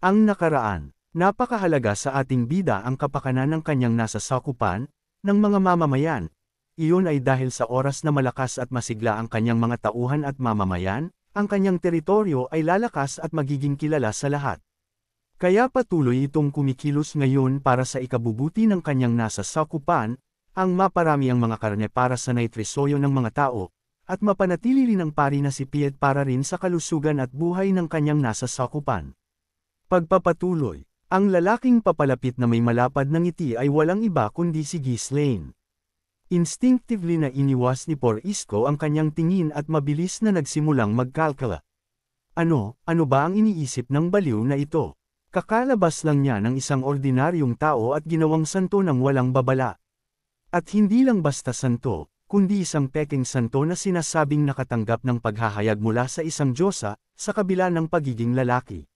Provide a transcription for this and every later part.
Ang nakaraan. Napakahalaga sa ating bida ang kapakanan ng kanyang nasa sakupan, ng mga mamamayan. Iyon ay dahil sa oras na malakas at masigla ang kanyang mga tauhan at mamamayan, ang kanyang teritoryo ay lalakas at magiging kilala sa lahat. Kaya patuloy itong kumikilos ngayon para sa ikabubuti ng kanyang nasa sakupan, ang maparami ang mga karne para sa naitrisoyo ng mga tao, at mapanatili rin ang pari na si Piet para rin sa kalusugan at buhay ng kanyang nasa sakupan. Pagpapatuloy. Ang lalaking papalapit na may malapad na ngiti ay walang iba kundi si Ghislaine. Instinctively na iniwas ni Porisco ang kanyang tingin at mabilis na nagsimulang magkalkala. Ano ba ang iniisip ng baliw na ito? Kakalabas lang niya ng isang ordinaryong tao at ginawang santo ng walang babala. At hindi lang basta santo, kundi isang peking santo na sinasabing nakatanggap ng paghahayag mula sa isang diyosa, sa kabila ng pagiging lalaki.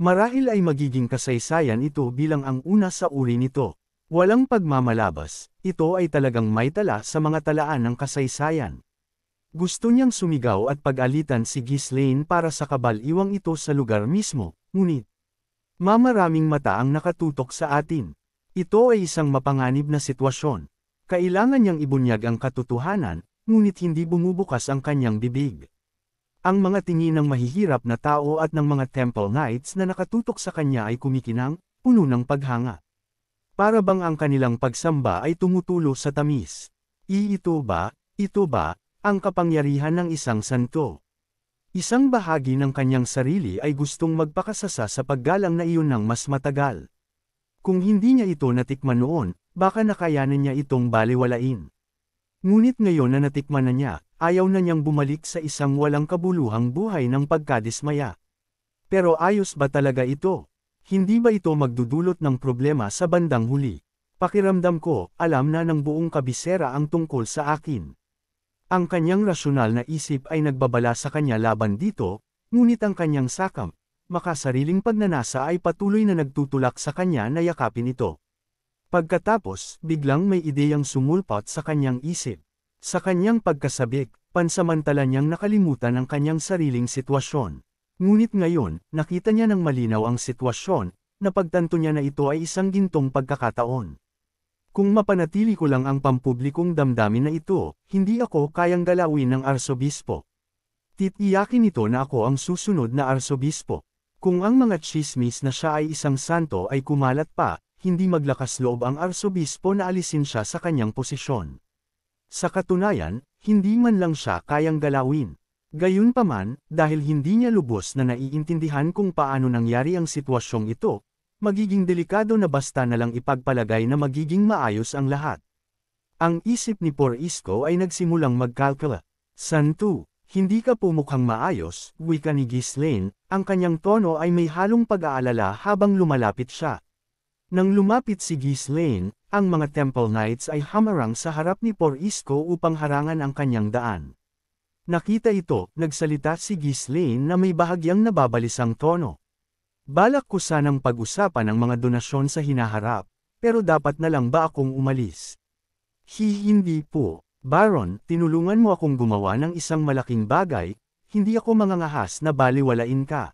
Marahil ay magiging kasaysayan ito bilang ang una sa uri nito. Walang pagmamalabas, ito ay talagang may tala sa mga talaan ng kasaysayan. Gusto niyang sumigaw at pag-alitan si Ghislaine para sa kabaliwang ito sa lugar mismo, ngunit mamaraming mata ang nakatutok sa atin. Ito ay isang mapanganib na sitwasyon. Kailangan niyang ibunyag ang katotohanan, ngunit hindi bumubukas ang kanyang bibig. Ang mga tingin ng mahihirap na tao at ng mga Temple Knights na nakatutok sa kanya ay kumikinang, puno ng paghanga. Para bang ang kanilang pagsamba ay tumutulo sa tamis. Ito ba, ang kapangyarihan ng isang santo? Isang bahagi ng kanyang sarili ay gustong magpakasasa sa paggalang na iyon ng mas matagal. Kung hindi niya ito natikman noon, baka nakayanan niya itong baliwalain. Ngunit ngayon na natikman na niya, ayaw na niyang bumalik sa isang walang kabuluhang buhay ng pagkadismaya. Pero ayos ba talaga ito? Hindi ba ito magdudulot ng problema sa bandang huli? Pakiramdam ko, alam na ng buong kabisera ang tungkol sa akin. Ang kanyang rasyonal na isip ay nagbabala sa kanya laban dito, ngunit ang kanyang sakam, makasariling pagnanasa ay patuloy na nagtutulak sa kanya na yakapin ito. Pagkatapos, biglang may ideyang sumulpot sa kanyang isip. Sa kanyang pagkasabik, pansamantala niyang nakalimutan ang kanyang sariling sitwasyon. Ngunit ngayon, nakita niya ng malinaw ang sitwasyon, napagtanto niya na ito ay isang gintong pagkakataon. Kung mapanatili ko lang ang pampublikong damdamin na ito, hindi ako kayang galawin ng arsobispo. Titiyakin ito na ako ang susunod na arsobispo. Kung ang mga tsismis na siya ay isang santo ay kumalat pa, hindi maglakas loob ang arsobispo na alisin siya sa kanyang posisyon. Sa katunayan, hindi man lang siya kayang galawin. Gayunpaman, dahil hindi niya lubos na naiintindihan kung paano nangyari ang sitwasyong ito, magiging delikado na basta na lang ipagpalagay na magiging maayos ang lahat. Ang isip ni Porisco ay nagsimulang magkalkala. Santo, hindi ka pumukhang maayos, wika ni Ghislaine, ang kanyang tono ay may halong pag-aalala habang lumalapit siya. Nang lumapit si Ghislaine, ang mga Temple Knights ay hamarang sa harap ni Porisco upang harangan ang kanyang daan. Nakita ito, nagsalita si Ghislaine na may bahagyang nababalisang tono. Balak ko sanang pag-usapan ang mga donasyon sa hinaharap, pero dapat na lang ba akong umalis? Hindi po, Baron, tinulungan mo akong gumawa ng isang malaking bagay, hindi ako mangangahas na baliwalain ka.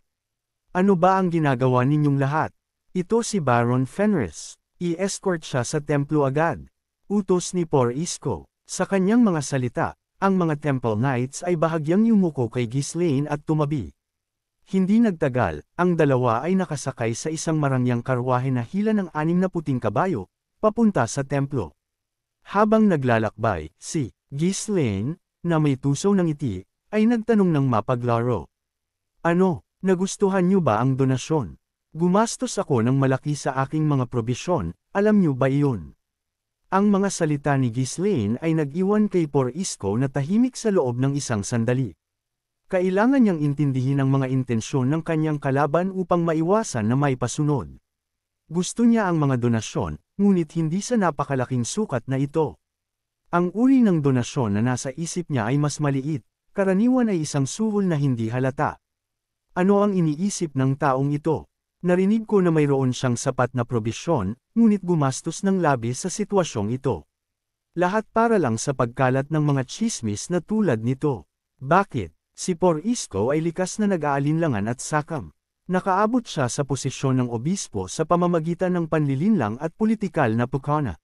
Ano ba ang ginagawa ninyong lahat? Ito si Baron Fenris. I-escort siya sa templo agad. Utos ni Porisco. Sa kanyang mga salita, ang mga Temple Knights ay bahagyang yumuko kay Ghislaine at tumabi. Hindi nagtagal, ang dalawa ay nakasakay sa isang marangyang karwahe na hila ng 60 kabayo, papunta sa templo. Habang naglalakbay, si Ghislaine, na may tusaw ng ngiti, ay nagtanong ng mapaglaro. Ano, nagustuhan niyo ba ang donasyon? Gumastos ako ng malaki sa aking mga probisyon, alam niyo ba iyon? Ang mga salita ni Ghislaine ay nag-iwan kay Porisco na tahimik sa loob ng isang sandali. Kailangan niyang intindihin ang mga intensyon ng kanyang kalaban upang maiwasan na may pasunod. Gusto niya ang mga donasyon, ngunit hindi sa napakalaking sukat na ito. Ang uri ng donasyon na nasa isip niya ay mas maliit, karaniwan ay isang suhol na hindi halata. Ano ang iniisip ng taong ito? Narinig ko na mayroon siyang sapat na probisyon, ngunit gumastos ng labis sa sitwasyong ito. Lahat para lang sa pagkalat ng mga tsismis na tulad nito. Bakit? Si Porisco ay likas na nag-aalinlangan at sakam. Nakaabot siya sa posisyon ng obispo sa pamamagitan ng panlilinlang at politikal na pukana.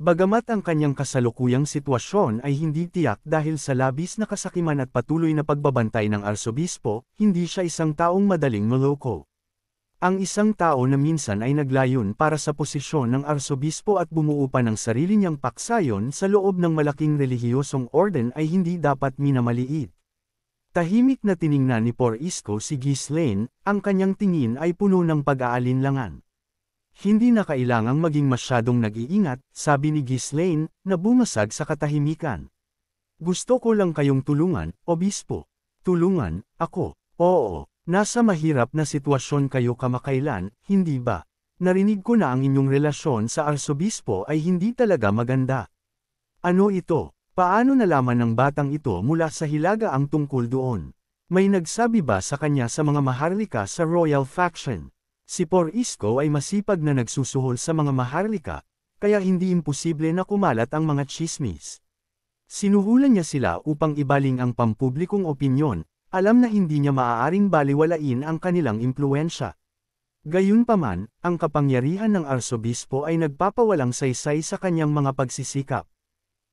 Bagamat ang kanyang kasalukuyang sitwasyon ay hindi tiyak dahil sa labis na kasakiman at patuloy na pagbabantay ng arsobispo, hindi siya isang taong madaling maloko. Ang isang tao na minsan ay naglayon para sa posisyon ng arsobispo at bumuo pa ng sarili niyang paksayon sa loob ng malaking relihiyosong orden ay hindi dapat minamaliit. Tahimik na tiningnan ni Porrisco si Ghislaine, ang kanyang tingin ay puno ng pag-aalinlangan. Hindi na kailangang maging masyadong nag-iingat, sabi ni Ghislaine, na bumasag sa katahimikan. Gusto ko lang kayong tulungan, obispo. Tulungan, ako. Oo, nasa mahirap na sitwasyon kayo kamakailan, hindi ba? Narinig ko na ang inyong relasyon sa arsobispo ay hindi talaga maganda. Ano ito? Paano nalaman ng batang ito mula sa hilaga ang tungkol doon? May nagsabi ba sa kanya sa mga maharlika sa royal faction? Si Porrisco ay masipag na nagsusuhol sa mga maharlika, kaya hindi imposible na kumalat ang mga tsismis. Sinuhulan niya sila upang ibaling ang pampublikong opinyon, alam na hindi niya maaaring baliwalain ang kanilang impluensya. Gayunpaman, ang kapangyarihan ng arsobispo ay nagpapawalang saysay sa kanyang mga pagsisikap.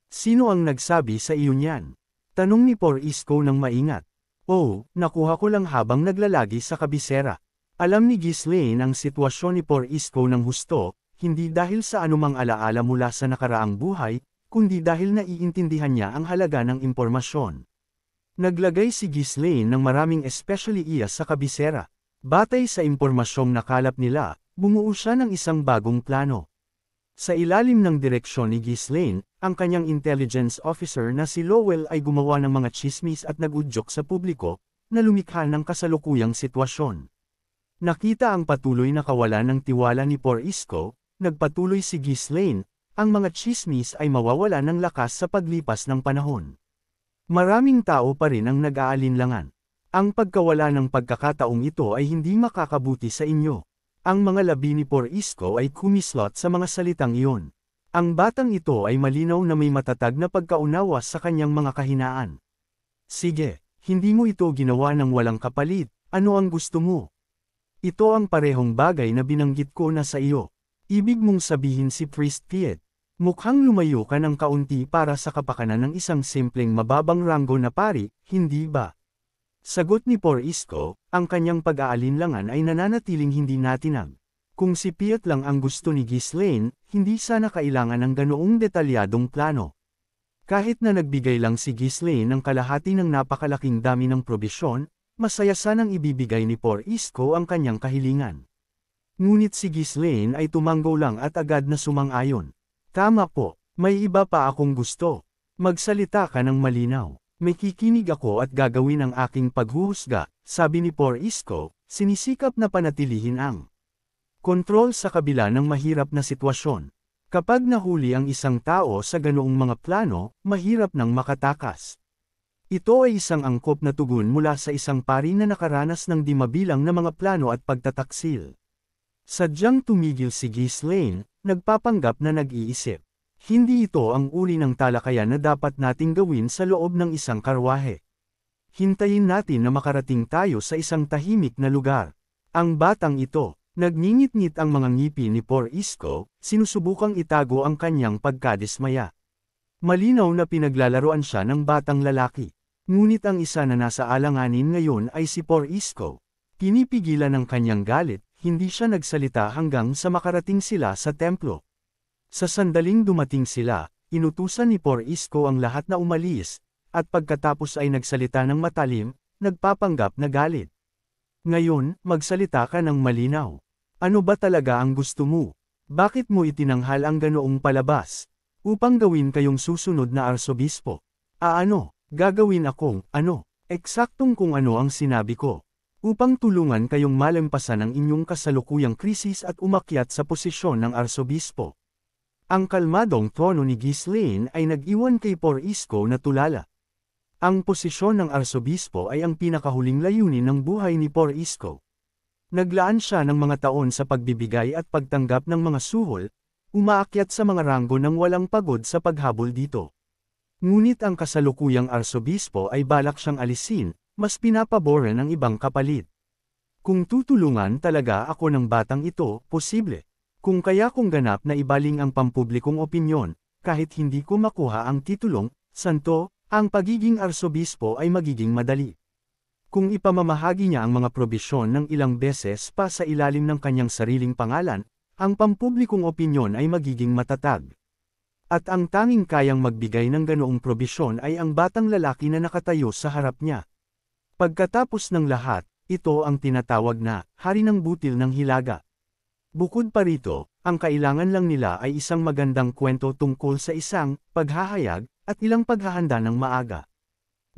Sino ang nagsabi sa iyo niyan? Tanong ni Porrisco ng maingat. Oh, nakuha ko lang habang naglalagi sa kabisera. Alam ni Ghislaine ang sitwasyon ni Porrisco ng husto, hindi dahil sa anumang alaala mula sa nakaraang buhay, kundi dahil naiintindihan niya ang halaga ng impormasyon. Naglagay si Ghislaine ng maraming especially iyas sa kabisera. Batay sa impormasyong nakalap nila, bumuo siya ng isang bagong plano. Sa ilalim ng direksyon ni Ghislaine, ang kanyang intelligence officer na si Lowell ay gumawa ng mga tsismis at nag-udyok sa publiko, na lumikha ng kasalukuyang sitwasyon. Nakita ang patuloy na kawalan ng tiwala ni Porrisco, nagpatuloy si Ghislaine, ang mga tsismis ay mawawala ng lakas sa paglipas ng panahon. Maraming tao pa rin ang nag-aalinlangan. Ang pagkawala ng pagkakataong ito ay hindi makakabuti sa inyo. Ang mga labi ni Porrisco ay kumislot sa mga salitang iyon. Ang batang ito ay malinaw na may matatag na pagkaunawa sa kanyang mga kahinaan. Sige, hindi mo ito ginawa ng walang kapalit, ano ang gusto mo? Ito ang parehong bagay na binanggit ko na sa iyo. Ibig mong sabihin si Priest Piet. Mukhang lumayo ka ng kaunti para sa kapakanan ng isang simpleng mababang ranggo na pari, hindi ba? Sagot ni Porrisco, ang kanyang pag-aalinlangan ay nananatiling hindi natinag. Kung si Piet lang ang gusto ni Ghislaine, hindi sana kailangan ng ganoong detalyadong plano. Kahit na nagbigay lang si Ghislaine ng kalahati ng napakalaking dami ng probisyon, masaya sanang ibibigay ni Porrisco ang kanyang kahilingan. Ngunit si Ghislaine ay tumanggo lang at agad na sumang-ayon. Tama po, may iba pa akong gusto. Magsalita ka ng malinaw. May kikinig ako at gagawin ang aking paghuhusga, sabi ni Porrisco, sinisikap na panatilihin ang kontrol sa kabila ng mahirap na sitwasyon. Kapag nahuli ang isang tao sa ganoong mga plano, mahirap nang makatakas. Ito ay isang angkop na tugon mula sa isang pari na nakaranas ng di mabilang na mga plano at pagtataksil. Sadyang tumigil si Ghislaine, nagpapanggap na nag-iisip. Hindi ito ang uri ng talakayan na dapat nating gawin sa loob ng isang karwahe. Hintayin natin na makarating tayo sa isang tahimik na lugar. Ang batang ito, nagngingit-ngit ang mga ngipin ni Porrisco, sinusubukang itago ang kanyang pagkadismaya. Malinaw na pinaglalaroan siya ng batang lalaki. Ngunit ang isa na nasa alanganin ngayon ay si Porrisco. Pinipigilan ng kanyang galit, hindi siya nagsalita hanggang sa makarating sila sa templo. Sa sandaling dumating sila, inutusan ni Porrisco ang lahat na umalis, at pagkatapos ay nagsalita ng matalim, nagpapanggap na galit. Ngayon, magsalita ka ng malinaw. Ano ba talaga ang gusto mo? Bakit mo itinanghal ang ganoong palabas? Upang gawin kayong susunod na arsobispo. Ano? Gagawin akong, ano? Eksaktong kung ano ang sinabi ko. Upang tulungan kayong malampasan ang inyong kasalukuyang krisis at umakyat sa posisyon ng arsobispo. Ang kalmadong tono ni Ghislaine ay nag-iwan kay Porrisco na tulala. Ang posisyon ng arsobispo ay ang pinakahuling layunin ng buhay ni Porrisco. Naglaan siya ng mga taon sa pagbibigay at pagtanggap ng mga suhol, umaakyat sa mga ranggo ng walang pagod sa paghabol dito. Ngunit ang kasalukuyang arsobispo ay balak siyang alisin, mas pinapaboran ng ibang kapalit. Kung tutulungan talaga ako ng batang ito, posible. Kung kaya kong ganap na ibaling ang pampublikong opinyon, kahit hindi ko makuha ang titulong, santo, ang pagiging arsobispo ay magiging madali. Kung ipamamahagi niya ang mga probisyon ng ilang beses pa sa ilalim ng kanyang sariling pangalan, ang pampublikong opinyon ay magiging matatag. At ang tanging kayang magbigay ng ganoong probisyon ay ang batang lalaki na nakatayo sa harap niya. Pagkatapos ng lahat, ito ang tinatawag na hari ng butil ng hilaga. Bukod pa rito, ang kailangan lang nila ay isang magandang kwento tungkol sa isang paghahayag at ilang paghahanda ng maaga.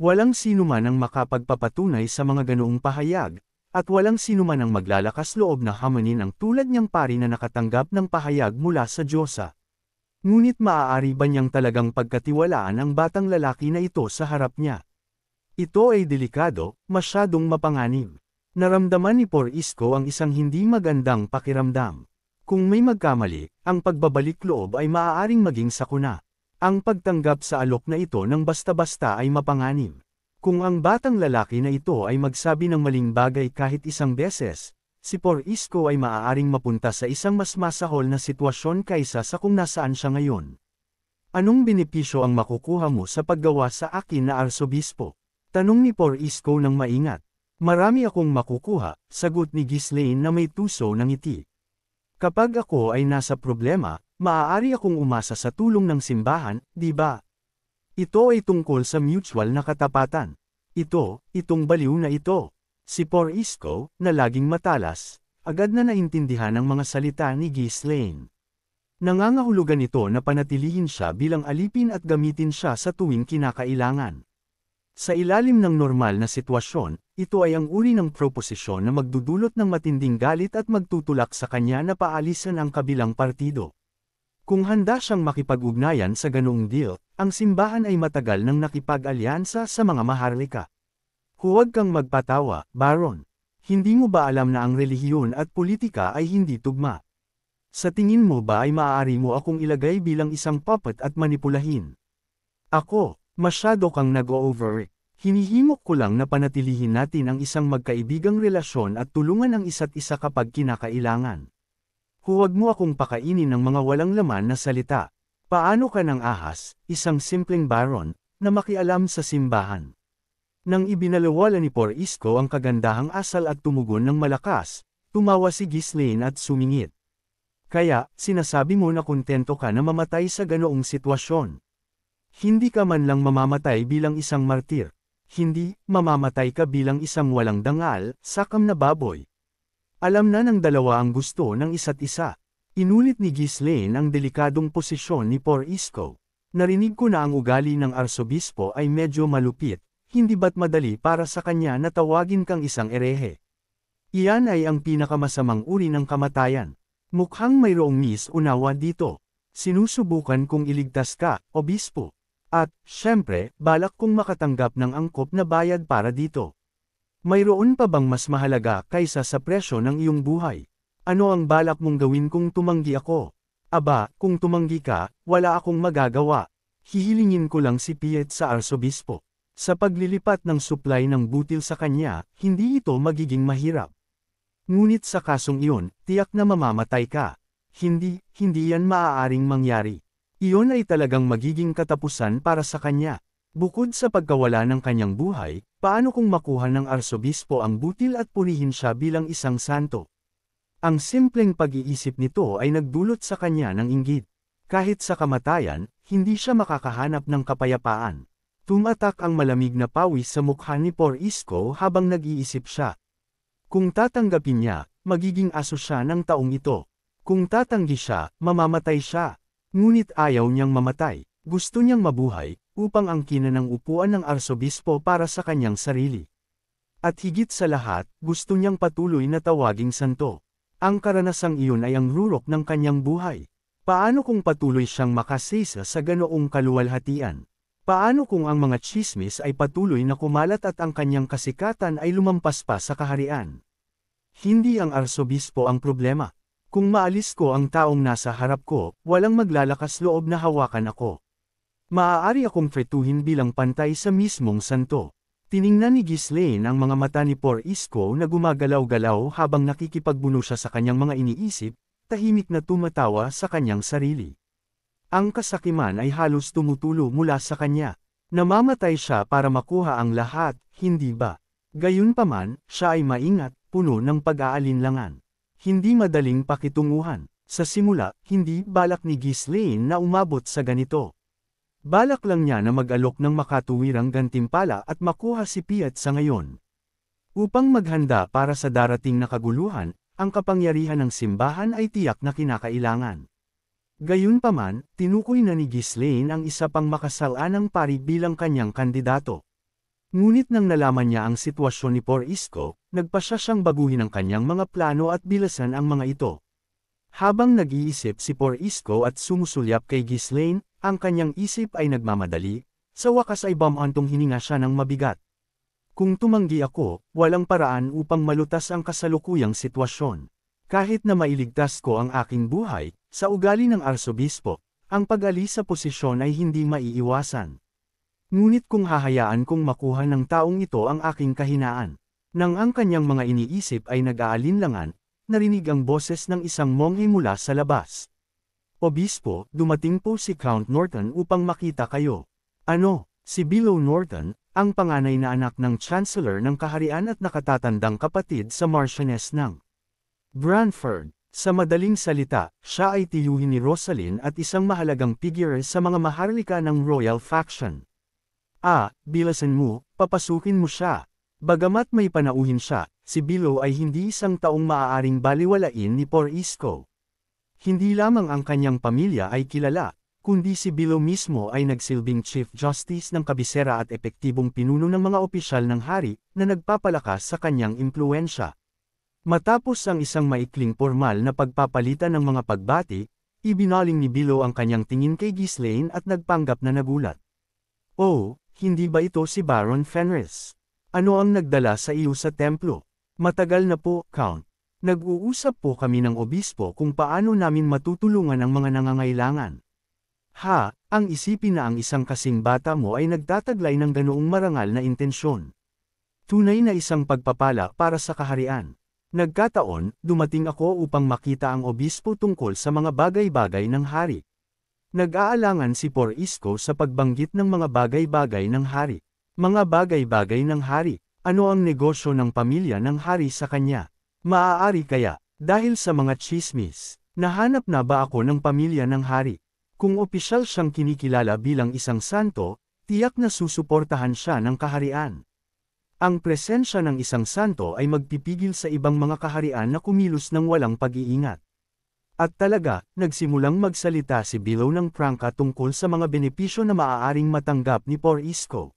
Walang sinuman ang makapagpapatunay sa mga ganoong pahayag, at walang sinuman ang maglalakas loob na hamunin ang tulad niyang pari na nakatanggap ng pahayag mula sa Diyosa. Ngunit maaari ba niyang talagang pagkatiwalaan ang batang lalaki na ito sa harap niya? Ito ay delikado, masyadong mapanganib. Naramdaman ni Porisco ang isang hindi magandang pakiramdam. Kung may magkamali, ang pagbabalik loob ay maaaring maging sakuna. Ang pagtanggap sa alok na ito ng basta-basta ay mapanganib. Kung ang batang lalaki na ito ay magsabi ng maling bagay kahit isang beses, si Porisco ay maaaring mapunta sa isang mas masahol na sitwasyon kaysa sa kung nasaan siya ngayon. Anong benepisyo ang makukuha mo sa paggawa sa akin na arsobispo? Tanong ni Porisco ng maingat. Marami akong makukuha, sagot ni Ghislaine na may tuso ng ngiti. Kapag ako ay nasa problema, maaari akong umasa sa tulong ng simbahan, di ba? Ito ay tungkol sa mutual na katapatan. Itong baliw na ito. Si Porisco, na laging matalas, agad na naintindihan ang mga salita ni Ghislaine. Nangangahulugan ito na panatilihin siya bilang alipin at gamitin siya sa tuwing kinakailangan. Sa ilalim ng normal na sitwasyon, ito ay ang uri ng proposisyon na magdudulot ng matinding galit at magtutulak sa kanya na paalisan ang kabilang partido. Kung handa siyang makipag-ugnayan sa ganoong deal, ang simbahan ay matagal nang nakipag-alyansa sa mga maharlika. Huwag kang magpatawa, Baron. Hindi mo ba alam na ang relihiyon at politika ay hindi tugma? Sa tingin mo ba ay maaari mo akong ilagay bilang isang puppet at manipulahin? Ako, masyado kang nag-o-over. Hinihimok ko lang na panatilihin natin ang isang magkaibigang relasyon at tulungan ang isa't isa kapag kinakailangan. Huwag mo akong pakainin ng mga walang laman na salita. Paano ka ng ahas, isang simpleng baron, na makialam sa simbahan? Nang ibinalawala ni Porisco ang kagandahang asal at tumugon ng malakas, tumawa si Ghislaine at sumingit. Kaya, sinasabi mo na kontento ka na mamatay sa ganoong sitwasyon. Hindi ka man lang mamamatay bilang isang martir. Hindi, mamamatay ka bilang isang walang dangal, sakam na baboy. Alam na ng dalawa ang gusto ng isa't isa. Inulit ni Ghislaine ang delikadong posisyon ni Porisco. Narinig ko na ang ugali ng arsobispo ay medyo malupit, hindi ba't madali para sa kanya na tawagin kang isang erehe? Iyan ay ang pinakamasamang uri ng kamatayan. Mukhang mayroong mis-unawa dito. Sinusubukan kong iligtas ka, obispo. At, syempre, balak kong makatanggap ng angkop na bayad para dito. Mayroon pa bang mas mahalaga kaysa sa presyo ng iyong buhay? Ano ang balak mong gawin kung tumanggi ako? Aba, kung tumanggi ka, wala akong magagawa. Hihilingin ko lang si Piet sa arsobispo. Sa paglilipat ng supply ng butil sa kanya, hindi ito magiging mahirap. Ngunit sa kasong iyon, tiyak na mamamatay ka. Hindi yan maaaring mangyari. Iyon ay talagang magiging katapusan para sa kanya. Bukod sa pagkawala ng kanyang buhay, paano kung makuha ng arsobispo ang butil at purihin siya bilang isang santo? Ang simpleng pag-iisip nito ay nagdulot sa kanya ng inggit. Kahit sa kamatayan, hindi siya makakahanap ng kapayapaan. Tumatak ang malamig na pawis sa mukha ni Porisco habang nag-iisip siya. Kung tatanggapin niya, magiging aso siya ng taong ito. Kung tatanggi siya, mamamatay siya. Ngunit ayaw niyang mamatay, gusto niyang mabuhay, upang angkinan ang upuan ng arsobispo para sa kanyang sarili. At higit sa lahat, gusto niyang patuloy na tawaging santo. Ang karanasang iyon ay ang rurok ng kanyang buhay. Paano kung patuloy siyang makasisa sa ganoong kaluwalhatian? Paano kung ang mga tsismis ay patuloy na kumalat at ang kanyang kasikatan ay lumampas pa sa kaharian? Hindi ang arsobispo ang problema. Kung maalis ko ang taong nasa harap ko, walang maglalakas loob na hawakan ako. Maaari akong fretuhin bilang pantay sa mismong santo. Tiningnan ni Ghislaine ang mga mata ni Por Isko na gumagalaw-galaw habang nakikipagbuno siya sa kanyang mga iniisip, tahimik na tumatawa sa kanyang sarili. Ang kasakiman ay halos tumutulo mula sa kanya. Namamatay siya para makuha ang lahat, hindi ba? Gayunpaman, siya ay maingat, puno ng pag-aalinlangan. Hindi madaling pakitunguhan. Sa simula, hindi balak ni Ghislaine na umabot sa ganito. Balak lang niya na mag-alok ng makatuwirang gantimpala at makuha si Piat sa ngayon. Upang maghanda para sa darating na kaguluhan, ang kapangyarihan ng simbahan ay tiyak na kinakailangan. Gayunpaman, tinukoy na ni Ghislaine ang isa pang makasalanang pari bilang kanyang kandidato. Ngunit nang nalaman niya ang sitwasyon ni Por Isko, nagpasya siyang baguhin ang kanyang mga plano at bilasan ang mga ito. Habang nag-iisip si Por Isko at sumusulyap kay Ghislaine, ang kanyang isip ay nagmamadali, sa wakas ay bumantong hininga siya ng mabigat. Kung tumanggi ako, walang paraan upang malutas ang kasalukuyang sitwasyon. Kahit na mailigtas ko ang aking buhay, sa ugali ng arsobispo, ang pag-alis sa posisyon ay hindi maiiwasan. Ngunit kung hahayaan kong makuha ng taong ito ang aking kahinaan. Nang ang kanyang mga iniisip ay nag-aalinlangan, narinig ang boses ng isang monghe mula sa labas. Obispo, dumating po si Count Norton upang makita kayo. Ano, si Below Norton, ang panganay na anak ng Chancellor ng Kaharian at nakatatandang kapatid sa Marchioness ng Branford. Sa madaling salita, siya ay tiyuhin ni Rosalind at isang mahalagang figure sa mga maharlika ng Royal Faction. Bilasan mo, papasukin mo siya. Bagamat may panauhin siya, si Below ay hindi isang taong maaaring baliwalain ni Por Isko. Hindi lamang ang kanyang pamilya ay kilala, kundi si Below mismo ay nagsilbing Chief Justice ng kabisera at epektibong pinuno ng mga opisyal ng hari na nagpapalakas sa kanyang impluensya. Matapos ang isang maikling formal na pagpapalitan ng mga pagbati, ibinaling ni Below ang kanyang tingin kay Ghislaine at nagpanggap na nagulat. Oh, hindi ba ito si Baron Fenris? Ano ang nagdala sa iyo sa templo? Matagal na po, Count. Nag-uusap po kami ng obispo kung paano namin matutulungan ang mga nangangailangan. Ang isipin na ang isang kasing bata mo ay nagtataglay ng ganoong marangal na intensyon. Tunay na isang pagpapala para sa kaharian. Nagkataon, dumating ako upang makita ang obispo tungkol sa mga bagay-bagay ng hari. Nag-aalangan si Por Isko sa pagbanggit ng mga bagay-bagay ng hari. Mga bagay-bagay ng hari, ano ang negosyo ng pamilya ng hari sa kanya? Maaari kaya, dahil sa mga tsismis, nahanap na ba ako ng pamilya ng hari? Kung opisyal siyang kinikilala bilang isang santo, tiyak na susuportahan siya ng kaharian. Ang presensya ng isang santo ay magpipigil sa ibang mga kaharian na kumilos ng walang pag-iingat. At talaga, nagsimulang magsalita si Below ng prangka tungkol sa mga benepisyo na maaaring matanggap ni Por Isko.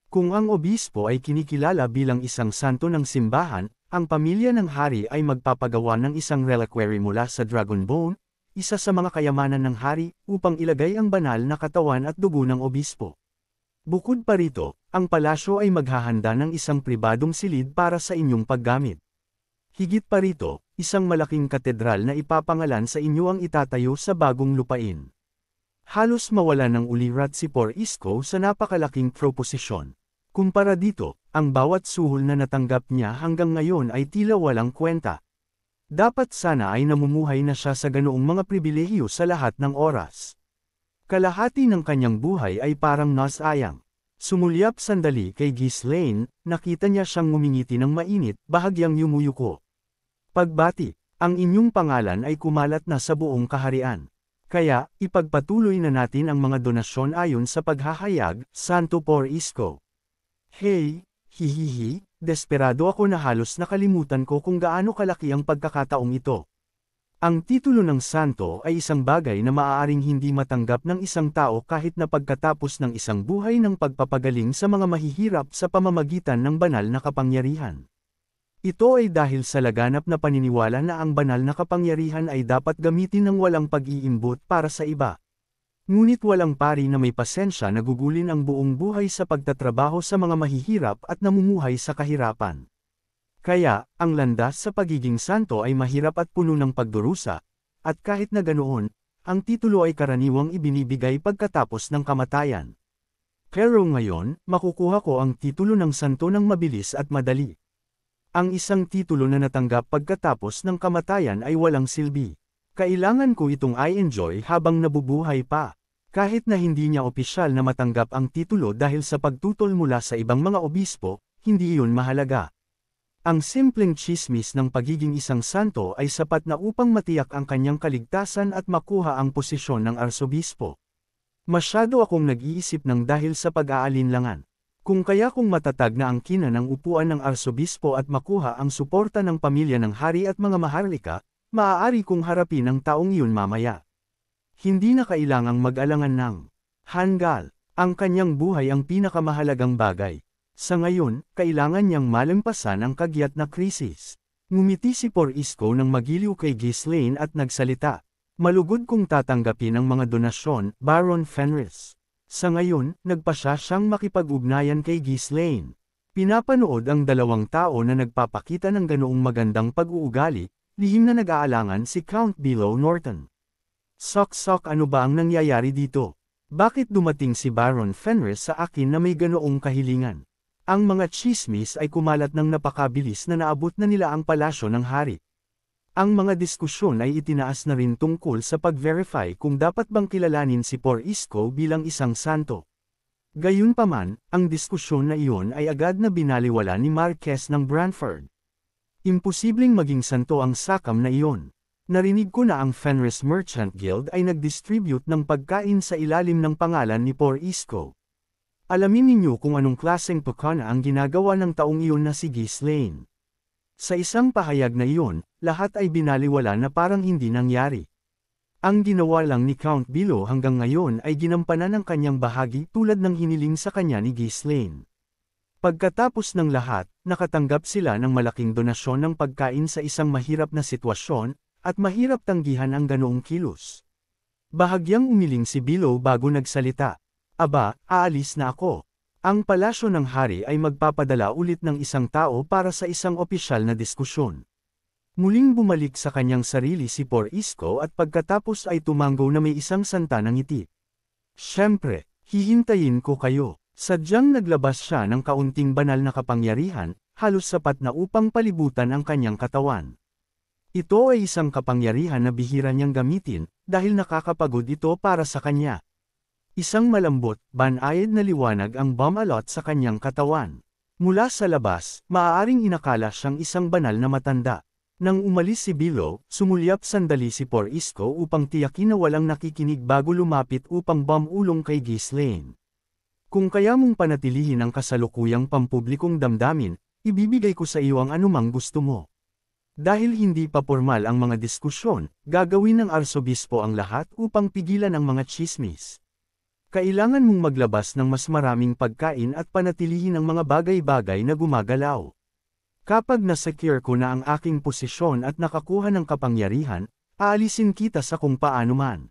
Kung ang obispo ay kinikilala bilang isang santo ng simbahan, ang pamilya ng hari ay magpapagawa ng isang reliquary mula sa Dragon Bone, isa sa mga kayamanan ng hari, upang ilagay ang banal na katawan at dugo ng obispo. Bukod pa rito, ang palasyo ay maghahanda ng isang pribadong silid para sa inyong paggamit. Higit pa rito, isang malaking katedral na ipapangalan sa inyo ang itatayo sa bagong lupain. Halos mawala ng ulirat si Por Isko sa napakalaking proposisyon. Kumpara dito, ang bawat suhol na natanggap niya hanggang ngayon ay tila walang kwenta. Dapat sana ay namumuhay na siya sa ganoong mga pribilehiyo sa lahat ng oras. Kalahati ng kanyang buhay ay parang nasayang. Sumulyap sandali kay Ghislaine, nakita niya siyang ngumingiti ng mainit, bahagyang yumuyuko. Pagbati, ang inyong pangalan ay kumalat na sa buong kaharian. Kaya, ipagpatuloy na natin ang mga donasyon ayon sa paghahayag, Santo Por Isko. Hey, hihihi, desperado ako na halos nakalimutan ko kung gaano kalaki ang pagkakataong ito. Ang titulo ng santo ay isang bagay na maaaring hindi matanggap ng isang tao kahit na pagkatapos ng isang buhay ng pagpapagaling sa mga mahihirap sa pamamagitan ng banal na kapangyarihan. Ito ay dahil sa laganap na paniniwala na ang banal na kapangyarihan ay dapat gamitin ng walang pag-iimbot para sa iba. Ngunit walang pari na may pasensya na gugulin ang buong buhay sa pagtatrabaho sa mga mahihirap at namumuhay sa kahirapan. Kaya, ang landas sa pagiging santo ay mahirap at puno ng pagdurusa, at kahit na ganoon, ang titulo ay karaniwang ibinibigay pagkatapos ng kamatayan. Pero ngayon, makukuha ko ang titulo ng santo ng mabilis at madali. Ang isang titulo na natanggap pagkatapos ng kamatayan ay walang silbi. Kailangan ko itong i-enjoy habang nabubuhay pa. Kahit na hindi niya opisyal na matanggap ang titulo dahil sa pagtutol mula sa ibang mga obispo, hindi iyon mahalaga. Ang simpleng tsismis ng pagiging isang santo ay sapat na upang matiyak ang kanyang kaligtasan at makuha ang posisyon ng arsobispo. Masyado akong nag-iisip ng dahil sa pag-aalinlangan. Kung kaya kung matatag na ang kina ng upuan ng arsobispo at makuha ang suporta ng pamilya ng hari at mga maharlika, maaari kong harapin ang taong iyon mamaya. Hindi na kailangang mag-alangan ng hanggal. Ang kanyang buhay ang pinakamahalagang bagay. Sa ngayon, kailangan niyang malampasan ang kagyat na krisis. Ngumiti si Porisco nang magiliw kay Ghislaine at nagsalita. Malugod kong tatanggapin ang mga donasyon, Baron Fenris. Sa ngayon, nagpasya siyang makipag-ugnayan kay Ghislaine. Pinapanood ang dalawang tao na nagpapakita ng ganoong magandang pag-uugali, lihim na nag-aalangan si Count Below Norton. Sok-sok, ano ba ang nangyayari dito? Bakit dumating si Baron Fenris sa akin na may ganoong kahilingan? Ang mga tsismis ay kumalat ng napakabilis na naabot na nila ang palasyo ng hari. Ang mga diskusyon ay itinaas na rin tungkol sa pag-verify kung dapat bang kilalanin si Porisco bilang isang santo. Gayunpaman, ang diskusyon na iyon ay agad na binaliwala ni Marquess ng Branford. Imposibleng maging santo ang sakam na iyon. Narinig ko na ang Fenris Merchant Guild ay nag-distribute ng pagkain sa ilalim ng pangalan ni Porisco. Alamin ninyo kung anong klaseng pakana ang ginagawa ng taong iyon na si Ghislaine. Sa isang pahayag na iyon, lahat ay binaliwala na parang hindi nangyari. Ang ginawa lang ni Count Below hanggang ngayon ay ginampanan ng kanyang bahagi tulad ng hiniling sa kanya ni Ghislaine. Pagkatapos ng lahat, nakatanggap sila ng malaking donasyon ng pagkain sa isang mahirap na sitwasyon, at mahirap tanggihan ang ganoong kilos. Bahagyang umiling si Below bago nagsalita. Aba, aalis na ako. Ang palasyo ng hari ay magpapadala ulit ng isang tao para sa isang opisyal na diskusyon. Muling bumalik sa kanyang sarili si Porisco at pagkatapos ay tumanggo na may isang santa ng ngiti. Siyempre, hihintayin ko kayo. Sadyang naglabas siya ng kaunting banal na kapangyarihan, halos sapat na upang palibutan ang kanyang katawan. Ito ay isang kapangyarihan na bihira niyang gamitin, dahil nakakapagod ito para sa kanya. Isang malambot, banayad na liwanag ang bumalot sa kanyang katawan. Mula sa labas, maaaring inakala siyang isang banal na matanda. Nang umalis si Below, sumulyap sandali si Porisco upang tiyakin na walang nakikinig bago lumapit upang bumulong kay Ghislaine. Kung kaya mong panatilihin ang kasalukuyang pampublikong damdamin, ibibigay ko sa iyo ang anumang gusto mo. Dahil hindi pa formal ang mga diskusyon, gagawin ng arsobispo ang lahat upang pigilan ang mga tsismis. Kailangan mong maglabas ng mas maraming pagkain at panatilihin ang mga bagay-bagay na gumagalaw. Kapag nasecure ko na ang aking posisyon at nakakuha ng kapangyarihan, aalisin kita sa kung paano man.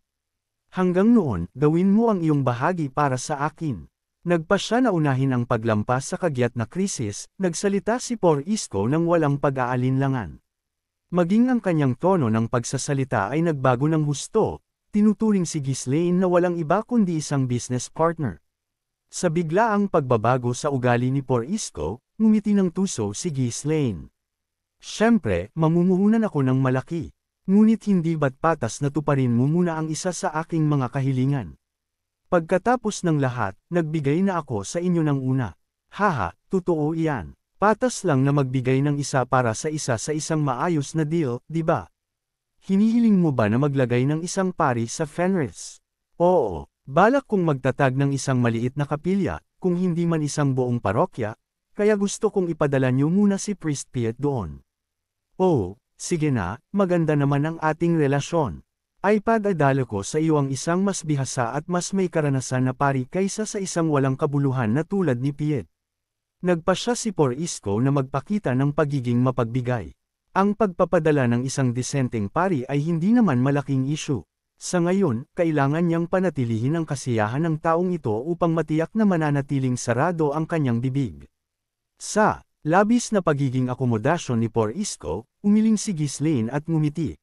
Hanggang noon, gawin mo ang iyong bahagi para sa akin. Nagpasya na unahin ang paglampas sa kagyat na krisis, nagsalita si Porisco nang walang pag-aalinlangan. Maging ang kanyang tono ng pagsasalita ay nagbago ng husto. Tinuturing si Ghislaine na walang iba kundi isang business partner. Sa biglaang pagbabago sa ugali ni Porisco, ngumiti ng tuso si Ghislaine. Siyempre, mamumuhunan ako ng malaki. Ngunit hindi ba't patas na tuparin mo muna ang isa sa aking mga kahilingan? Pagkatapos ng lahat, nagbigay na ako sa inyo ng una. Haha, totoo iyan. Patas lang na magbigay ng isa para sa isang maayos na deal, di ba? Hinihiling mo ba na maglagay ng isang pari sa Fenris? Oo, balak kong magtatag ng isang maliit na kapilya, kung hindi man isang buong parokya, kaya gusto kong ipadala niyo muna si Priest Piet doon. Oh, sige na, maganda naman ang ating relasyon. Ay padadala ko sa iyo ang isang mas bihasa at mas may karanasan na pari kaysa sa isang walang kabuluhan na tulad ni Piet. Nagpasya si Porisco na magpakita ng pagiging mapagbigay. Ang pagpapadala ng isang disenteng pari ay hindi naman malaking issue. Sa ngayon, kailangan niyang panatilihin ang kasiyahan ng taong ito upang matiyak na mananatiling sarado ang kanyang bibig. Sa labis na pagiging akomodasyon ni Porisco, umiling si Ghislaine at ngumiti.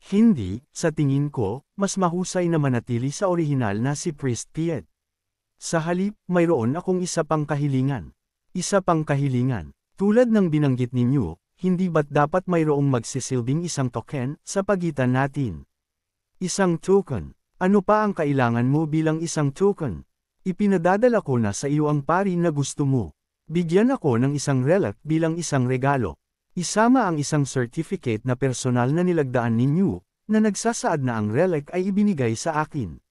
Hindi, sa tingin ko, mas mahusay na manatili sa orihinal na si Priest Piet. Sa halip, mayroon akong isa pang kahilingan. Isa pang kahilingan. Tulad ng binanggit ninyo, hindi ba't dapat mayroong magsisilbing isang token sa pagitan natin? Isang token. Ano pa ang kailangan mo bilang isang token? Ipinadadala ko na sa iyo ang pari na gusto mo. Bigyan ako ng isang relic bilang isang regalo. Isama ang isang certificate na personal na nilagdaan ninyo, na nagsasaad na ang relic ay ibinigay sa akin.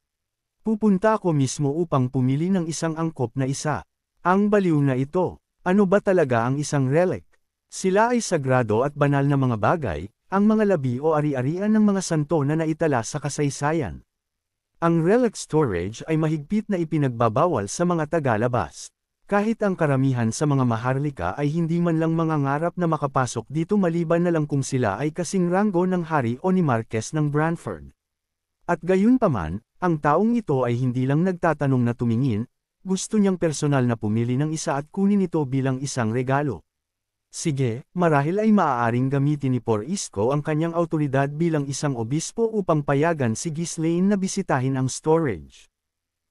Pupunta ako mismo upang pumili ng isang angkop na isa. Ang baliw na ito. Ano ba talaga ang isang relic? Sila ay sagrado at banal na mga bagay, ang mga labi o ari-arian ng mga santo na naitala sa kasaysayan. Ang relic storage ay mahigpit na ipinagbabawal sa mga tagalabas. Kahit ang karamihan sa mga maharlika ay hindi man lang mangangarap na makapasok dito maliban na lang kung sila ay kasing ranggo ng hari o ni Marquess ng Branford. At gayunpaman, ang taong ito ay hindi lang nagtatanong na tumingin, gusto niyang personal na pumili ng isa at kunin ito bilang isang regalo. Sige, marahil ay maaaring gamitin ni Porisco ang kanyang awtoridad bilang isang obispo upang payagan si Ghislaine na bisitahin ang storage.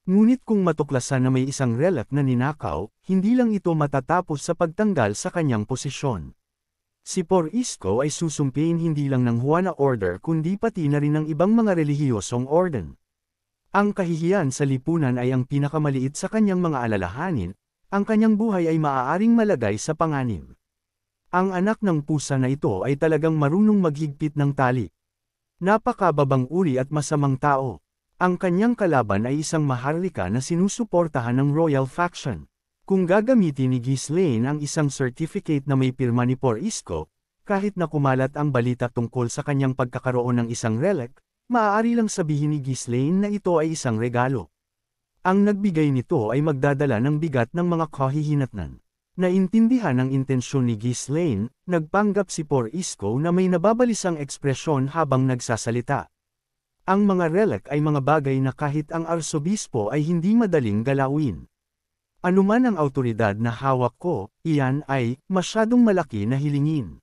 Ngunit kung matuklasan na may isang relic na ninakaw, hindi lang ito matatapos sa pagtanggal sa kanyang posisyon. Si Porisco ay susumpiin hindi lang ng Juana Order kundi pati na rin ng ibang mga relihiyosong orden. Ang kahihiyan sa lipunan ay ang pinakamaliit sa kanyang mga alalahanin, ang kanyang buhay ay maaaring malagay sa panganib. Ang anak ng pusa na ito ay talagang marunong maghigpit ng tali. Napakababang uri at masamang tao. Ang kanyang kalaban ay isang maharlika na sinusuportahan ng Royal Faction. Kung gagamitin ni Ghislaine ang isang certificate na may pirma ni Porisco, kahit na kumalat ang balita tungkol sa kanyang pagkakaroon ng isang relic, maaari lang sabihin ni Ghislaine na ito ay isang regalo. Ang nagbigay nito ay magdadala ng bigat ng mga kahihinatnan. Naintindihan ang intensyon ni Ghislaine, nagpanggap si Porisco na may nababalisang ekspresyon habang nagsasalita. Ang mga relic ay mga bagay na kahit ang arsobispo ay hindi madaling galawin. Anuman ang awtoridad na hawak ko, iyan ay masyadong malaki na hilingin.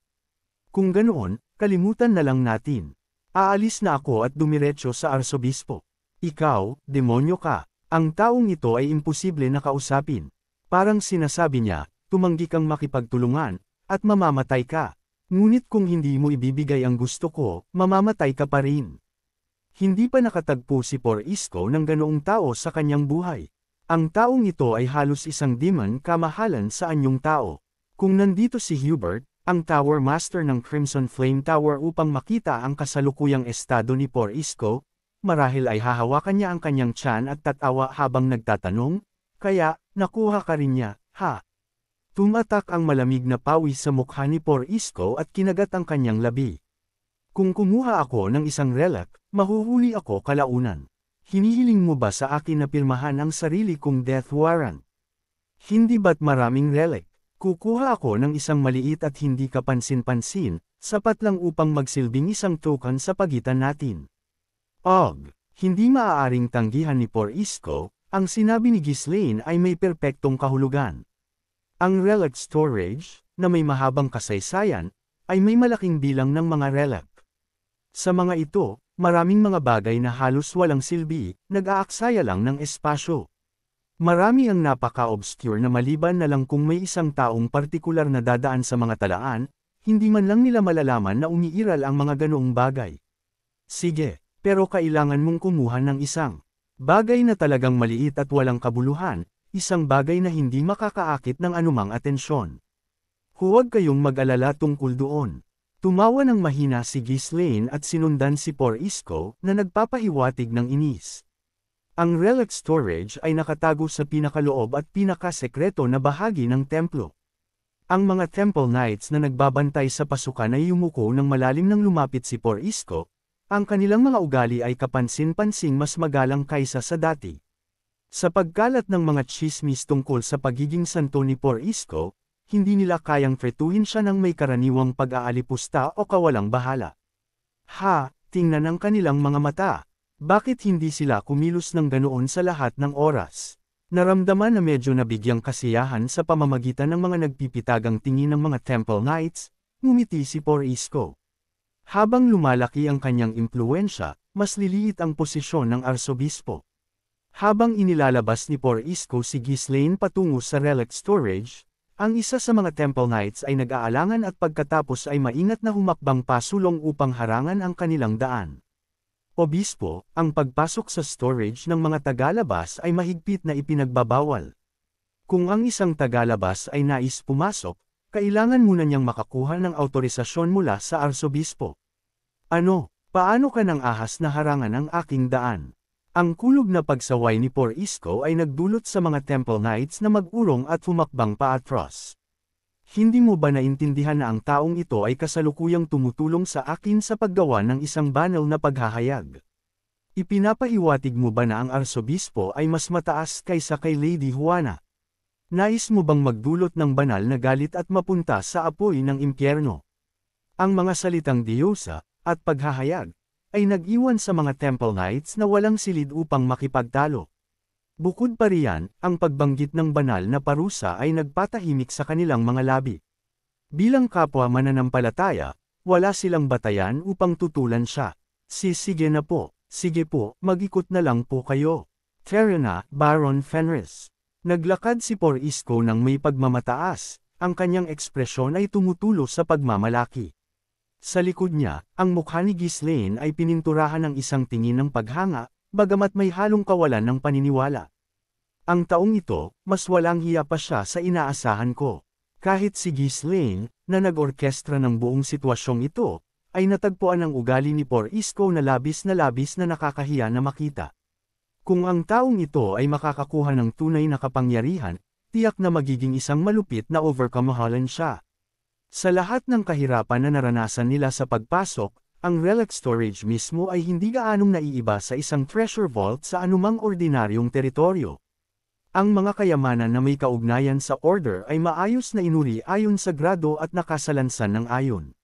Kung ganoon, kalimutan na lang natin. Aalis na ako at dumiretso sa arsobispo. Ikaw, demonyo ka. Ang taong ito ay imposible na kausapin. Parang sinasabi niya, tumanggi kang makipagtulungan, at mamamatay ka. Ngunit kung hindi mo ibibigay ang gusto ko, mamamatay ka pa rin. Hindi pa nakatagpo si Porisco ng ganoong tao sa kanyang buhay. Ang taong ito ay halos isang demon kamahalan sa anyong tao. Kung nandito si Hubert, ang Tower Master ng Crimson Flame Tower upang makita ang kasalukuyang estado ni Porisco, marahil ay hahawakan niya ang kanyang tiyan at tatawa habang nagtatanong, kaya, nakuha ka rin niya, ha? Tumatak ang malamig na pawis sa mukha ni Porisco at kinagat ang kanyang labi. Kung kumuha ako ng isang relic, mahuhuli ako kalaunan. Hinihiling mo ba sa akin na pirmahan ang sarili kong death warrant? Hindi ba't maraming relic? Kukuha ako ng isang maliit at hindi kapansin-pansin, sapat lang upang magsilbing isang token sa pagitan natin. Hindi maaaring tanggihan ni Porisco, ang sinabi ni Ghislaine ay may perpektong kahulugan. Ang relic storage, na may mahabang kasaysayan, ay may malaking bilang ng mga relic. Sa mga ito, maraming mga bagay na halos walang silbi, nag-aaksaya lang ng espasyo. Marami ang napaka-obscure na maliban na lang kung may isang taong partikular na dadaan sa mga talaan, hindi man lang nila malalaman na umiiral ang mga ganoong bagay. Sige, pero kailangan mong kumuha ng isang bagay na talagang maliit at walang kabuluhan, isang bagay na hindi makakaakit ng anumang atensyon. Huwag kayong mag-alala tungkol doon. Tumawa ng mahina si Ghislaine at sinundan si Porisco na nagpapahiwatig ng inis. Ang relic storage ay nakatago sa pinakaloob at pinakasekreto na bahagi ng templo. Ang mga Temple Knights na nagbabantay sa pasukan ay yumuko ng malalim nang lumapit si Porisco, ang kanilang mga ugali ay kapansin-pansing mas magalang kaysa sa dati. Sa pagkalat ng mga tsismis tungkol sa pagiging santo ni Porisco, hindi nila kayang tretuhin siya ng may karaniwang pag-aalipusta o kawalang bahala. Tingnan ang kanilang mga mata. Bakit hindi sila kumilos ng ganoon sa lahat ng oras? Naramdaman na medyo nabigyang kasiyahan sa pamamagitan ng mga nagpipitagang tingin ng mga Temple Knights, ngumiti si Porisco. Habang lumalaki ang kanyang impluwensya, mas liliit ang posisyon ng arsobispo. Habang inilalabas ni Por Isko si Ghislaine patungo sa relic storage, ang isa sa mga Temple Knights ay nag-aalangan at pagkatapos ay maingat na humakbang pasulong upang harangan ang kanilang daan. Obispo, ang pagpasok sa storage ng mga tagalabas ay mahigpit na ipinagbabawal. Kung ang isang tagalabas ay nais pumasok, kailangan muna niyang makakuha ng autorisasyon mula sa arsobispo. Ano, paano ka nang ahas na harangan ang aking daan? Ang kulog na pagsaway ni Por Isko ay nagdulot sa mga Temple Knights na mag-urong at humakbang paatros. Hindi mo ba naintindihan na ang taong ito ay kasalukuyang tumutulong sa akin sa paggawa ng isang banal na paghahayag? Ipinapahiwatig mo ba na ang arsobispo ay mas mataas kaysa kay Lady Juana? Nais mo bang magdulot ng banal na galit at mapunta sa apoy ng impyerno? Ang mga salitang Diyosa at paghahayag ay nag-iwan sa mga Temple Knights na walang silid upang makipagtalo. Bukod pa riyan, ang pagbanggit ng banal na parusa ay nagpatahimik sa kanilang mga labi. Bilang kapwa mananampalataya, wala silang batayan upang tutulan siya. Sige po, mag-ikot na lang po kayo. Tara na, Baron Fenris. Naglakad si Por Isko ng may pagmamataas, ang kanyang ekspresyon ay tumutulo sa pagmamalaki. Sa likod niya, ang mukha ni Ghislaine ay pininturahan ng isang tingin ng paghanga, bagamat may halong kawalan ng paniniwala. Ang taong ito, mas walang hiya pa siya sa inaasahan ko. Kahit si Ghislaine, na nag-orkestra ng buong sitwasyong ito, ay natagpuan ang ugali ni Por Isko na labis na nakakahiya na makita. Kung ang taong ito ay makakakuha ng tunay na kapangyarihan, tiyak na magiging isang malupit na overcomehalan siya. Sa lahat ng kahirapan na naranasan nila sa pagpasok, ang relic storage mismo ay hindi gaanong naiiba sa isang treasure vault sa anumang ordinaryong teritoryo. Ang mga kayamanan na may kaugnayan sa order ay maayos na inuri ayon sa grado at nakasalansan ng ayon.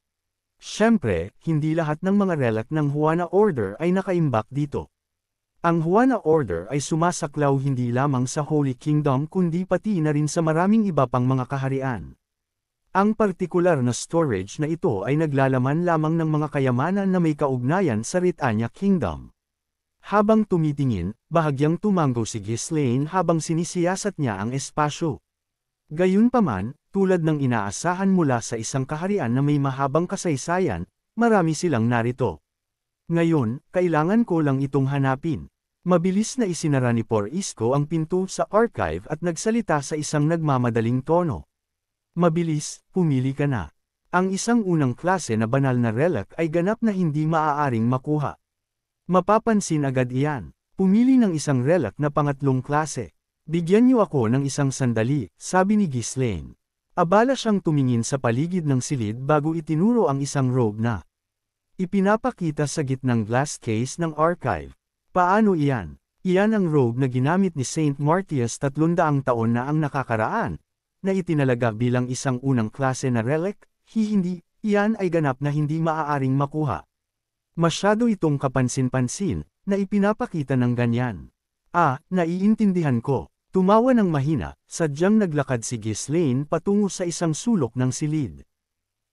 Siyempre, hindi lahat ng mga relic ng Juana Order ay nakaimbak dito. Ang Juana Order ay sumasaklaw hindi lamang sa Holy Kingdom kundi pati na rin sa maraming iba pang mga kaharian. Ang partikular na storage na ito ay naglalaman lamang ng mga kayamanan na may kaugnayan sa Britannia Kingdom. Habang tumitingin, bahagyang tumango si Ghislaine habang sinisiyasat niya ang espasyo. Gayunpaman, tulad ng inaasahan mula sa isang kaharian na may mahabang kasaysayan, marami silang narito. Ngayon, kailangan ko lang itong hanapin. Mabilis na isinara ni Por Isko ang pinto sa archive at nagsalita sa isang nagmamadaling tono. Mabilis, pumili ka na. Ang isang unang klase na banal na relic ay ganap na hindi maaaring makuha. Mapapansin agad iyan. Pumili ng isang relic na pangatlong klase. Bigyan niyo ako ng isang sandali, sabi ni Ghislaine. Abala siyang tumingin sa paligid ng silid bago itinuro ang isang robe na ipinapakita sa gitnang glass case ng archive. Paano iyan? Iyan ang robe na ginamit ni Saint Martius 300 taon na ang nakakaraan, na itinalaga bilang isang unang klase na relic, hindi, iyan ay ganap na hindi maaaring makuha. Masyado itong kapansin-pansin, na ipinapakita ng ganyan. Naiintindihan ko. Tumawa ng mahina, sadyang naglakad si Ghislaine patungo sa isang sulok ng silid.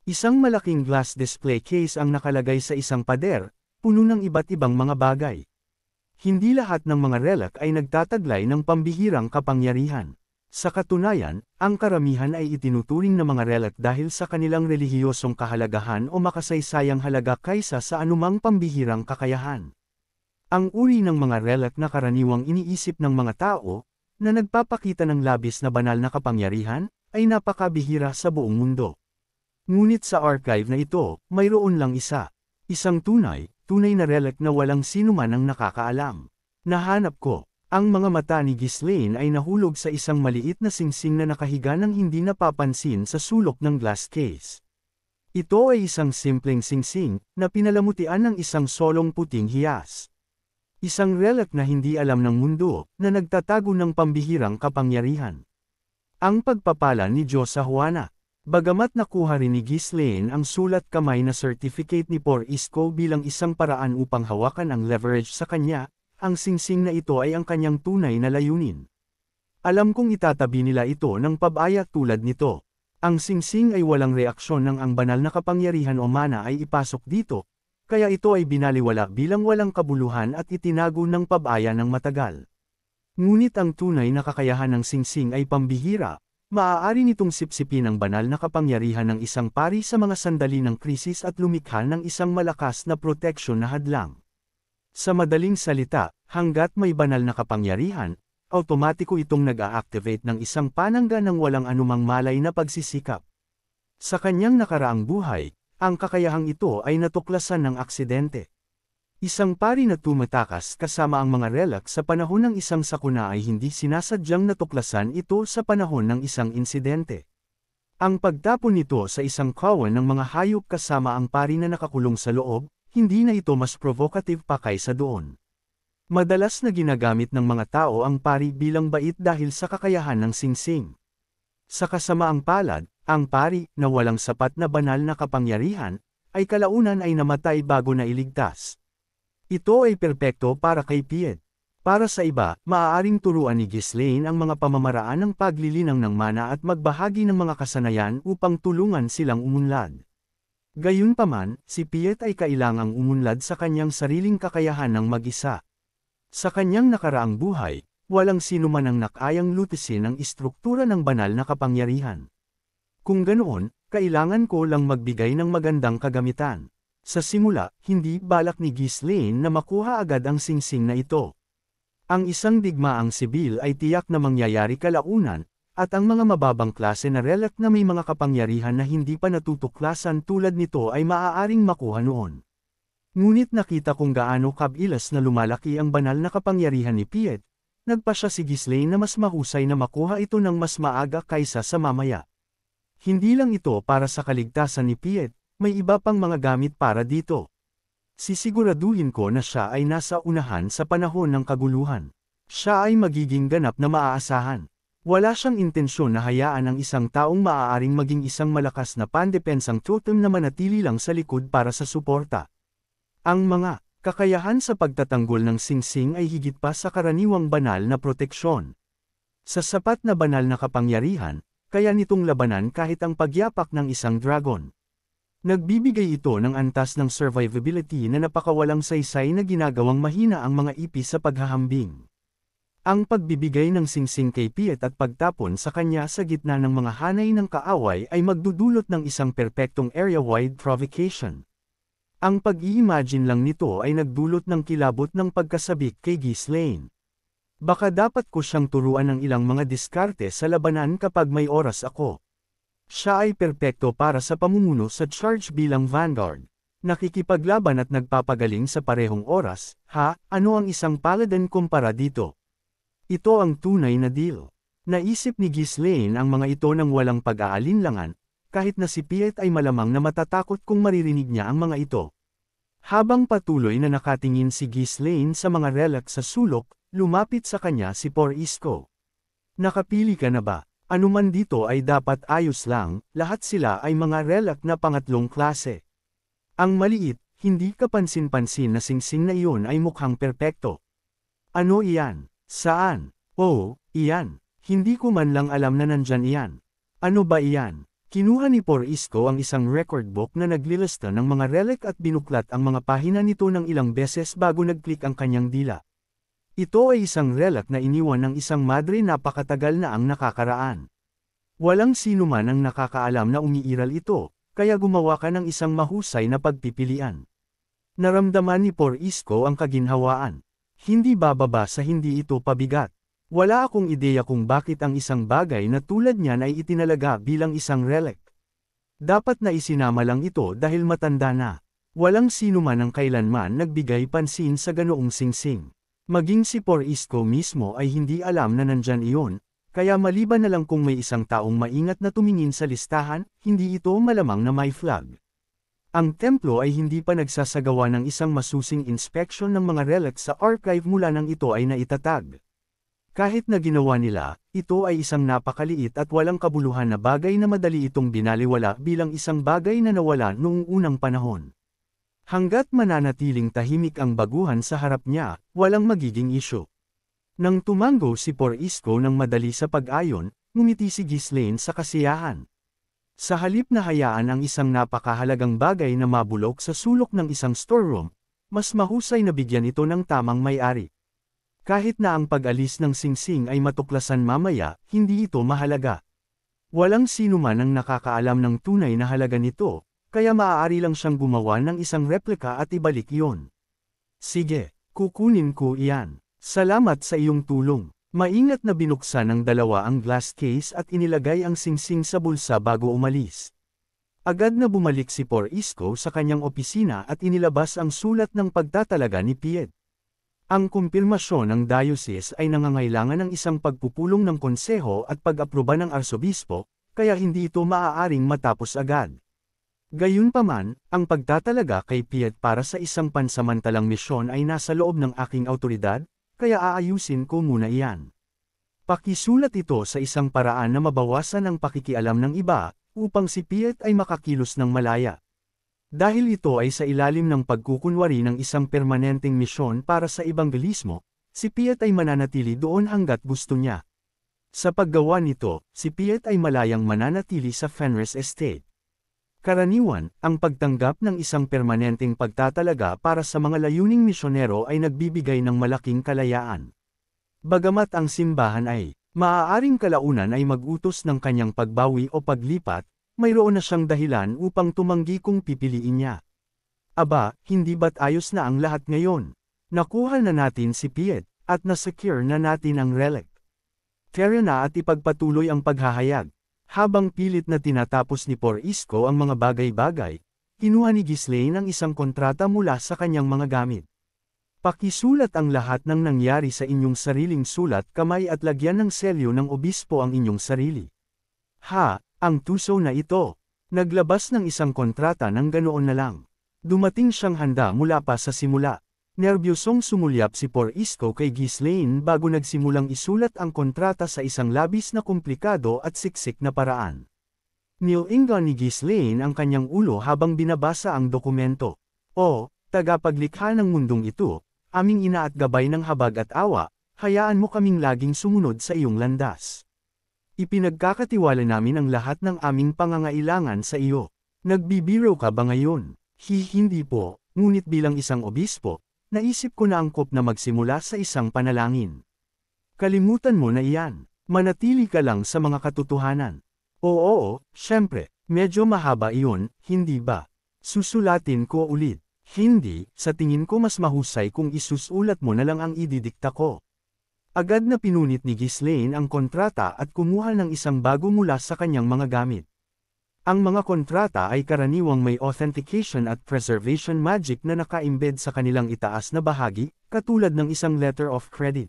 Isang malaking glass display case ang nakalagay sa isang pader, puno ng iba't ibang mga bagay. Hindi lahat ng mga relic ay nagtataglay ng pambihirang kapangyarihan. Sa katunayan, ang karamihan ay itinuturing na mga relic dahil sa kanilang relihiyosong kahalagahan o makasaysayang halaga kaysa sa anumang pambihirang kakayahan. Ang uri ng mga relic na karaniwang iniisip ng mga tao, na nagpapakita ng labis na banal na kapangyarihan, ay napakabihira sa buong mundo. Ngunit sa archive na ito, mayroon lang isa. Isang tunay na relic na walang sinuman ang nakakaalam. Nahanap ko. Ang mga mata ni Ghislaine ay nahulog sa isang maliit na singsing na nakahiga ng hindi napapansin sa sulok ng glass case. Ito ay isang simpleng singsing, na pinalamutian ng isang solong puting hiyas. Isang relic na hindi alam ng mundo, na nagtatago ng pambihirang kapangyarihan. Ang pagpapala ni Diyos sa Juana. Bagamat nakuha rin ni Ghislaine ang sulat kamay na certificate ni Por Isko bilang isang paraan upang hawakan ang leverage sa kanya, ang singsing na ito ay ang kanyang tunay na layunin. Alam kong itatabi nila ito ng pabaya tulad nito. Ang singsing ay walang reaksyon nang ang banal na kapangyarihan o mana ay ipasok dito, kaya ito ay binaliwala bilang walang kabuluhan at itinago ng pabaya ng matagal. Ngunit ang tunay na kakayahan ng singsing ay pambihira, maaari nitong sipsipin ang banal na kapangyarihan ng isang pari sa mga sandali ng krisis at lumikha ng isang malakas na proteksyon na hadlang. Sa madaling salita, hanggat may banal na kapangyarihan, automatiko itong nag-a-activate ng isang panangga ng walang anumang malay na pagsisikap. Sa kanyang nakaraang buhay, ang kakayahang ito ay natuklasan ng aksidente. Isang pari na tumatakas kasama ang mga relic sa panahon ng isang sakuna ay hindi sinasadyang natuklasan ito sa panahon ng isang insidente. Ang pagtapon nito sa isang kawan ng mga hayop kasama ang pari na nakakulong sa loob, hindi na ito mas provocative pa kaysa doon. Madalas na ginagamit ng mga tao ang pari bilang bait dahil sa kakayahan ng singsing. Sa kasamaang palad, ang pari, na walang sapat na banal na kapangyarihan, ay kalaunan ay namatay bago na iligtas. Ito ay perpekto para kay Piet. Para sa iba, maaaring turuan ni Ghislaine ang mga pamamaraan ng paglilinang ng mana at magbahagi ng mga kasanayan upang tulungan silang umunlad. Gayunpaman, si Piet ay kailangang umunlad sa kanyang sariling kakayahan ng mag-isa. Sa kanyang nakaraang buhay, walang sinuman ang nakayang lutisin ang istruktura ng banal na kapangyarihan. Kung ganoon, kailangan ko lang magbigay ng magandang kagamitan. Sa simula, hindi balak ni Ghislaine na makuha agad ang singsing na ito. Ang isang digmaang sibil ay tiyak na mangyayari kalaunan, at ang mga mababang klase na relic na may mga kapangyarihan na hindi pa natutuklasan tulad nito ay maaaring makuha noon. Ngunit nakita kung gaano kabilas na lumalaki ang banal na kapangyarihan ni Piet, nagpasya si Ghislaine na mas mahusay na makuha ito ng mas maaga kaysa sa mamaya. Hindi lang ito para sa kaligtasan ni Piet, may iba pang mga gamit para dito. Sisiguraduhin ko na siya ay nasa unahan sa panahon ng kaguluhan. Siya ay magiging ganap na maaasahan. Wala siyang intensyon na hayaan ang isang taong maaaring maging isang malakas na pandepensang totem na manatili lang sa likod para sa suporta. Ang mga kakayahan sa pagtatanggol ng singsing ay higit pa sa karaniwang banal na proteksyon. Sa sapat na banal na kapangyarihan, kaya nitong labanan kahit ang pagyapak ng isang dragon. Nagbibigay ito ng antas ng survivability na napakawalang saysay na ginagawang mahina ang mga ipis sa paghahambing. Ang pagbibigay ng singsing kay Piet at pagtapon sa kanya sa gitna ng mga hanay ng kaaway ay magdudulot ng isang perpektong area-wide provocation. Ang pag-i-imagine lang nito ay nagdulot ng kilabot ng pagkasabik kay Ghislaine. Baka dapat ko siyang turuan ng ilang mga diskarte sa labanan kapag may oras ako. Siya ay perpekto para sa pamumuno sa charge bilang vanguard. Nakikipaglaban at nagpapagaling sa parehong oras, ano ang isang paladin kumpara dito? Ito ang tunay na deal. Naisip ni Ghislaine ang mga ito nang walang pag-aalinlangan, kahit na si Piet ay malamang na matatakot kung maririnig niya ang mga ito. Habang patuloy na nakatingin si Ghislaine sa mga relic sa sulok, lumapit sa kanya si Por Isko. Nakapili ka na ba? Anuman dito ay dapat ayos lang, lahat sila ay mga relic na pangatlong klase. Ang maliit, hindi kapansin-pansin na singsing na iyon ay mukhang perpekto. Ano iyan? Saan? Oh, iyan. Hindi ko man lang alam na nandyan iyan. Ano ba iyan? Kinuha ni Por Isko ang isang record book na naglilista ng mga relic at binuklat ang mga pahina nito ng ilang beses bago nag-click ang kanyang dila. Ito ay isang relic na iniwan ng isang madre napakatagal na ang nakakaraan. Walang sino man ang nakakaalam na umiiral ito, kaya gumawa ka ng isang mahusay na pagpipilian. Naramdaman ni Por Isko ang kaginhawaan. Hindi bababa sa hindi ito pabigat. Wala akong ideya kung bakit ang isang bagay na tulad niyan ay itinalaga bilang isang relic. Dapat na isinama lang ito dahil matanda na. Walang sino man ang kailanman nagbigay pansin sa ganoong singsing. Maging si Por Isko mismo ay hindi alam na nandyan iyon, kaya maliban na lang kung may isang taong maingat na tumingin sa listahan, hindi ito malamang na may flag. Ang templo ay hindi pa nagsasagawa ng isang masusing inspeksyon ng mga relics sa archive mula nang ito ay naitatag. Kahit na ginawa nila, ito ay isang napakaliit at walang kabuluhan na bagay na madali itong binaliwala bilang isang bagay na nawala noong unang panahon. Hanggat mananatiling tahimik ang baguhan sa harap niya, walang magiging isyu. Nang tumango si Por Isko ng madali sa pag-ayon, ngumiti si Ghislaine sa kasiyahan. Sa halip na hayaan ang isang napakahalagang bagay na mabulok sa sulok ng isang storeroom, mas mahusay na bigyan ito ng tamang may-ari. Kahit na ang pag-alis ng singsing ay matuklasan mamaya, hindi ito mahalaga. Walang sino man ang nakakaalam ng tunay na halaga nito, kaya maaari lang siyang gumawa ng isang replika at ibalik iyon. Sige, kukunin ko iyan. Salamat sa iyong tulong. Maingat na binuksan ng dalawa ang glass case at inilagay ang singsing sa bulsa bago umalis. Agad na bumalik si Porisco sa kanyang opisina at inilabas ang sulat ng pagtatalaga ni Piet. Ang kumpirmasyon ng diocese ay nangangailangan ng isang pagpupulong ng konseho at pag-aproba ng arsobispo, kaya hindi ito maaaring matapos agad. Gayunpaman, ang pagtatalaga kay Piet para sa isang pansamantalang misyon ay nasa loob ng aking awtoridad, kaya aayusin ko muna iyan. Pakisulat ito sa isang paraan na mabawasan ang pakikialam ng iba, upang si Piet ay makakilos ng malaya. Dahil ito ay sa ilalim ng pagkukunwari ng isang permanenteng misyon para sa ebanghelismo, si Piet ay mananatili doon hanggat gusto niya. Sa paggawa nito, si Piet ay malayang mananatili sa Fenris Estate. Karaniwan, ang pagtanggap ng isang permanenteng pagtatalaga para sa mga layuning misyonero ay nagbibigay ng malaking kalayaan. Bagamat ang simbahan ay maaaring kalaunan ay mag-utos ng kanyang pagbawi o paglipat, mayroon na siyang dahilan upang tumanggi kung pipiliin niya. Aba, hindi ba't ayos na ang lahat ngayon? Nakuha na natin si Piet, at nasecure na natin ang relic. Kaya na at ipagpatuloy ang paghahayag. Habang pilit na tinatapos ni Porisco ang mga bagay-bagay, kinuha ni Ghislaine ang isang kontrata mula sa kanyang mga gamit. Pakisulat ang lahat ng nangyari sa inyong sariling sulat kamay at lagyan ng selyo ng obispo ang inyong sarili. Ha, ang tuso na ito. Naglabas ng isang kontrata ng ganoon na lang. Dumating siyang handa mula pa sa simula. Nerbyosong sumulyap si Porisco kay Ghislaine bago nagsimulang isulat ang kontrata sa isang labis na komplikado at siksik na paraan. Nilinga ni Ghislaine ang kanyang ulo habang binabasa ang dokumento. O, tagapaglikha ng mundong ito, aming ina at gabay ng habag at awa, hayaan mo kaming laging sumunod sa iyong landas. Ipinagkakatiwala namin ang lahat ng aming pangangailangan sa iyo. Nagbibiro ka ba ngayon? Hindi po, ngunit bilang isang obispo, naisip ko na angkop na magsimula sa isang panalangin. Kalimutan mo na iyan. Manatili ka lang sa mga katotohanan. Oo, syempre, medyo mahaba iyon, hindi ba? Susulatin ko ulit. Hindi, sa tingin ko mas mahusay kung isusulat mo na lang ang ididikta ko. Agad na pinunit ni Ghislaine ang kontrata at kumuha ng isang bago mula sa kanyang mga gamit. Ang mga kontrata ay karaniwang may authentication at preservation magic na naka-embed sa kanilang itaas na bahagi, katulad ng isang letter of credit.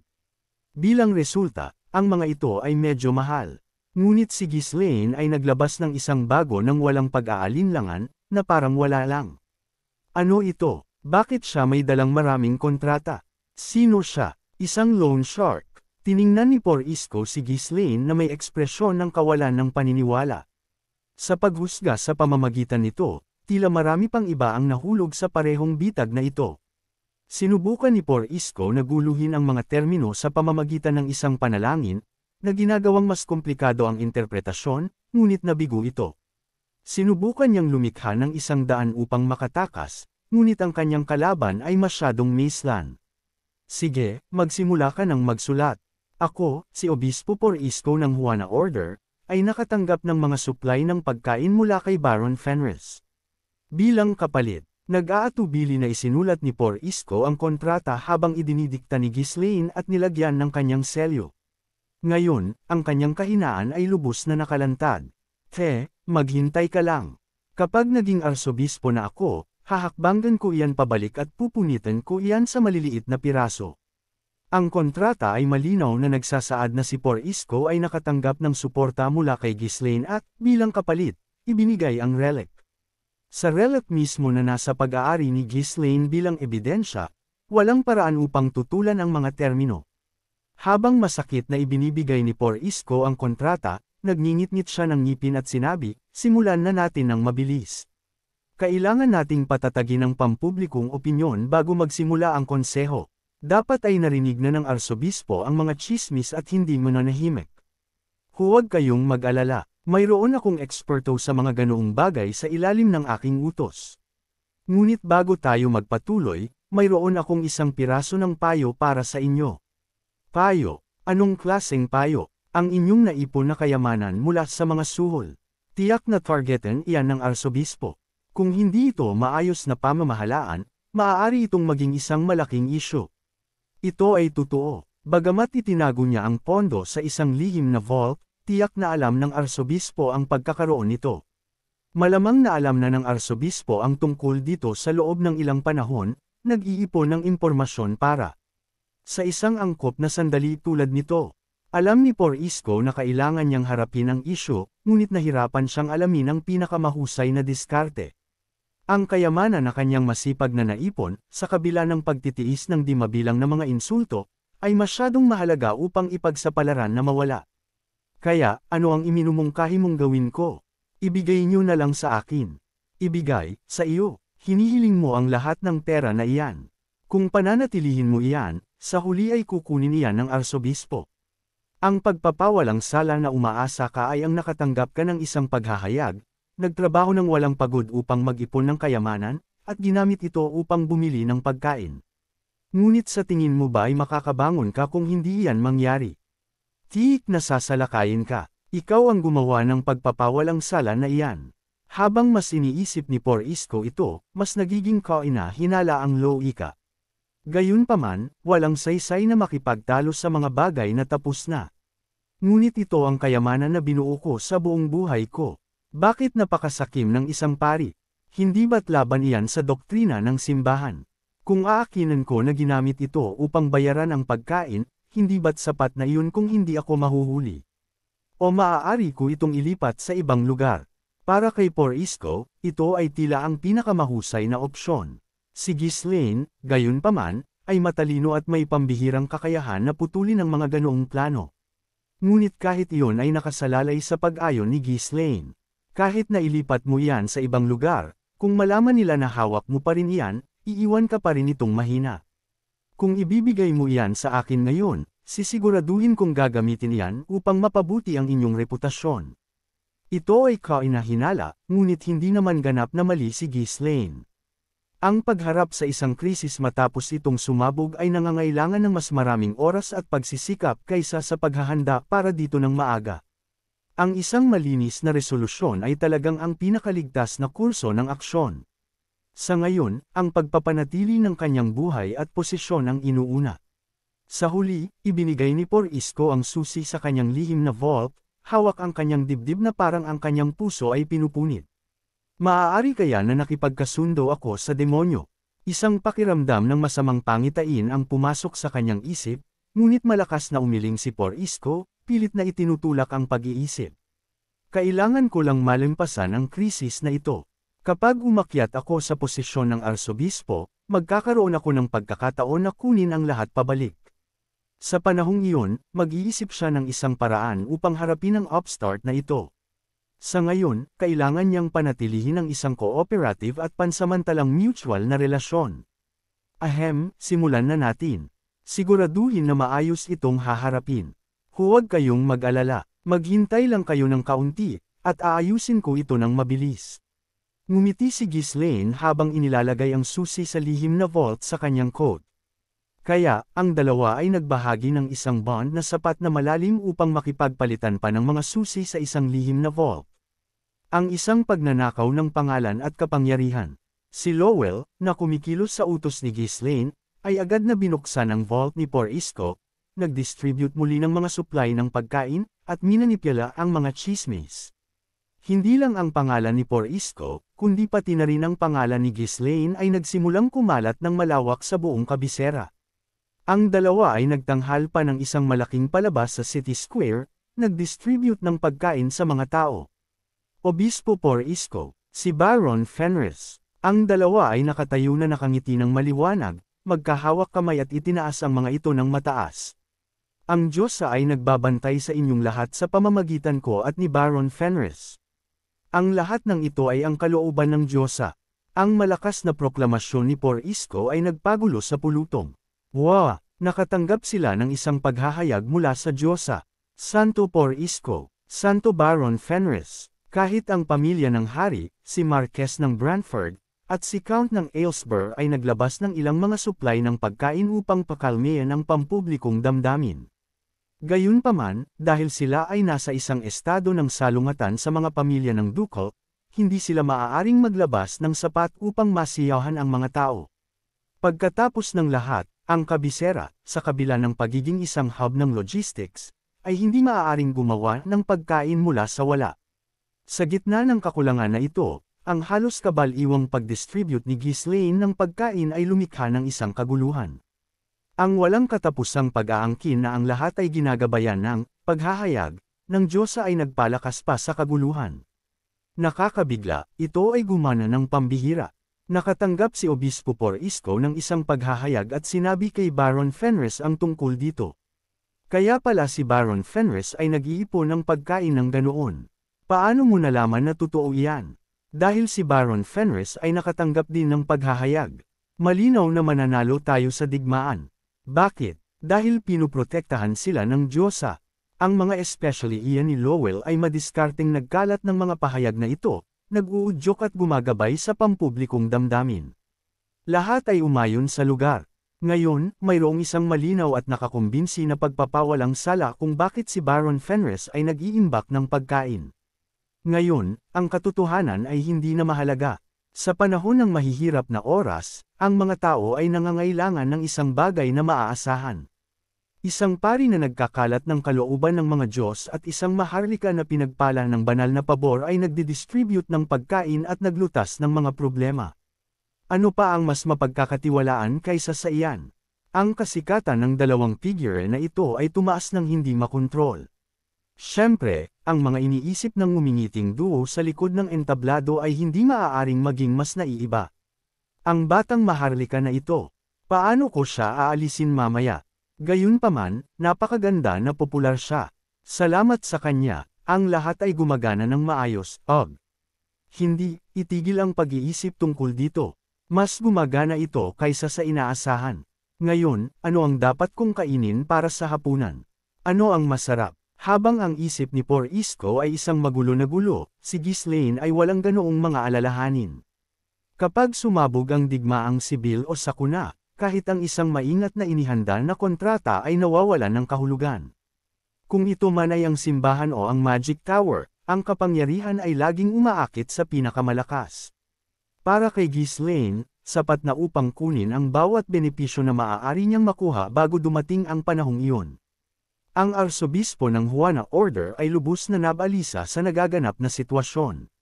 Bilang resulta, ang mga ito ay medyo mahal. Ngunit si Ghislaine ay naglabas ng isang bago ng walang pag-aalinlangan, na parang wala lang. Ano ito? Bakit siya may dalang maraming kontrata? Sino siya? Isang loan shark. Tiningnan ni Porisco si Ghislaine na may ekspresyon ng kawalan ng paniniwala. Sa paghusga sa pamamagitan nito, tila marami pang iba ang nahulog sa parehong bitag na ito. Sinubukan ni Porisco na guluhin ang mga termino sa pamamagitan ng isang panalangin, na ginagawang mas komplikado ang interpretasyon, ngunit nabigo ito. Sinubukan niyang lumikha ng 100 upang makatakas, ngunit ang kanyang kalaban ay masyadong maislan. Sige, magsimula ka ng magsulat. Ako, si Obispo Porisco ng Juana Order, ay nakatanggap ng mga supply ng pagkain mula kay Baron Fenris. Bilang kapalit, nag-aatubili na isinulat ni Porisco ang kontrata habang idinidikta ni Ghislaine at nilagyan ng kanyang selyo. Ngayon, ang kanyang kahinaan ay lubos na nakalantad. Maghintay ka lang. Kapag naging arsobispo na ako, hahakbangan ko iyan pabalik at pupunitan ko iyan sa maliliit na piraso. Ang kontrata ay malinaw na nagsasaad na si Porisco ay nakatanggap ng suporta mula kay Ghislaine at, bilang kapalit, ibinigay ang relic. Sa relic mismo na nasa pag-aari ni Ghislaine bilang ebidensya, walang paraan upang tutulan ang mga termino. Habang masakit na ibinibigay ni Porisco ang kontrata, nagngingit-ngit siya ng ngipin at sinabi, simulan na natin ng mabilis. Kailangan nating patatagin ang pampublikong opinyon bago magsimula ang konseho. Dapat ay narinig na ng arsobispo ang mga chismis at hindi mananahimik. Huwag kayong mag-alala, mayroon akong eksperto sa mga ganoong bagay sa ilalim ng aking utos. Ngunit bago tayo magpatuloy, mayroon akong isang piraso ng payo para sa inyo. Payo. Anong klaseng payo? Ang inyong naipon na kayamanan mula sa mga suhol. Tiyak na targetan iyan ng arsobispo. Kung hindi ito maayos na pamamahalaan, maaari itong maging isang malaking isyu. Ito ay totoo. Bagamat itinago niya ang pondo sa isang lihim na vault, tiyak na alam ng arsobispo ang pagkakaroon nito. Malamang na alam na ng arsobispo ang tungkol dito sa loob ng ilang panahon, nag-iipon ng impormasyon para sa isang angkop na sandali tulad nito. Alam ni Porisco na kailangan niyang harapin ang isyu, ngunit nahirapan siyang alamin ang pinakamahusay na diskarte. Ang kayamanan na kanyang masipag na naipon, sa kabila ng pagtitiis ng di mabilang na mga insulto, ay masyadong mahalaga upang ipagsapalaran na mawala. Kaya, ano ang iminumungkahi mong gawin ko? Ibigay niyo na lang sa akin. Ibigay, sa iyo. Hinihiling mo ang lahat ng pera na iyan. Kung pananatilihin mo iyan, sa huli ay kukunin iyan ng arsobispo. Ang pagpapawalang sala na umaasa ka ay ang nakatanggap ka ng isang paghahayag, nagtrabaho ng walang pagod upang mag-ipon ng kayamanan, at ginamit ito upang bumili ng pagkain. Ngunit sa tingin mo ba ay makakabangon ka kung hindi iyan mangyari? Tiik na sasalakayin ka. Ikaw ang gumawa ng pagpapawalang sala na iyan. Habang mas iniisip ni Porisco ito, mas nagiging kaina-hinala ang Loika. Gayunpaman, walang saysay na makipagtalo sa mga bagay na tapos na. Ngunit ito ang kayamanan na binuo ko sa buong buhay ko. Bakit napakasakim ng isang pari? Hindi ba't laban iyan sa doktrina ng simbahan? Kung aakinan ko na ginamit ito upang bayaran ang pagkain, hindi ba't sapat na iyon kung hindi ako mahuhuli? O maaari ko itong ilipat sa ibang lugar? Para kay Porisco, ito ay tila ang pinakamahusay na opsyon. Si Ghislaine, gayunpaman, ay matalino at may pambihirang kakayahan na putulin ang mga ganoong plano. Ngunit kahit iyon ay nakasalalay sa pag-ayon ni Ghislaine. Kahit na ilipat mo iyan sa ibang lugar, kung malaman nila na hawak mo pa rin iyan, iiwan ka pa rin itong mahina. Kung ibibigay mo iyan sa akin ngayon, sisiguraduhin kong gagamitin iyan upang mapabuti ang inyong reputasyon. Ito ay kaina-hinala, ngunit hindi naman ganap na mali si Ghislaine. Ang pagharap sa isang krisis matapos itong sumabog ay nangangailangan ng mas maraming oras at pagsisikap kaysa sa paghahanda para dito ng maaga. Ang isang malinis na resolusyon ay talagang ang pinakaligtas na kurso ng aksyon. Sa ngayon, ang pagpapanatili ng kanyang buhay at posisyon ang inuuna. Sa huli, ibinigay ni Porisco ang susi sa kanyang lihim na vault, hawak ang kanyang dibdib na parang ang kanyang puso ay pinupunit. Maaari kaya na nakipagkasundo ako sa demonyo? Isang pakiramdam ng masamang pangitain ang pumasok sa kanyang isip, ngunit malakas na umiling si Porisco, pilit na itinutulak ang pag-iisip. Kailangan ko lang malampasan ang krisis na ito. Kapag umakyat ako sa posisyon ng arsobispo, magkakaroon ako ng pagkakataon na kunin ang lahat pabalik. Sa panahong iyon, mag-iisip siya ng isang paraan upang harapin ang upstart na ito. Sa ngayon, kailangan niyang panatilihin ang isang cooperative at pansamantalang mutual na relasyon. Simulan na natin. Siguraduhin na maayos itong haharapin. Huwag kayong mag-alala, maghintay lang kayo ng kaunti, at aayusin ko ito ng mabilis. Ngumiti si Ghislaine habang inilalagay ang susi sa lihim na vault sa kanyang coat. Kaya, ang dalawa ay nagbahagi ng isang bond na sapat na malalim upang makipagpalitan pa ng mga susi sa isang lihim na vault. Ang isang pagnanakaw ng pangalan at kapangyarihan. Si Lowell, na kumikilos sa utos ni Ghislaine, ay agad na binuksan ang vault ni Porisco, nag-distribute muli ng mga supply ng pagkain, at minanipyala ang mga chismis. Hindi lang ang pangalan ni Porisco, kundi pati na rin ang pangalan ni Ghislaine ay nagsimulang kumalat ng malawak sa buong kabisera. Ang dalawa ay nagtanghal pa ng isang malaking palabas sa City Square, nag-distribute ng pagkain sa mga tao. Obispo Porisco, si Baron Fenris. Ang dalawa ay nakatayo na nakangiti ng maliwanag, magkahawak kamay at itinaas ang mga ito ng mataas. Ang Diyosa ay nagbabantay sa inyong lahat sa pamamagitan ko at ni Baron Fenris. Ang lahat ng ito ay ang kalooban ng Diyosa. Ang malakas na proklamasyon ni Porisco ay nagpagulo sa pulutong. Wow! Nakatanggap sila ng isang paghahayag mula sa Diyosa. Santo Porisco, Santo Baron Fenris. Kahit ang pamilya ng hari, si Marquess ng Brantford, at si Count ng Aylesbury ay naglabas ng ilang mga supply ng pagkain upang pakalmeyan ang pampublikong damdamin. Gayunpaman, dahil sila ay nasa isang estado ng salungatan sa mga pamilya ng Ducal, hindi sila maaaring maglabas ng sapat upang masiyahan ang mga tao. Pagkatapos ng lahat, ang kabisera, sa kabila ng pagiging isang hub ng logistics, ay hindi maaaring gumawa ng pagkain mula sa wala. Sa gitna ng kakulangan na ito, ang halos kabaliwang pag-distribute ni Ghislaine ng pagkain ay lumikha ng isang kaguluhan. Ang walang katapusang pag-aangkin na ang lahat ay ginagabayan ng paghahayag ng Diyosa ay nagpalakas pa sa kaguluhan. Nakakabigla, ito ay gumana ng pambihira. Nakatanggap si Obispo Porrisco ng isang paghahayag at sinabi kay Baron Fenris ang tungkol dito. Kaya pala si Baron Fenris ay nag-iipon ng pagkain ng ganoon. Paano mo nalaman na totoo iyan? Dahil si Baron Fenris ay nakatanggap din ng paghahayag. Malinaw na mananalo tayo sa digmaan. Bakit? Dahil pinuprotektahan sila ng Diyosa. Ang mga especially iyan ni Lowell ay madiskarteng nagkalat ng mga pahayag na ito, nag-uudyok at gumagabay sa pampublikong damdamin. Lahat ay umayon sa lugar. Ngayon, mayroong isang malinaw at nakakumbinsi na pagpapawalang sala kung bakit si Baron Fenris ay nag-iimbak ng pagkain. Ngayon, ang katotohanan ay hindi na mahalaga. Sa panahon ng mahihirap na oras, ang mga tao ay nangangailangan ng isang bagay na maaasahan. Isang pari na nagkakalat ng kalooban ng mga Diyos at isang maharlika na pinagpala ng banal na pabor ay nagdidistribute ng pagkain at naglutas ng mga problema. Ano pa ang mas mapagkakatiwalaan kaysa sa iyan? Ang kasikatan ng dalawang figure na ito ay tumaas ng hindi makontrol. Siyempre, ang mga iniisip ng ngumingiting duo sa likod ng entablado ay hindi maaaring maging mas naiiba. Ang batang maharlika na ito, paano ko siya aalisin mamaya? Gayunpaman, napakaganda na popular siya. Salamat sa kanya, ang lahat ay gumagana ng maayos, Hindi, itigil ang pag-iisip tungkol dito. Mas gumagana ito kaysa sa inaasahan. Ngayon, ano ang dapat kong kainin para sa hapunan? Ano ang masarap? Habang ang isip ni Porrisco ay isang magulo na gulo, si Ghislaine ay walang ganoong mga alalahanin. Kapag sumabog ang digmaang sibil o sakuna, kahit ang isang maingat na inihanda na kontrata ay nawawalan ng kahulugan. Kung ito man ay ang simbahan o ang Magic Tower, ang kapangyarihan ay laging umaakit sa pinakamalakas. Para kay Ghislaine, sapat na upang kunin ang bawat benepisyo na maaari niyang makuha bago dumating ang panahong iyon. Ang arsobispo ng Juana Order ay lubos na nabalisa sa nagaganap na sitwasyon.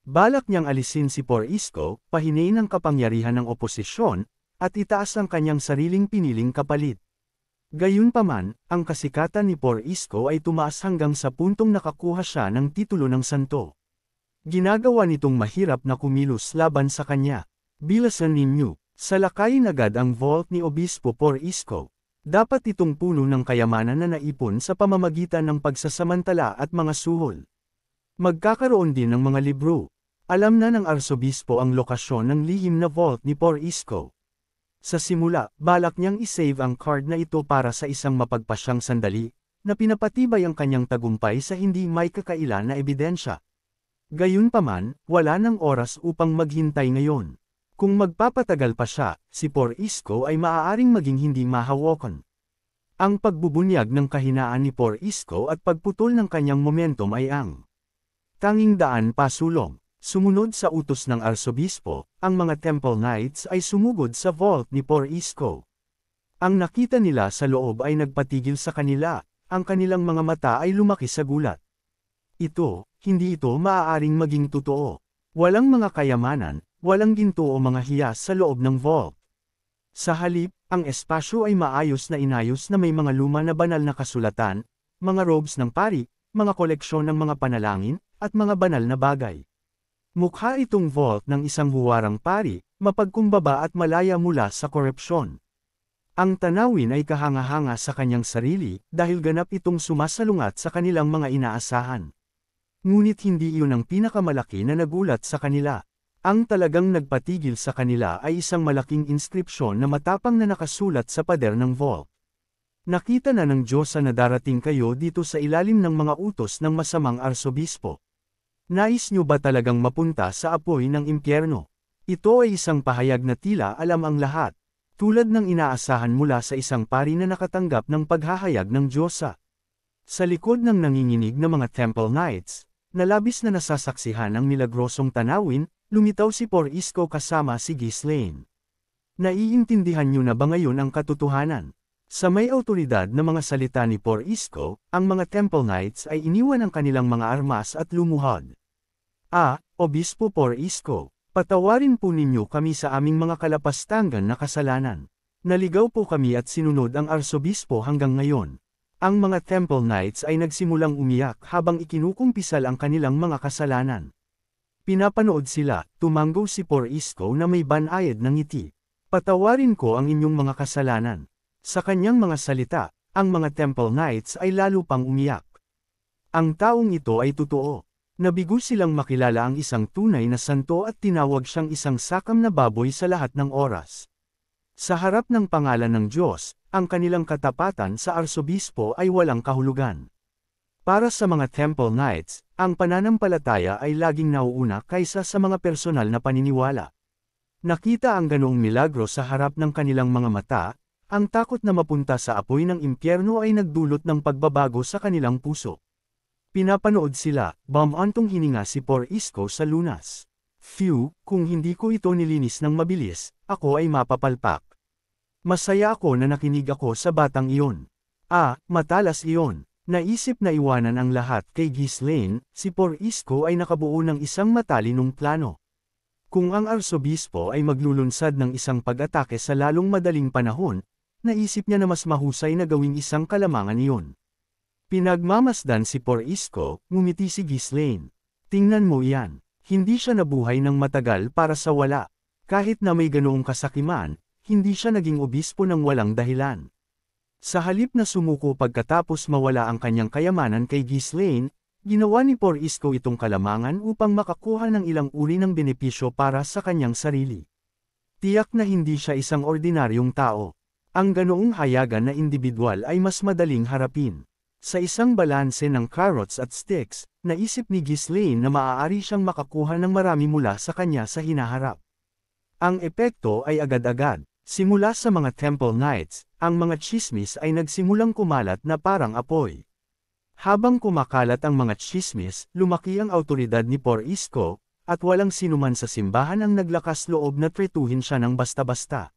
Balak niyang alisin si Porrisco, pahinain ang kapangyarihan ng oposisyon, at itaas ang kanyang sariling piniling kapalit. Gayunpaman, ang kasikatan ni Porrisco ay tumaas hanggang sa puntong nakakuha siya ng titulo ng santo. Ginagawa nitong mahirap na kumilos laban sa kanya. Bilasan ninyo, salakayin agad ang vault ni Obispo Porrisco. Dapat itong puno ng kayamanan na naipon sa pamamagitan ng pagsasamantala at mga suhol. Magkakaroon din ng mga libro. Alam na ng arsobispo ang lokasyon ng lihim na vault ni Porrisco. Sa simula, balak niyang isave ang card na ito para sa isang mapagpasyang sandali, na pinapatibay ang kanyang tagumpay sa hindi may kakailan na ebidensya. Gayunpaman, wala ng oras upang maghintay ngayon. Kung magpapatagal pa siya, si Porrisco ay maaaring maging hindi mahawakan. Ang pagbubunyag ng kahinaan ni Porrisco at pagputol ng kanyang momentum ay ang tanging daan pasulong. Sumunod sa utos ng arsobispo, ang mga Temple Knights ay sumugod sa vault ni Porrisco. Ang nakita nila sa loob ay nagpatigil sa kanila, ang kanilang mga mata ay lumaki sa gulat. Hindi ito maaaring maging totoo. Walang mga kayamanan, walang ginto o mga hiyas sa loob ng vault. Sa halip, ang espasyo ay maayos na inayos na may mga luma na banal na kasulatan, mga robes ng pari, mga koleksyon ng mga panalangin, at mga banal na bagay. Mukha itong vault ng isang huwarang pari, mapagkumbaba at malaya mula sa korupsyon. Ang tanawin ay kahanga-hanga sa kanyang sarili, dahil ganap itong sumasalungat sa kanilang mga inaasahan. Ngunit hindi iyon ang pinakamalaki na nagulat sa kanila. Ang talagang nagpatigil sa kanila ay isang malaking inskripsyon na matapang na nakasulat sa pader ng vault. Nakita na ng Diyosa na darating kayo dito sa ilalim ng mga utos ng masamang arsobispo. Nais nyo ba talagang mapunta sa apoy ng impyerno? Ito ay isang pahayag na tila alam ang lahat, tulad ng inaasahan mula sa isang pari na nakatanggap ng paghahayag ng Diyosa. Sa likod ng nanginginig na mga Temple Knights, na labis na nasasaksihan ang milagrosong tanawin, lumitaw si Por Isko kasama si Ghislaine. Naiintindihan niyo na ba ngayon ang katotohanan? Sa may awtoridad na mga salita ni Por Isko, ang mga Temple Knights ay iniwan ang kanilang mga armas at lumuhod. Obispo Por Isko, patawarin po ninyo kami sa aming mga kalapastangan na kasalanan. Naligaw po kami at sinunod ang arsobispo hanggang ngayon. Ang mga Temple Knights ay nagsimulang umiyak habang ikinukumpisal ang kanilang mga kasalanan. Pinapanood sila, tumanggo si Por Isko na may banayad ng ngiti. Patawarin ko ang inyong mga kasalanan. Sa kanyang mga salita, ang mga Temple Knights ay lalo pang umiyak. Ang taong ito ay totoo. Nabigo silang makilala ang isang tunay na santo at tinawag siyang isang sakam na baboy sa lahat ng oras. Sa harap ng pangalan ng Diyos, ang kanilang katapatan sa arsobispo ay walang kahulugan. Para sa mga Temple Knights, ang pananampalataya ay laging nauuna kaysa sa mga personal na paniniwala. Nakita ang ganoong milagro sa harap ng kanilang mga mata, ang takot na mapunta sa apoy ng impyerno ay nagdulot ng pagbabago sa kanilang puso. Pinapanood sila, bumantong hininga si Por Isko sa lunas. Phew, kung hindi ko ito nilinis ng mabilis, ako ay mapapalpak. Masaya ako na nakinig ako sa batang iyon. Matalas iyon. Naisip na iwanan ang lahat kay Ghislaine, si Por Isko ay nakabuo ng isang matalinong plano. Kung ang arsobispo ay maglulunsad ng isang pag-atake sa lalong madaling panahon, naisip niya na mas mahusay na gawing isang kalamangan iyon. Pinagmamasdan si Por Isko, ngumiti si Ghislaine. Tingnan mo iyan, hindi siya nabuhay ng matagal para sa wala. Kahit na may ganoong kasakiman, hindi siya naging obispo ng walang dahilan. Sa halip na sumuko pagkatapos mawala ang kanyang kayamanan kay Ghislaine, ginawa ni Por Isko itong kalamangan upang makakuha ng ilang uri ng benepisyo para sa kanyang sarili. Tiyak na hindi siya isang ordinaryong tao. Ang ganoong hayagan na individual ay mas madaling harapin. Sa isang balanse ng carrots at sticks, naisip ni Ghislaine na maaari siyang makakuha ng marami mula sa kanya sa hinaharap. Ang epekto ay agad-agad. Simula sa mga Temple Knights, ang mga tsismis ay nagsimulang kumalat na parang apoy. Habang kumakalat ang mga tsismis, lumaki ang awtoridad ni Por Isko, at walang sinuman sa simbahan ang naglakas loob na tretuhin siya ng basta-basta.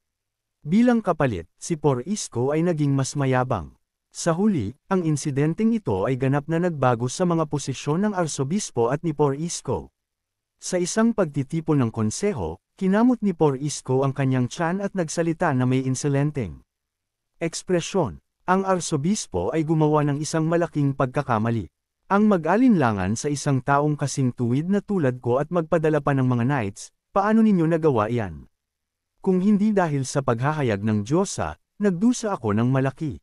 Bilang kapalit, si Por Isko ay naging mas mayabang. Sa huli, ang insidenteng ito ay ganap na nagbago sa mga posisyon ng arsobispo at ni Por Isko. Sa isang pagtitipon ng konseho, kinamot ni Por Isko ang kanyang tiyan at nagsalita na may insolenteng ekspresyon. Ang arsobispo ay gumawa ng isang malaking pagkakamali. Ang mag-alinlangan sa isang taong kasing tuwid na tulad ko at magpadala pa ng mga knights, paano ninyo nagawa iyan? Kung hindi dahil sa paghahayag ng Diyosa, nagdusa ako ng malaki.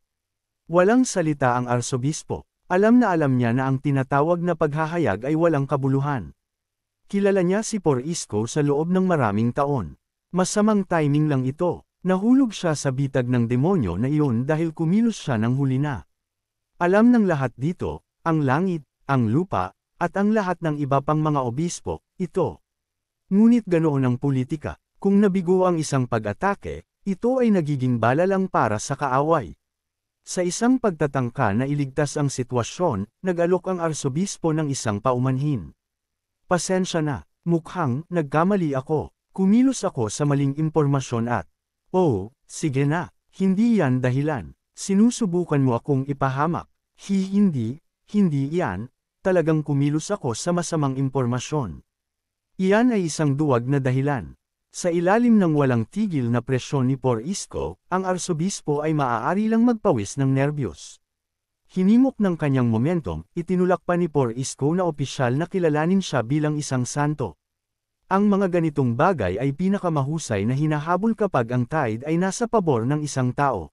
Walang salita ang arsobispo. Alam niya na ang tinatawag na paghahayag ay walang kabuluhan. Kilala niya si Por Isko sa loob ng maraming taon. Masamang timing lang ito. Nahulog siya sa bitag ng demonyo na iyon dahil kumilos siya ng huli na. Alam ng lahat dito, ang langit, ang lupa, at ang lahat ng iba pang mga obispo, ito. Ngunit ganoon ang politika. Kung nabigo ang isang pag-atake, ito ay nagiging bala lang para sa kaaway. Sa isang pagtatangka na iligtas ang sitwasyon, nag-alok ang arsobispo ng isang paumanhin. Pasensya na, mukhang nagkamali ako. Kumilos ako sa maling impormasyon at, sige na, hindi yan dahilan. Sinusubukan mo akong ipahamak. Hindi yan, talagang kumilos ako sa masamang impormasyon. Iyan ay isang duwag na dahilan. Sa ilalim ng walang tigil na presyon ni Por Isko, ang arsobispo ay maaari lang magpawis ng nerbiyos. Hinimok ng kanyang momentum, itinulak pa ni Por Isko na opisyal na kilalanin siya bilang isang santo. Ang mga ganitong bagay ay pinakamahusay na hinahabol kapag ang tide ay nasa pabor ng isang tao.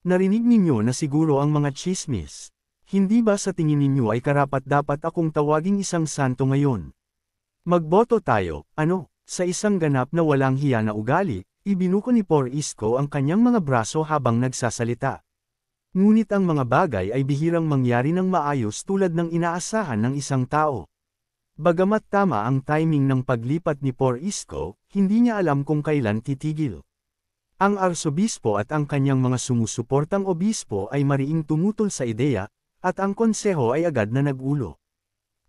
Narinig ninyo na siguro ang mga tsismis. Hindi ba sa tingin ninyo ay karapat-dapat akong tawaging isang santo ngayon? Magboto tayo, ano? Sa isang ganap na walang hiya na ugali, ibinuko ni Por Isko ang kanyang mga braso habang nagsasalita. Ngunit ang mga bagay ay bihirang mangyari ng maayos tulad ng inaasahan ng isang tao. Bagamat tama ang timing ng paglipat ni Por Isko, hindi niya alam kung kailan titigil. Ang arsobispo at ang kanyang mga sumusuportang obispo ay mariing tumutol sa ideya, at ang konseho ay agad na nag-ulo.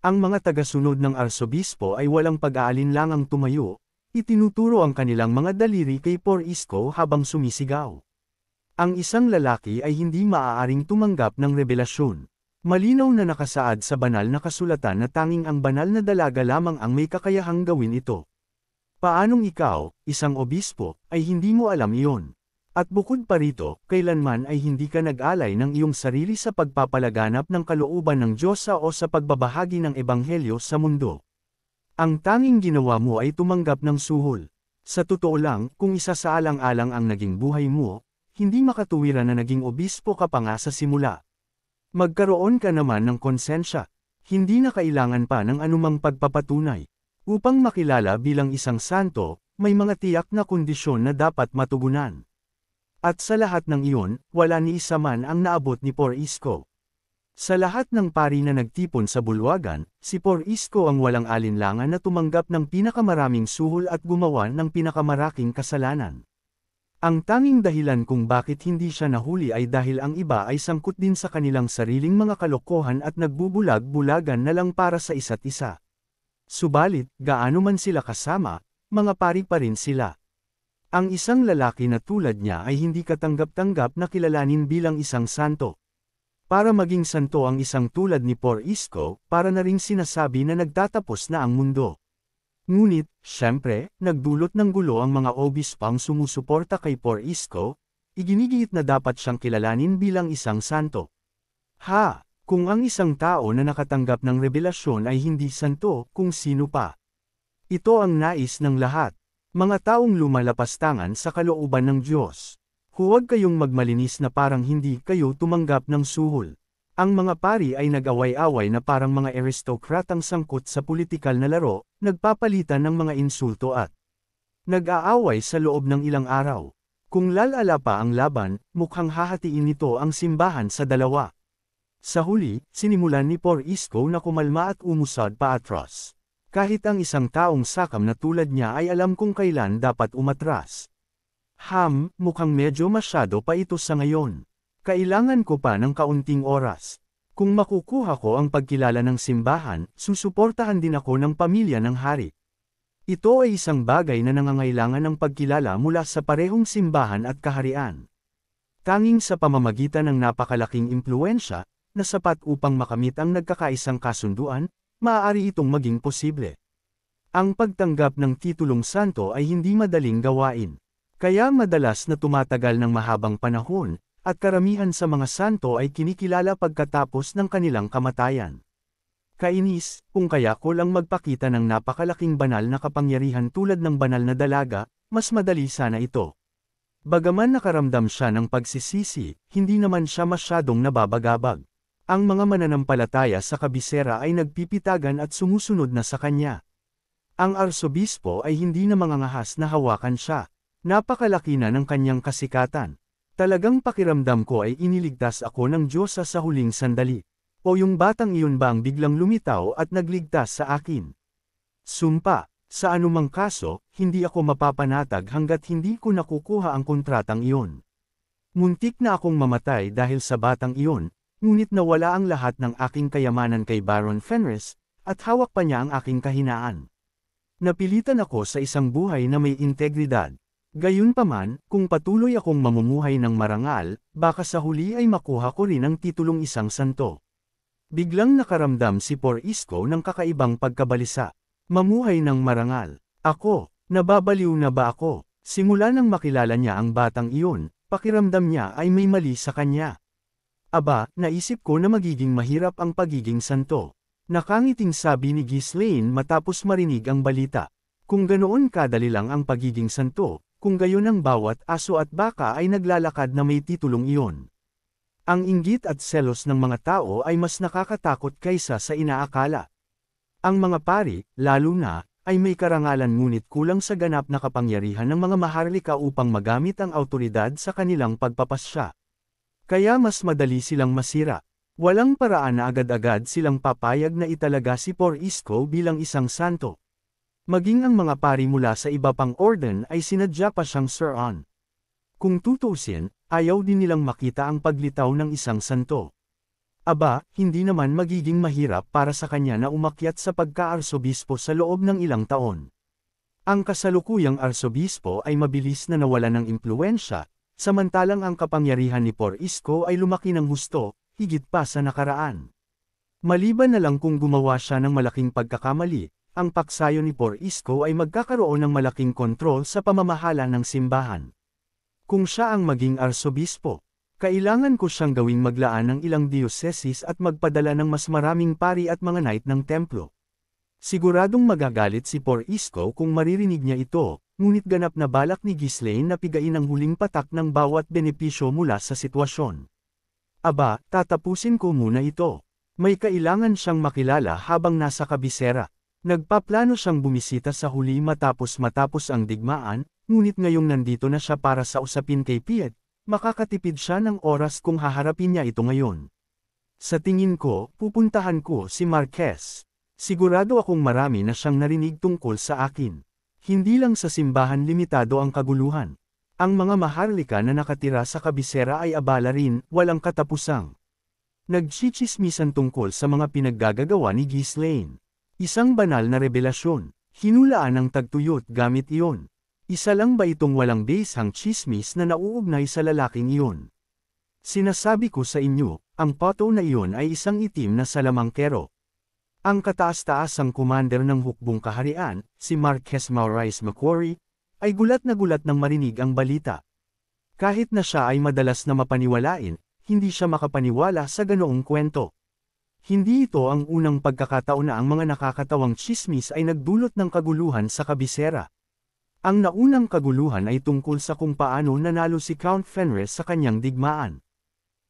Ang mga tagasunod ng arsobispo ay walang pag-aalinlangang tumayo, itinuturo ang kanilang mga daliri kay Por-Isko habang sumisigaw. Ang isang lalaki ay hindi maaaring tumanggap ng revelasyon. Malinaw na nakasaad sa banal na kasulatan na tanging ang banal na dalaga lamang ang may kakayahang gawin ito. Paanong ikaw, isang obispo, ay hindi mo alam iyon? At bukod pa rito, kailanman ay hindi ka nag-alay ng iyong sarili sa pagpapalaganap ng kalooban ng Diyos o sa pagbabahagi ng ebanghelyo sa mundo. Ang tanging ginawa mo ay tumanggap ng suhol. Sa totoo lang, kung isasaalang-alang ang naging buhay mo, hindi makatuwiran na naging obispo ka pa nga sa simula. Magkaroon ka naman ng konsensya. Hindi na kailangan pa ng anumang pagpapatunay. Upang makilala bilang isang santo, may mga tiyak na kondisyon na dapat matugunan. At sa lahat ng iyon, wala ni isa man ang naabot ni Por-Isko. Sa lahat ng pari na nagtipon sa bulwagan, si Por-Isko ang walang alinlangan na tumanggap ng pinakamaraming suhol at gumawa ng pinakamaraking kasalanan. Ang tanging dahilan kung bakit hindi siya nahuli ay dahil ang iba ay sangkot din sa kanilang sariling mga kalokohan at nagbubulag-bulagan na lang para sa isa't isa. Subalit, gaano man sila kasama, mga pari pa rin sila. Ang isang lalaki na tulad niya ay hindi katanggap-tanggap na kilalanin bilang isang santo. Para maging santo ang isang tulad ni Por-Isko, para na ring sinasabi na nagtatapos na ang mundo. Ngunit, syempre, nagdulot ng gulo ang mga obispang sumusuporta kay Por-Isko, iginigiit na dapat siyang kilalanin bilang isang santo. Kung ang isang tao na nakatanggap ng revelasyon ay hindi santo, kung sino pa? Ito ang nais ng lahat. Mga taong lumalapastangan sa kalooban ng Diyos. Huwag kayong magmalinis na parang hindi kayo tumanggap ng suhol. Ang mga pari ay nag-away-away na parang mga aristokratang sangkot sa politikal na laro, nagpapalitan ng mga insulto at nag-aaway sa loob ng ilang araw. Kung lalala pa ang laban, mukhang hahatiin nito ang simbahan sa dalawa. Sa huli, sinimulan ni Por-Isko na kumalma at umusad pa atras. Kahit ang isang taong sakam na tulad niya ay alam kung kailan dapat umatras. Mukhang medyo masyado pa ito sa ngayon. Kailangan ko pa ng kaunting oras. Kung makukuha ko ang pagkilala ng simbahan, susuportahan din ako ng pamilya ng hari. Ito ay isang bagay na nangangailangan ng pagkilala mula sa parehong simbahan at kaharian. Tanging sa pamamagitan ng napakalaking impluwensya, na sapat upang makamit ang nagkakaisang kasunduan, maaari itong maging posible. Ang pagtanggap ng titulong santo ay hindi madaling gawain. Kaya madalas na tumatagal ng mahabang panahon, at karamihan sa mga santo ay kinikilala pagkatapos ng kanilang kamatayan. Kainis, kung kaya ko lang magpakita ng napakalaking banal na kapangyarihan tulad ng banal na dalaga, mas madali sana ito. Bagaman nakaramdam siya ng pagsisisi, hindi naman siya masyadong nababagabag. Ang mga mananampalataya sa kabisera ay nagpipitagan at sumusunod na sa kanya. Ang arsobispo ay hindi na mangangahas na hawakan siya. Napakalaki na ng kanyang kasikatan. Talagang pakiramdam ko ay iniligtas ako ng Diyos sa huling sandali. O yung batang iyon ba ang biglang lumitaw at nagligtas sa akin? Sumpa, sa anumang kaso, hindi ako mapapanatag hanggat hindi ko nakukuha ang kontratang iyon. Muntik na akong mamatay dahil sa batang iyon, ngunit nawala ang lahat ng aking kayamanan kay Baron Fenris, at hawak pa niya ang aking kahinaan. Napilitan ako sa isang buhay na may integridad. Gayunpaman, kung patuloy akong mamumuhay ng marangal, baka sa huli ay makuha ko rin ang titulong isang santo. Biglang nakaramdam si Por-Isko ng kakaibang pagkabalisa. Mamuhay ng marangal. Ako, nababaliw na ba ako? Simula nang makilala niya ang batang iyon, pakiramdam niya ay may mali sa kanya. Aba, naisip ko na magiging mahirap ang pagiging santo. Nakangiting sabi ni Ghislaine matapos marinig ang balita. Kung ganoon kadali lang ang pagiging santo, kung gayon ang bawat aso at baka ay naglalakad na may titulong iyon. Ang inggit at selos ng mga tao ay mas nakakatakot kaysa sa inaakala. Ang mga pari, lalo na, ay may karangalan ngunit kulang sa ganap na kapangyarihan ng mga maharlika upang magamit ang awtoridad sa kanilang pagpapasya. Kaya mas madali silang masira. Walang paraan na agad-agad silang papayag na italaga si Por-Isko bilang isang santo. Maging ang mga pari mula sa iba pang orden ay sinadya pa siyang Sir-on. Kung tutuusin, ayaw din nilang makita ang paglitaw ng isang santo. Aba, hindi naman magiging mahirap para sa kanya na umakyat sa pagka-arsobispo sa loob ng ilang taon. Ang kasalukuyang arsobispo ay mabilis na nawala ng impluwensya, samantalang ang kapangyarihan ni Por-Isko ay lumaki ng husto, higit pa sa nakaraan. Maliban na lang kung gumawa siya ng malaking pagkakamali, ang paksayo ni Por-Isko ay magkakaroon ng malaking kontrol sa pamamahala ng simbahan. Kung siya ang maging arsobispo, kailangan ko siyang gawing maglaan ng ilang dioceses at magpadala ng mas maraming pari at mga knight ng templo. Siguradong magagalit si Por-Isko kung maririnig niya ito, ngunit ganap na balak ni Ghislaine na pigain ang huling patak ng bawat benepisyo mula sa sitwasyon. Aba, tatapusin ko muna ito. May kailangan siyang makilala habang nasa kabisera. Nagpaplano siyang bumisita sa huli matapos ang digmaan, ngunit ngayong nandito na siya para sa usapin kay Piet, makakatipid siya ng oras kung haharapin niya ito ngayon. Sa tingin ko, pupuntahan ko si Marquez. Sigurado akong marami na siyang narinig tungkol sa akin. Hindi lang sa simbahan limitado ang kaguluhan. Ang mga maharlika na nakatira sa kabisera ay abala rin, walang katapusang. Nagchichismisan tungkol sa mga pinaggagawa ni Ghislaine. Isang banal na revelasyon. Hinulaan ng tagtuyot gamit iyon. Isa lang ba itong walang basehang chismis na nauugnay sa lalaking iyon? Sinasabi ko sa inyo, ang pato na iyon ay isang itim na salamangkero. Ang kataas-taasang commander ng hukbong kaharian, si Marquez Maurice Macquarie, ay gulat nang marinig ang balita. Kahit na siya ay madalas na mapaniwalain, hindi siya makapaniwala sa ganoong kwento. Hindi ito ang unang pagkakataon na ang mga nakakatawang chismis ay nagdulot ng kaguluhan sa kabisera. Ang naunang kaguluhan ay tungkol sa kung paano nanalo si Count Fenris sa kanyang digmaan.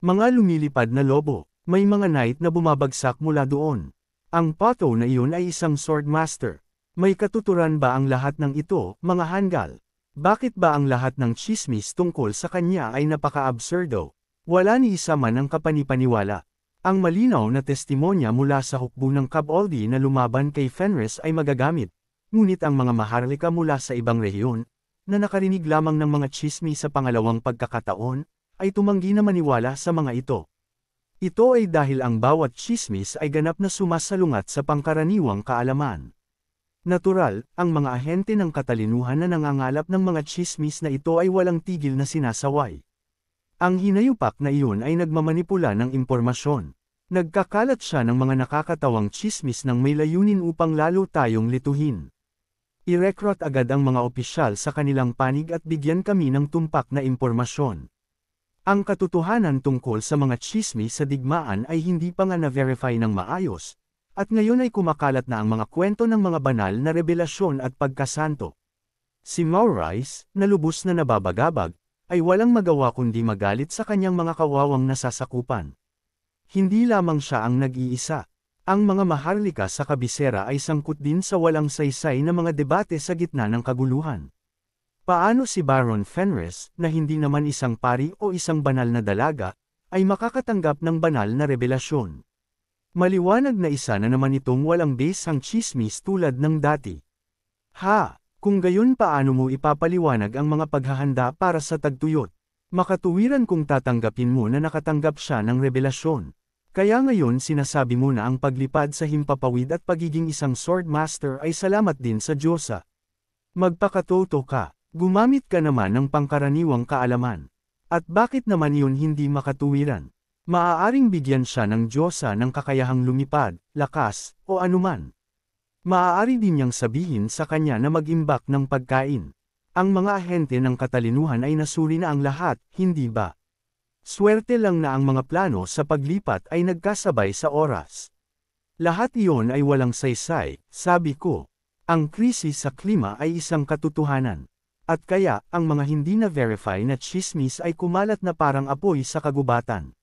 Mga lumilipad na lobo, may mga knight na bumabagsak mula doon. Ang pato na iyon ay isang swordmaster. May katuturan ba ang lahat ng ito, mga hanggal? Bakit ba ang lahat ng chismis tungkol sa kanya ay napaka-absurdo? Wala ni isa man ang kapanipaniwala. Ang malinaw na testimonya mula sa hukbo ng Cabaldi na lumaban kay Fenris ay magagamit. Ngunit ang mga maharlika mula sa ibang rehiyon, na nakarinig lamang ng mga chismis sa pangalawang pagkakataon, ay tumanggi na maniwala sa mga ito. Ito ay dahil ang bawat chismis ay ganap na sumasalungat sa pangkaraniwang kaalaman. Natural, ang mga ahente ng katalinuhan na nangangalap ng mga chismis na ito ay walang tigil na sinasaway. Ang hinayupak na iyon ay nagmamanipula ng impormasyon. Nagkakalat siya ng mga nakakatawang chismis ng may layunin upang lalo tayong lituhin. I-recruit agad ang mga opisyal sa kanilang panig at bigyan kami ng tumpak na impormasyon. Ang katotohanan tungkol sa mga chismis sa digmaan ay hindi pa nga na-verify ng maayos, at ngayon ay kumakalat na ang mga kwento ng mga banal na revelasyon at pagkasanto. Si Maurice, na lubos na nababagabag, ay walang magawa kundi magalit sa kanyang mga kawawang nasasakupan. Hindi lamang siya ang nag-iisa. Ang mga maharlika sa kabisera ay sangkot din sa walang saysay na mga debate sa gitna ng kaguluhan. Paano si Baron Fenris, na hindi naman isang pari o isang banal na dalaga, ay makakatanggap ng banal na revelasyon? Maliwanag na isa na naman itong walang basehang chismis tulad ng dati. Kung gayon paano mo ipapaliwanag ang mga paghahanda para sa tagtuyot? Makatuwiran kung tatanggapin mo na nakatanggap siya ng revelasyon. Kaya ngayon sinasabi mo na ang paglipad sa himpapawid at pagiging isang swordmaster ay salamat din sa Diyosa. Magpakatoto ka, gumamit ka naman ng pangkaraniwang kaalaman. At bakit naman yun hindi makatuwiran? Maaaring bigyan siya ng Diyosa ng kakayahang lumipad, lakas, o anuman. Maaari din niyang sabihin sa kanya na mag-imbak ng pagkain. Ang mga ahente ng katalinuhan ay nasuri na ang lahat, hindi ba? Swerte lang na ang mga plano sa paglipat ay nagkasabay sa oras. Lahat iyon ay walang saysay, sabi ko. Ang krisis sa klima ay isang katotohanan. At kaya, ang mga hindi na-verify na chismis ay kumalat na parang apoy sa kagubatan.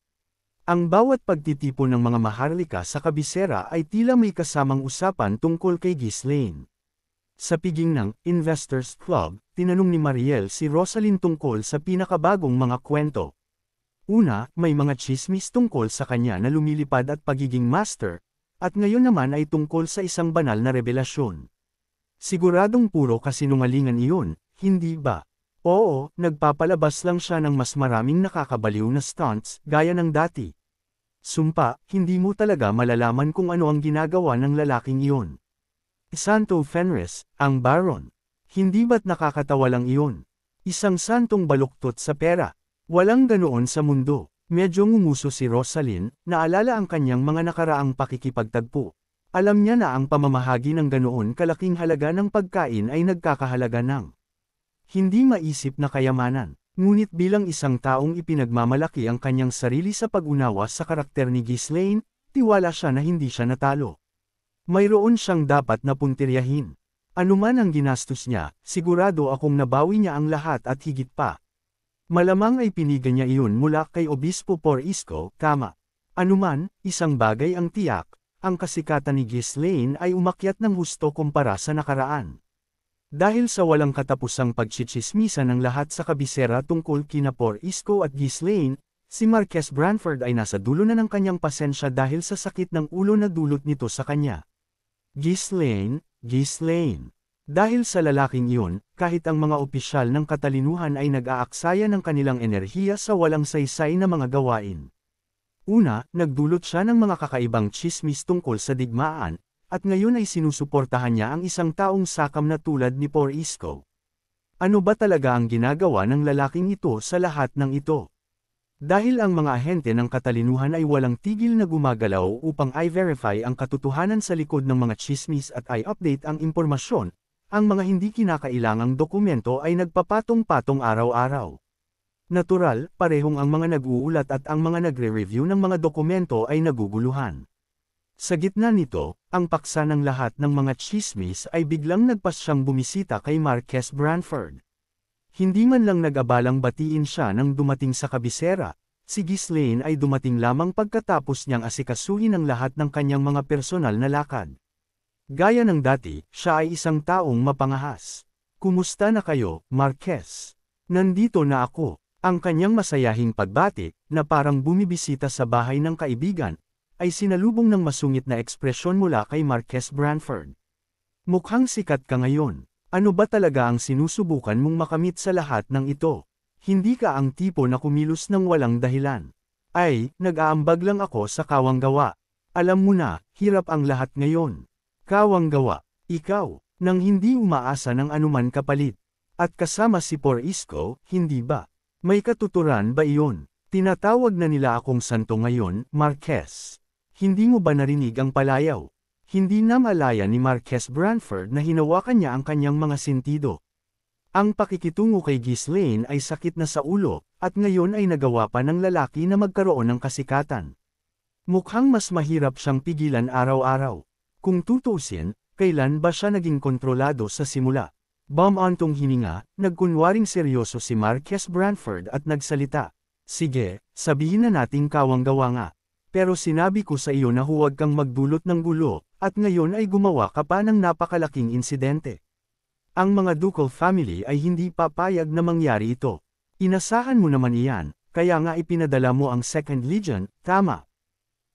Ang bawat pagtitipon ng mga maharlika sa kabisera ay tila may kasamang usapan tungkol kay Ghislaine. Sa piging ng Investors Club, tinanong ni Mariel si Rosalyn tungkol sa pinakabagong mga kwento. Una, may mga chismis tungkol sa kanya na lumilipad at pagiging master, at ngayon naman ay tungkol sa isang banal na revelasyon. Siguradong puro kasinungalingan iyon, hindi ba? Oo, nagpapalabas lang siya ng mas maraming nakakabaliw na stunts, gaya ng dati. Sumpa, hindi mo talaga malalaman kung ano ang ginagawa ng lalaking iyon. Santo Fenris, ang Baron. Hindi ba't nakakatawa lang iyon? Isang santong baluktot sa pera. Walang ganoon sa mundo. Medyo ngumuso si Rosalyn, naalala ang kanyang mga nakaraang pakikipagtagpo. Alam niya na ang pamamahagi ng ganoon kalaking halaga ng pagkain ay nagkakahalaga ng hindi maisip na kayamanan. Ngunit bilang isang taong ipinagmamalaki ang kanyang sarili sa pag-unawa sa karakter ni Ghislaine, tiwala siya na hindi siya natalo. Mayroon siyang dapat na puntiryahin. Anuman ang ginastos niya, sigurado akong nabawi niya ang lahat at higit pa. Malamang ay pinigan niya iyon mula kay Obispo Porisco, tama. Anuman, isang bagay ang tiyak, ang kasikatan ni Ghislaine ay umakyat ng husto kumpara sa nakaraan. Dahil sa walang katapusang pagchichismisa ng lahat sa kabisera tungkol kina Porisco at Ghislaine, si Marquess Branford ay nasa dulo na ng kanyang pasensya dahil sa sakit ng ulo na dulot nito sa kanya. Ghislaine. Dahil sa lalaking iyon, kahit ang mga opisyal ng katalinuhan ay nag-aaksaya ng kanilang enerhiya sa walang saysay na mga gawain. Una, nagdulot siya ng mga kakaibang tsismis tungkol sa digmaan, at ngayon ay sinusuportahan niya ang isang taong sakam na tulad ni Porisco. Ano ba talaga ang ginagawa ng lalaking ito sa lahat ng ito? Dahil ang mga ahente ng katalinuhan ay walang tigil na gumagalaw upang i-verify ang katotohanan sa likod ng mga tsismis at i-update ang impormasyon, ang mga hindi kinakailangang dokumento ay nagpapatong-patong araw-araw. Natural, parehong ang mga nag-uulat at ang mga nagre-review ng mga dokumento ay naguguluhan. Sa gitna nito, ang paksa ng lahat ng mga tsismis ay biglang nagpasyang bumisita kay Marquess Branford. Hindi man lang nag-abalang batiin siya nang dumating sa kabisera, si Ghislaine ay dumating lamang pagkatapos niyang asikasuhin ang lahat ng kanyang mga personal na lakad. Gaya ng dati, siya ay isang taong mapangahas. Kumusta na kayo, Marquess? Nandito na ako. Ang kanyang masayahing pagbati, na parang bumibisita sa bahay ng kaibigan, ay sinalubong ng masungit na ekspresyon mula kay Marquess Branford. Mukhang sikat ka ngayon. Ano ba talaga ang sinusubukan mong makamit sa lahat ng ito? Hindi ka ang tipo na kumilos ng walang dahilan. Ay, nag-aambag lang ako sa kawang gawa. Alam mo na, hirap ang lahat ngayon. Kawang gawa, ikaw, nang hindi umaasa ng anuman kapalit. At kasama si Porisco, hindi ba? May katuturan ba iyon? Tinatawag na nila akong santo ngayon, Marquess. Hindi mo ba narinig ang palayaw? Hindi na malaya ni Marquess Branford na hinawakan niya ang kanyang mga sentido. Ang pakikitungo kay Ghislaine ay sakit na sa ulo, at ngayon ay nagawa pa ng lalaki na magkaroon ng kasikatan. Mukhang mas mahirap siyang pigilan araw-araw. Kung tutuusin, kailan ba siya naging kontrolado sa simula? Bumantong hininga, nagkunwaring seryoso si Marquess Branford at nagsalita. Sige, sabihin na nating kawang gawa nga. Pero sinabi ko sa iyo na huwag kang magdulot ng gulo, at ngayon ay gumawa ka pa ng napakalaking insidente. Ang mga ducal family ay hindi papayag na mangyari ito. Inasahan mo naman iyan, kaya nga ipinadala mo ang Second Legion, tama?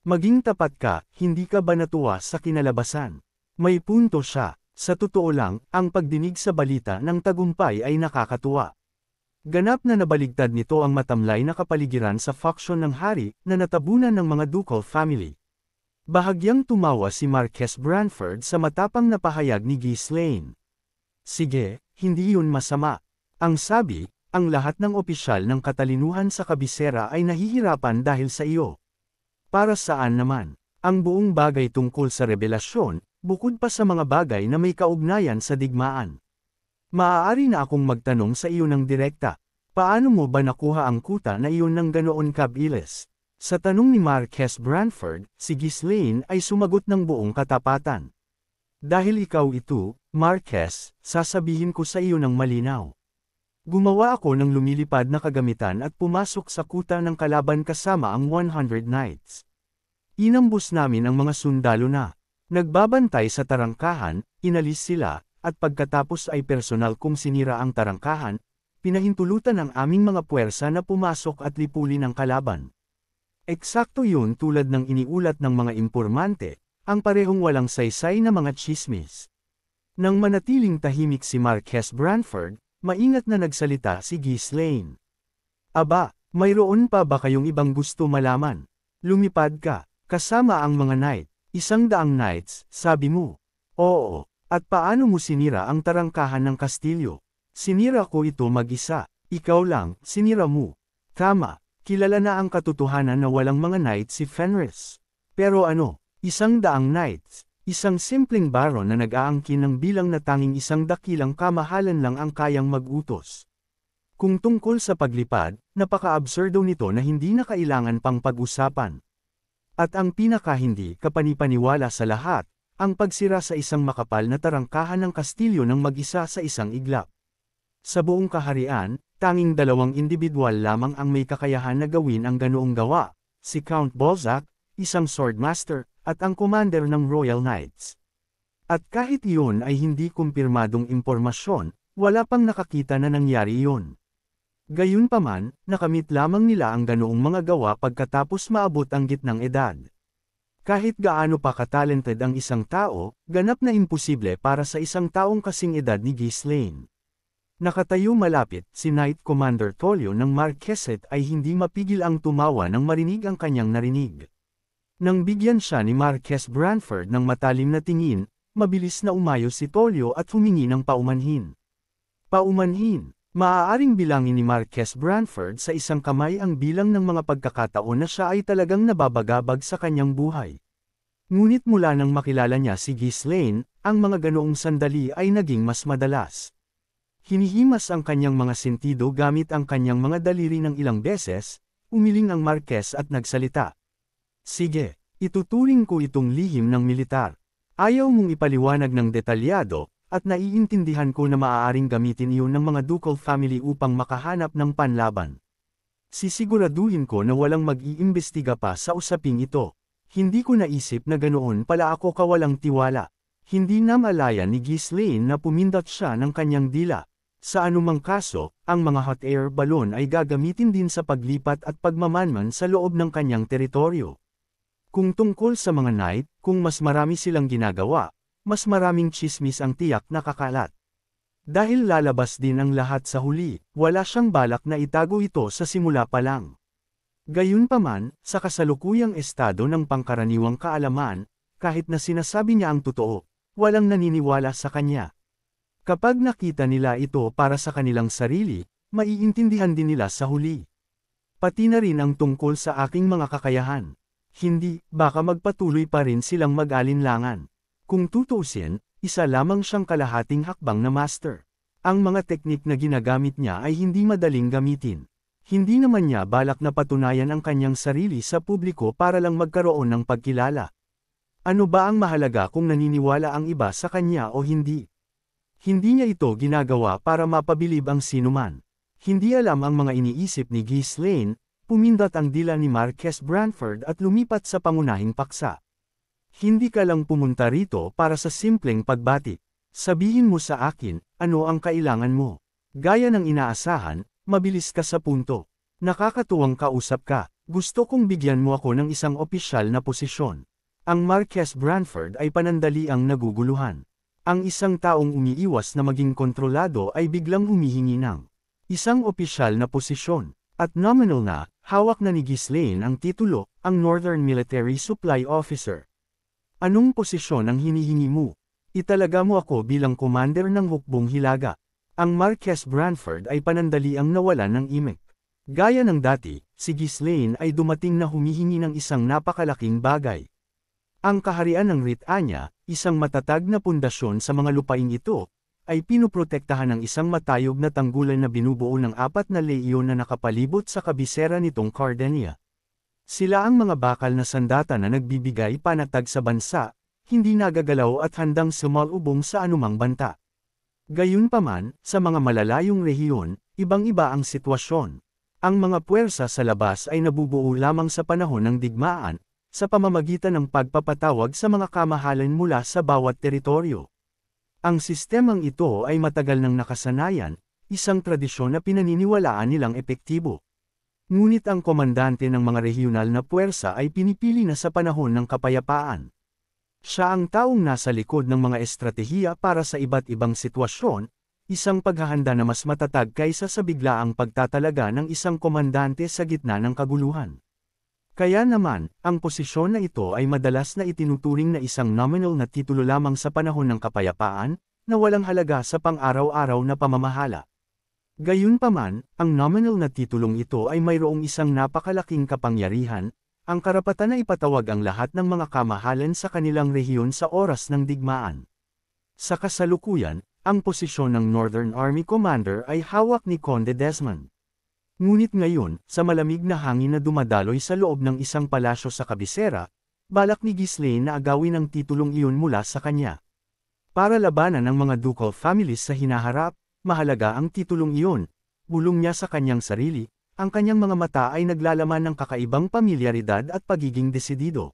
Maging tapat ka, hindi ka ba natuwa sa kinalabasan? May punto siya. Sa totoo lang, ang pagdinig sa balita ng tagumpay ay nakakatuwa. Ganap na nabaligtad nito ang matamlay na kapaligiran sa faksyon ng hari na natabunan ng mga ducal family. Bahagyang tumawa si Marquess Branford sa matapang na pahayag ni Ghislaine. Sige, hindi yun masama. Ang sabi, ang lahat ng opisyal ng katalinuhan sa kabisera ay nahihirapan dahil sa iyo. Para saan naman? Ang buong bagay tungkol sa rebelasyon, bukod pa sa mga bagay na may kaugnayan sa digmaan. Maaari na akong magtanong sa iyo ng direkta. Paano mo ba nakuha ang kuta na iyon ng ganoon kabilis? Sa tanong ni Marquess Branford, si Ghislaine ay sumagot ng buong katapatan. Dahil ikaw ito, Marquess, sasabihin ko sa iyo ng malinaw. Gumawa ako ng lumilipad na kagamitan at pumasok sa kuta ng kalaban kasama ang 100 Knights. Inambus namin ang mga sundalo na nagbabantay sa tarangkahan, inalis sila, at pagkatapos ay personal kong sinira ang tarangkahan, pinahintulutan ang aming mga puwersa na pumasok at lipulin ang kalaban. Eksakto yun tulad ng iniulat ng mga impormante, ang parehong walang saysay na mga tsismis. Nang manatiling tahimik si Marquess Branford, maingat na nagsalita si Ghislaine. Aba, mayroon pa ba kayong ibang gusto malaman? Lumipad ka, kasama ang mga knight, 100 knights, sabi mo. Oo, at paano mo sinira ang tarangkahan ng kastilyo? Sinira ko ito mag-isa, ikaw lang, sinira mo. Tama, kilala na ang katotohanan na walang mga knight si Fenris. Pero ano, 100 knights, isang simpleng baron na nag-aangkin ng bilang na tanging isang dakilang kamahalan lang ang kayang mag-utos. Kung tungkol sa paglipad, napaka-absurdo nito na hindi na kailangan pang pag-usapan. At ang pinaka-hindi kapanipaniwala sa lahat, ang pagsira sa isang makapal na tarangkahan ng kastilyo ng mag-isa sa isang iglap. Sa buong kaharian, tanging 2 individual lamang ang may kakayahan na gawin ang ganoong gawa, si Count Balzac, isang swordmaster, at ang commander ng Royal Knights. At kahit iyon ay hindi kumpirmadong impormasyon, wala pang nakakita na nangyari iyon. Gayunpaman, nakamit lamang nila ang ganoong mga gawa pagkatapos maabot ang gitnang edad. Kahit gaano pa katalented ang isang tao, ganap na imposible para sa isang taong kasing edad ni Ghislaine. Nakatayo malapit, si Knight Commander Tolio ng Marquessate ay hindi mapigil ang tumawa nang marinig ang kanyang narinig. Nang bigyan siya ni Marquess Branford ng matalim na tingin, mabilis na umayos si Tolio at humingi ng paumanhin. Paumanhin. Maaaring bilangin ni Marquess Branford sa isang kamay ang bilang ng mga pagkakataon na siya ay talagang nababagabag sa kanyang buhay. Ngunit mula nang makilala niya si Ghislaine, ang mga ganoong sandali ay naging mas madalas. Hinihimas ang kanyang mga sentido gamit ang kanyang mga daliri ng ilang beses, umiling ang Marquess at nagsalita. Sige, ituturing ko itong lihim ng militar. Ayaw mong ipaliwanag ng detalyado, at naiintindihan ko na maaaring gamitin iyon ng mga ducal family upang makahanap ng panlaban. Sisiguraduhin ko na walang mag-iimbestiga pa sa usaping ito. Hindi ko naisip na ganoon pala ako kawalang tiwala. Hindi na malaya ni Ghislaine na pumindot siya ng kanyang dila. Sa anumang kaso, ang mga hot air balloon ay gagamitin din sa paglipat at pagmamanman sa loob ng kanyang teritoryo. Kung tungkol sa mga knight, kung mas marami silang ginagawa, mas maraming tsismis ang tiyak na kakalat. Dahil lalabas din ang lahat sa huli, wala siyang balak na itago ito sa simula pa lang. Gayunpaman, sa kasalukuyang estado ng pangkaraniwang kaalaman, kahit na sinasabi niya ang totoo, walang naniniwala sa kanya. Kapag nakita nila ito para sa kanilang sarili, maiintindihan din nila sa huli. Pati na rin ang tungkol sa aking mga kakayahan. Hindi, baka magpatuloy pa rin silang mag-alinlangan. Kung tutuusin, isa lamang siyang kalahating hakbang na master. Ang mga teknik na ginagamit niya ay hindi madaling gamitin. Hindi naman niya balak na patunayan ang kanyang sarili sa publiko para lang magkaroon ng pagkilala. Ano ba ang mahalaga kung naniniwala ang iba sa kanya o hindi? Hindi niya ito ginagawa para mapabilib ang sinuman. Hindi alam ang mga iniisip ni Ghislaine, pumindot ang dila ni Marquess Branford at lumipat sa pangunahing paksa. Hindi ka lang pumunta rito para sa simpleng pagbati. Sabihin mo sa akin, ano ang kailangan mo. Gaya ng inaasahan, mabilis ka sa punto. Nakakatuwang kausap ka, gusto kong bigyan mo ako ng isang opisyal na posisyon. Ang Marquess Branford ay panandaliang naguguluhan. Ang isang taong umiiwas na maging kontrolado ay biglang humihingi ng isang opisyal na posisyon. At nominal na, hawak na ni Ghislaine ang titulo, ang Northern Military Supply Officer. Anong posisyon ang hinihingi mo? Italaga mo ako bilang commander ng hukbong hilaga. Ang Marquess Branford ay panandaliang nawalan ng imik. Gaya ng dati, si Ghislaine ay dumating na humihingi ng isang napakalaking bagay. Ang kaharian ng Britanya, isang matatag na pundasyon sa mga lupaing ito, ay pinuprotektahan ng isang matayog na tanggulan na binubuo ng 4 na leyon na nakapalibot sa kabisera nitong Cardania. Sila ang mga bakal na sandata na nagbibigay panatag sa bansa, hindi nagagalaw at handang sumalubong sa anumang banta. Gayunpaman, sa mga malalayong rehiyon, ibang-iba ang sitwasyon. Ang mga puwersa sa labas ay nabubuo lamang sa panahon ng digmaan, sa pamamagitan ng pagpapatawag sa mga kamahalan mula sa bawat teritoryo. Ang sistemang ito ay matagal nang nakasanayan, isang tradisyon na pinaniniwalaan nilang epektibo. Ngunit ang komandante ng mga regional na puwersa ay pinipili na sa panahon ng kapayapaan. Siya ang taong nasa likod ng mga estratehiya para sa iba't ibang sitwasyon, isang paghahanda na mas matatag kaysa sa biglaang pagtatalaga ng isang komandante sa gitna ng kaguluhan. Kaya naman, ang posisyon na ito ay madalas na itinuturing na isang nominal na titulo lamang sa panahon ng kapayapaan, na walang halaga sa pang-araw-araw na pamamahala. Gayunpaman, ang nominal na titulong ito ay mayroong isang napakalaking kapangyarihan, ang karapatan na ipatawag ang lahat ng mga kamahalan sa kanilang rehiyon sa oras ng digmaan. Sa kasalukuyan, ang posisyon ng Northern Army Commander ay hawak ni Conde Desmond. Ngunit ngayon, sa malamig na hangin na dumadaloy sa loob ng isang palasyo sa kabisera, balak ni Ghislaine na agawin ang titulong iyon mula sa kanya. Para labanan ang mga ducal families sa hinaharap, mahalaga ang titulong iyon. Bulong niya sa kanyang sarili, ang kanyang mga mata ay naglalaman ng kakaibang pamilyaridad at pagiging desidido.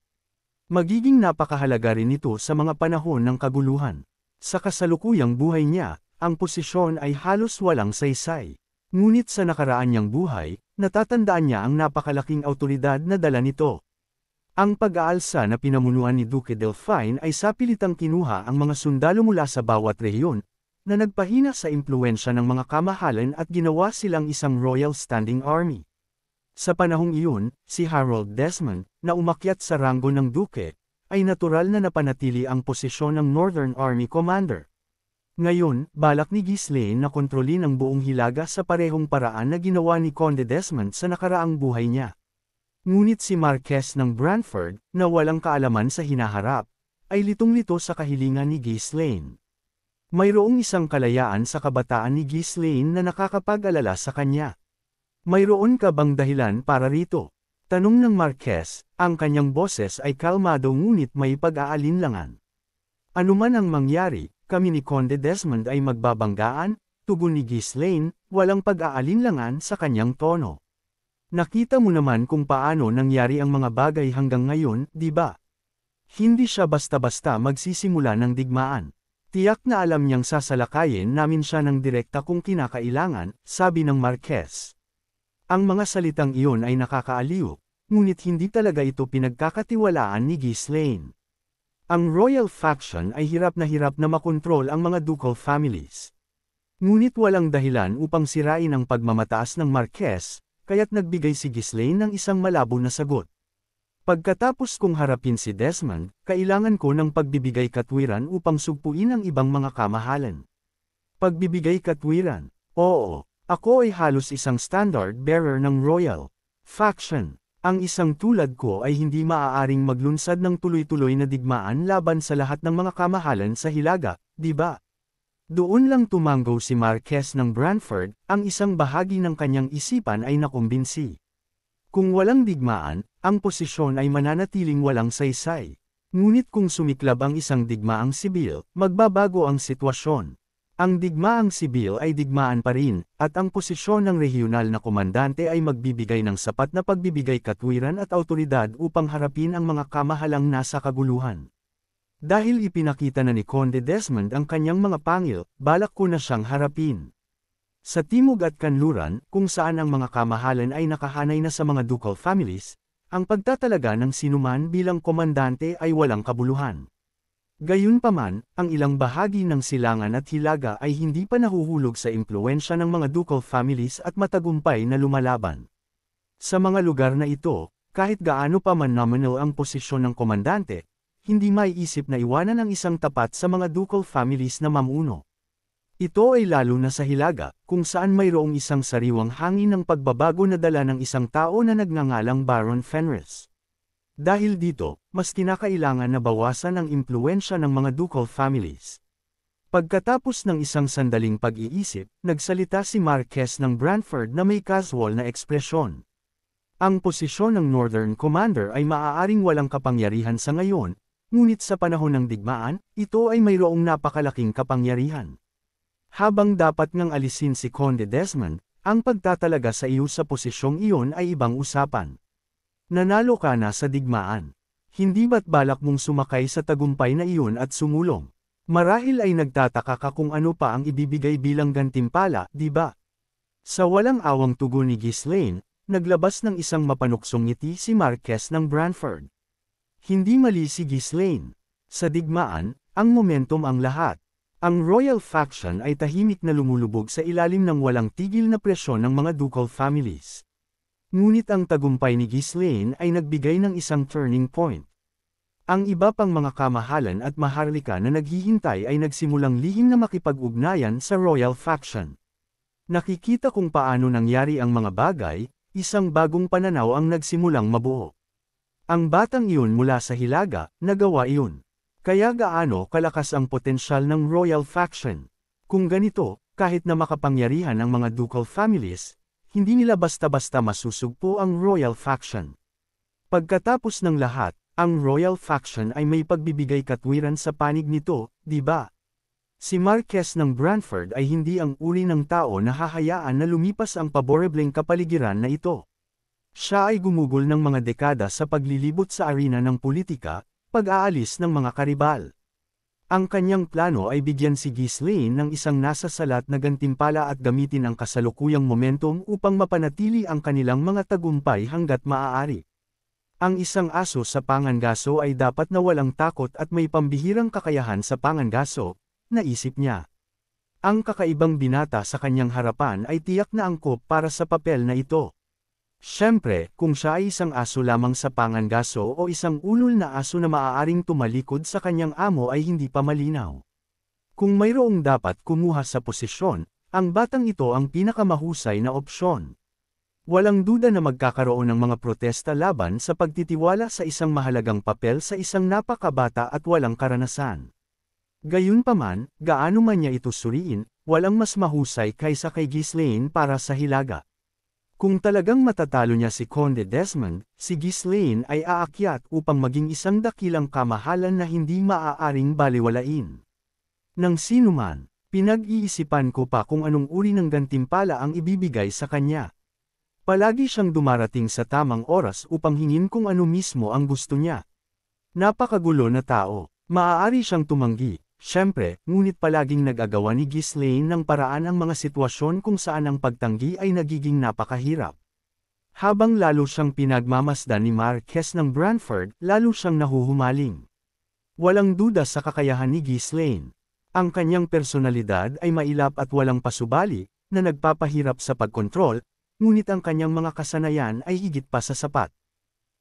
Magiging napakahalaga rin ito sa mga panahon ng kaguluhan. Sa kasalukuyang buhay niya, ang posisyon ay halos walang saysay. Ngunit sa nakaraan niyang buhay, natatandaan niya ang napakalaking awtoridad na dala nito. Ang pag-aalsa na pinamunuan ni Duque Delfine ay sapilitang kinuha ang mga sundalo mula sa bawat rehiyon, na nagpahina sa impluwensya ng mga kamahalan at ginawa silang isang Royal Standing Army. Sa panahong iyon, si Harold Desmond, na umakyat sa ranggo ng Duque, ay natural na napanatili ang posisyon ng Northern Army Commander. Ngayon, balak ni Ghislaine na kontrolin ang buong Hilaga sa parehong paraan na ginawa ni Conde Desmond sa nakaraang buhay niya. Ngunit si Marquess ng Brantford, na walang kaalaman sa hinaharap, ay litong-lito sa kahilingan ni Ghislaine. Mayroong isang kalayaan sa kabataan ni Ghislaine na nakakapag-alala sa kanya. Mayroon ka bang dahilan para rito? Tanong ng Marquess, ang kanyang boses ay kalmado ngunit may pag-aalinlangan. Ano man ang mangyari, kami ni Conde Desmond ay magbabanggaan, tugon ni Ghislaine, walang pag-aalinlangan sa kanyang tono. Nakita mo naman kung paano nangyari ang mga bagay hanggang ngayon, di ba? Hindi siya basta-basta magsisimula ng digmaan. Tiyak na alam niyang sasalakayin namin siya ng direkta kung kinakailangan, sabi ng Marquess. Ang mga salitang iyon ay nakakaaliw, ngunit hindi talaga ito pinagkakatiwalaan ni Ghislaine. Ang royal faction ay hirap na makontrol ang mga ducal families. Ngunit walang dahilan upang sirain ang pagmamataas ng Marquess, kaya't nagbigay si Ghislaine ng isang malabo na sagot. Pagkatapos kong harapin si Desmond, kailangan ko ng pagbibigay katwiran upang sugpuin ang ibang mga kamahalan. Pagbibigay katwiran? Oo, ako ay halos isang standard bearer ng royal faction. Ang isang tulad ko ay hindi maaaring maglunsad ng tuloy-tuloy na digmaan laban sa lahat ng mga kamahalan sa Hilaga, di ba? Doon lang tumanggo si Marquess ng Brantford, ang isang bahagi ng kanyang isipan ay nakumbinsi. Kung walang digmaan, ang posisyon ay mananatiling walang saysay. Ngunit kung sumiklab ang isang digmaang sibil, magbabago ang sitwasyon. Ang digmaang sibil ay digmaan pa rin, at ang posisyon ng regional na komandante ay magbibigay ng sapat na pagbibigay katwiran at awtoridad upang harapin ang mga kamahalang nasa kaguluhan. Dahil ipinakita na ni Conde Desmond ang kanyang mga pangil, balak ko na siyang harapin. Sa timog at kanluran, kung saan ang mga kamahalan ay nakahanay na sa mga ducal families, ang pagtatalaga ng sinuman bilang komandante ay walang kabuluhan. Gayunpaman, ang ilang bahagi ng silangan at hilaga ay hindi pa nahuhulog sa impluwensya ng mga ducal families at matagumpay na lumalaban. Sa mga lugar na ito, kahit gaano pa man nominal ang posisyon ng komandante, hindi maiisip na iwanan ang isang tapat sa mga ducal families na mamuno. Ito ay lalo na sa Hilaga, kung saan mayroong isang sariwang hangin ng pagbabago na dala ng isang tao na nagngangalang Baron Fenris. Dahil dito, mas kinakailangan na bawasan ang impluwensya ng mga ducal families. Pagkatapos ng isang sandaling pag-iisip, nagsalita si Marquess ng Brantford na may casual na ekspresyon. Ang posisyon ng Northern Commander ay maaaring walang kapangyarihan sa ngayon, ngunit sa panahon ng digmaan, ito ay mayroong napakalaking kapangyarihan. Habang dapat ngang alisin si Conde Desmond, ang pagtatalaga sa iyo sa posisyong iyon ay ibang usapan. Nanalo ka na sa digmaan. Hindi ba't balak mong sumakay sa tagumpay na iyon at sumulong? Marahil ay nagtataka ka kung ano pa ang ibibigay bilang gantimpala, di ba? Sa walang awang tugon ni Ghislaine, naglabas ng isang mapanuksong ngiti si Marquess ng Brantford. Hindi mali si Ghislaine. Sa digmaan, ang momentum ang lahat. Ang royal faction ay tahimik na lumulubog sa ilalim ng walang tigil na presyon ng mga ducal families. Ngunit ang tagumpay ni Ghislaine ay nagbigay ng isang turning point. Ang iba pang mga kamahalan at maharlika na naghihintay ay nagsimulang lihim na makipag-ugnayan sa royal faction. Nakikita kung paano nangyari ang mga bagay, isang bagong pananaw ang nagsimulang mabuo. Ang batang iyon mula sa Hilaga, nagawa iyon. Kaya gaano kalakas ang potensyal ng royal faction? Kung ganito, kahit na makapangyarihan ang mga ducal families, hindi nila basta-basta masusugpo ang royal faction. Pagkatapos ng lahat, ang royal faction ay may pagbibigay katwiran sa panig nito, di ba? Si Marquess ng Branford ay hindi ang uri ng tao na hahayaan na lumipas ang paborebleng kapaligiran na ito. Siya ay gumugol ng mga dekada sa paglilibot sa arena ng politika, pag-aalis ng mga karibal. Ang kanyang plano ay bigyan si Ghislaine ng isang nasa salat na gantimpala at gamitin ang kasalukuyang momentum upang mapanatili ang kanilang mga tagumpay hanggat maaari. Ang isang aso sa pangangaso ay dapat na walang takot at may pambihirang kakayahan sa pangangaso, naisip niya. Ang kakaibang binata sa kanyang harapan ay tiyak na angkop para sa papel na ito. Siyempre, kung siya ay isang aso lamang sa pangangaso o isang ulol na aso na maaaring tumalikod sa kanyang amo ay hindi pa malinaw. Kung mayroong dapat kumuha sa posisyon, ang batang ito ang pinakamahusay na opsyon. Walang duda na magkakaroon ng mga protesta laban sa pagtitiwala sa isang mahalagang papel sa isang napakabata at walang karanasan. Gayunpaman, gaano man niya ito suriin, walang mas mahusay kaysa kay Ghislaine para sa Hilaga. Kung talagang matatalo niya si Conde Desmond, si Ghislaine ay aakyat upang maging isang dakilang kamahalan na hindi maaaring baliwalain. Nang sinuman, pinag-iisipan ko pa kung anong uri ng gantimpala ang ibibigay sa kanya. Palagi siyang dumarating sa tamang oras upang hingin kung ano mismo ang gusto niya. Napakagulo na tao, maaari siyang tumanggi. Siyempre, ngunit palaging nag-agawa ni Ghislaine ng paraan ang mga sitwasyon kung saan ang pagtanggi ay nagiging napakahirap. Habang lalo siyang pinagmamasdan ni Marquess ng Branford, lalo siyang nahuhumaling. Walang duda sa kakayahan ni Ghislaine. Ang kanyang personalidad ay mailap at walang pasubali, na nagpapahirap sa pagkontrol, ngunit ang kanyang mga kasanayan ay higit pa sa sapat.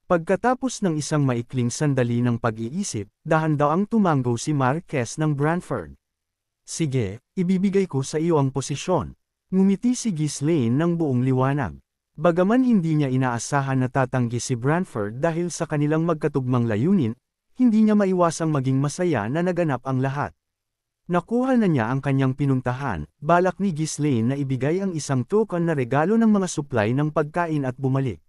Pagkatapos ng isang maikling sandali ng pag-iisip, dahan-daang tumanggo si Marquess ng Branford. Sige, ibibigay ko sa iyo ang posisyon. Ngumiti si Ghislaine ng buong liwanag. Bagaman hindi niya inaasahan na tatanggi si Branford dahil sa kanilang magkatugmang layunin, hindi niya maiwasang maging masaya na naganap ang lahat. Nakuha na niya ang kanyang pinuntahan, balak ni Ghislaine na ibigay ang isang token na regalo ng mga supply ng pagkain at bumalik.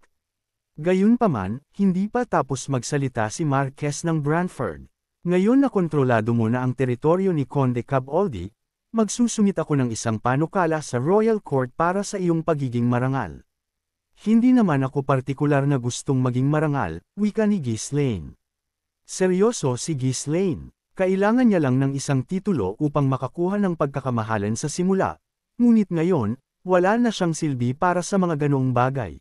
Gayunpaman, hindi pa tapos magsalita si Marquess ng Branford. Ngayon na kontrolado mo na ang teritoryo ni Conde Caboldi, magsusumit ako ng isang panukala sa Royal Court para sa iyong pagiging marangal. Hindi naman ako partikular na gustong maging marangal, wika ni Ghislaine. Seryoso si Ghislaine. Kailangan niya lang ng isang titulo upang makakuha ng pagkakamahalan sa simula, ngunit ngayon, wala na siyang silbi para sa mga ganoong bagay.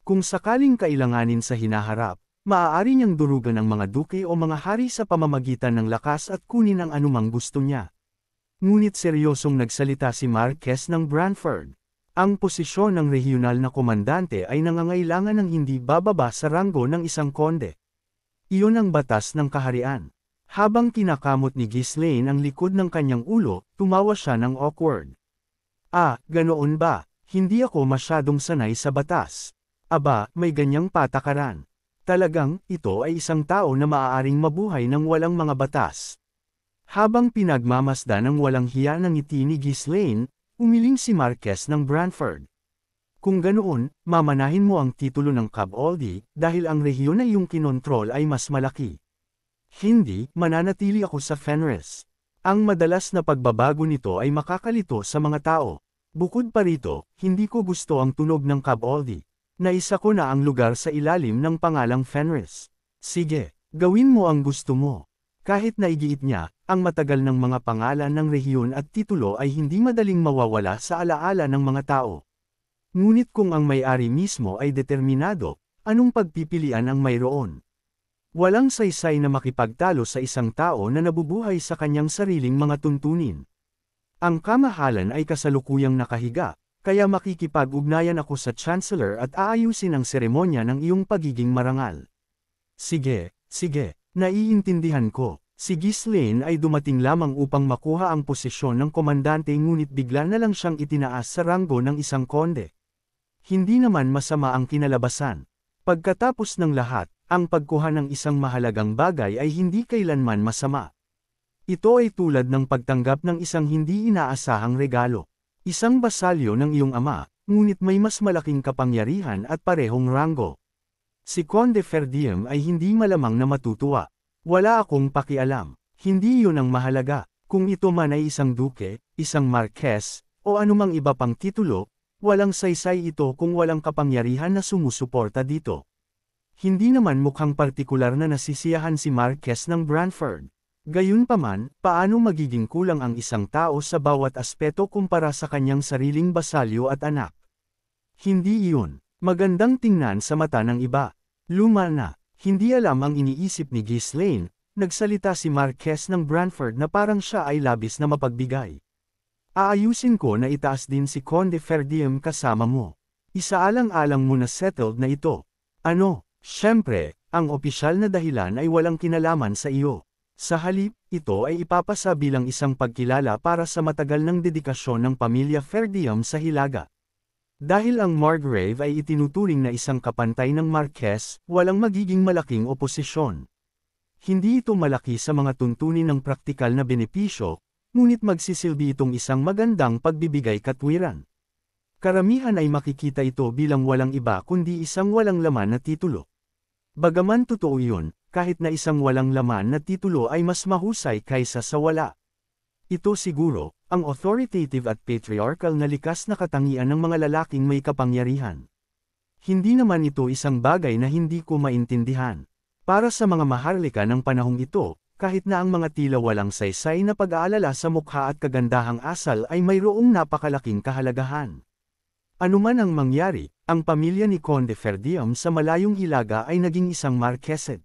Kung sakaling kailanganin sa hinaharap, maaari niyang durugan ang mga duke o mga hari sa pamamagitan ng lakas at kunin ang anumang gusto niya. Ngunit seryosong nagsalita si Marquess ng Branford. Ang posisyon ng regional na komandante ay nangangailangan ng hindi bababa sa ranggo ng isang konde. Iyon ang batas ng kaharian. Habang kinakamot ni Ghislaine ang likod ng kanyang ulo, tumawa siya ng awkward. Ganoon ba? Hindi ako masyadong sanay sa batas. Aba, may ganyang patakaran. Talagang, ito ay isang tao na maaaring mabuhay ng walang mga batas. Habang pinagmamasdan ng walang hiya ng ngiti ni Ghislaine, umiling si Marquess ng Branford. Kung ganoon, mamanahin mo ang titulo ng Caboldi, dahil ang rehiyon na iyong kinontrol ay mas malaki. Hindi, mananatili ako sa Fenris. Ang madalas na pagbabago nito ay makakalito sa mga tao. Bukod pa rito, hindi ko gusto ang tunog ng Caboldi. Naisa ko na ang lugar sa ilalim ng pangalang Fenris. Sige, gawin mo ang gusto mo. Kahit naigiit niya, ang matagal ng mga pangalan ng rehiyon at titulo ay hindi madaling mawawala sa alaala ng mga tao. Ngunit kung ang may-ari mismo ay determinado, anong pagpipilian ang mayroon? Walang saysay na makipagtalo sa isang tao na nabubuhay sa kanyang sariling mga tuntunin. Ang kamahalan ay kasalukuyang nakahiga, kaya makikipag-ugnayan ako sa Chancellor at aayusin ang seremonya ng iyong pagiging marangal. Sige, naiintindihan ko. Si Ghislaine ay dumating lamang upang makuha ang posisyon ng komandante ngunit bigla na lang siyang itinaas sa ranggo ng isang konde. Hindi naman masama ang kinalabasan. Pagkatapos ng lahat, ang pagkuha ng isang mahalagang bagay ay hindi kailanman masama. Ito ay tulad ng pagtanggap ng isang hindi inaasahang regalo. Isang basalyo ng iyong ama, ngunit may mas malaking kapangyarihan at parehong ranggo. Si Conde Ferdium ay hindi malamang na matutuwa. Wala akong pakialam. Hindi yun ang mahalaga. Kung ito man ay isang duke, isang marquess, o anumang iba pang titulo, walang saysay ito kung walang kapangyarihan na sumusuporta dito. Hindi naman mukhang partikular na nasisiyahan si Marquess ng Branford. Gayunpaman, paano magiging kulang ang isang tao sa bawat aspeto kumpara sa kanyang sariling basalyo at anak? Hindi iyon. Magandang tingnan sa mata ng iba. Luma na. Hindi alam ang iniisip ni Ghislaine, nagsalita si Marquess ng Branford na parang siya ay labis na mapagbigay. Aayusin ko na itaas din si Conde Ferdium kasama mo. Isaalang-alang mo na settled na ito. Ano? Siyempre, ang opisyal na dahilan ay walang kinalaman sa iyo. Sa halip, ito ay ipapasa bilang isang pagkilala para sa matagal ng dedikasyon ng pamilya Ferdium sa Hilaga. Dahil ang Margrave ay itinuturing na isang kapantay ng Marquess, walang magiging malaking oposisyon. Hindi ito malaki sa mga tuntunin ng praktikal na benepisyo, ngunit magsisilbi itong isang magandang pagbibigay katwiran. Karamihan ay makikita ito bilang walang iba kundi isang walang laman na titulo. Bagaman totoo iyon, kahit na isang walang laman na titulo ay mas mahusay kaysa sa wala. Ito siguro, ang authoritative at patriarchal na likas na katangian ng mga lalaking may kapangyarihan. Hindi naman ito isang bagay na hindi ko maintindihan. Para sa mga maharlika ng panahong ito, kahit na ang mga tila walang saysay na pag-aalala sa mukha at kagandahang asal ay mayroong napakalaking kahalagahan. Anuman ang mangyari, ang pamilya ni Conde Ferdium sa malayong Hilaga ay naging isang marquessate.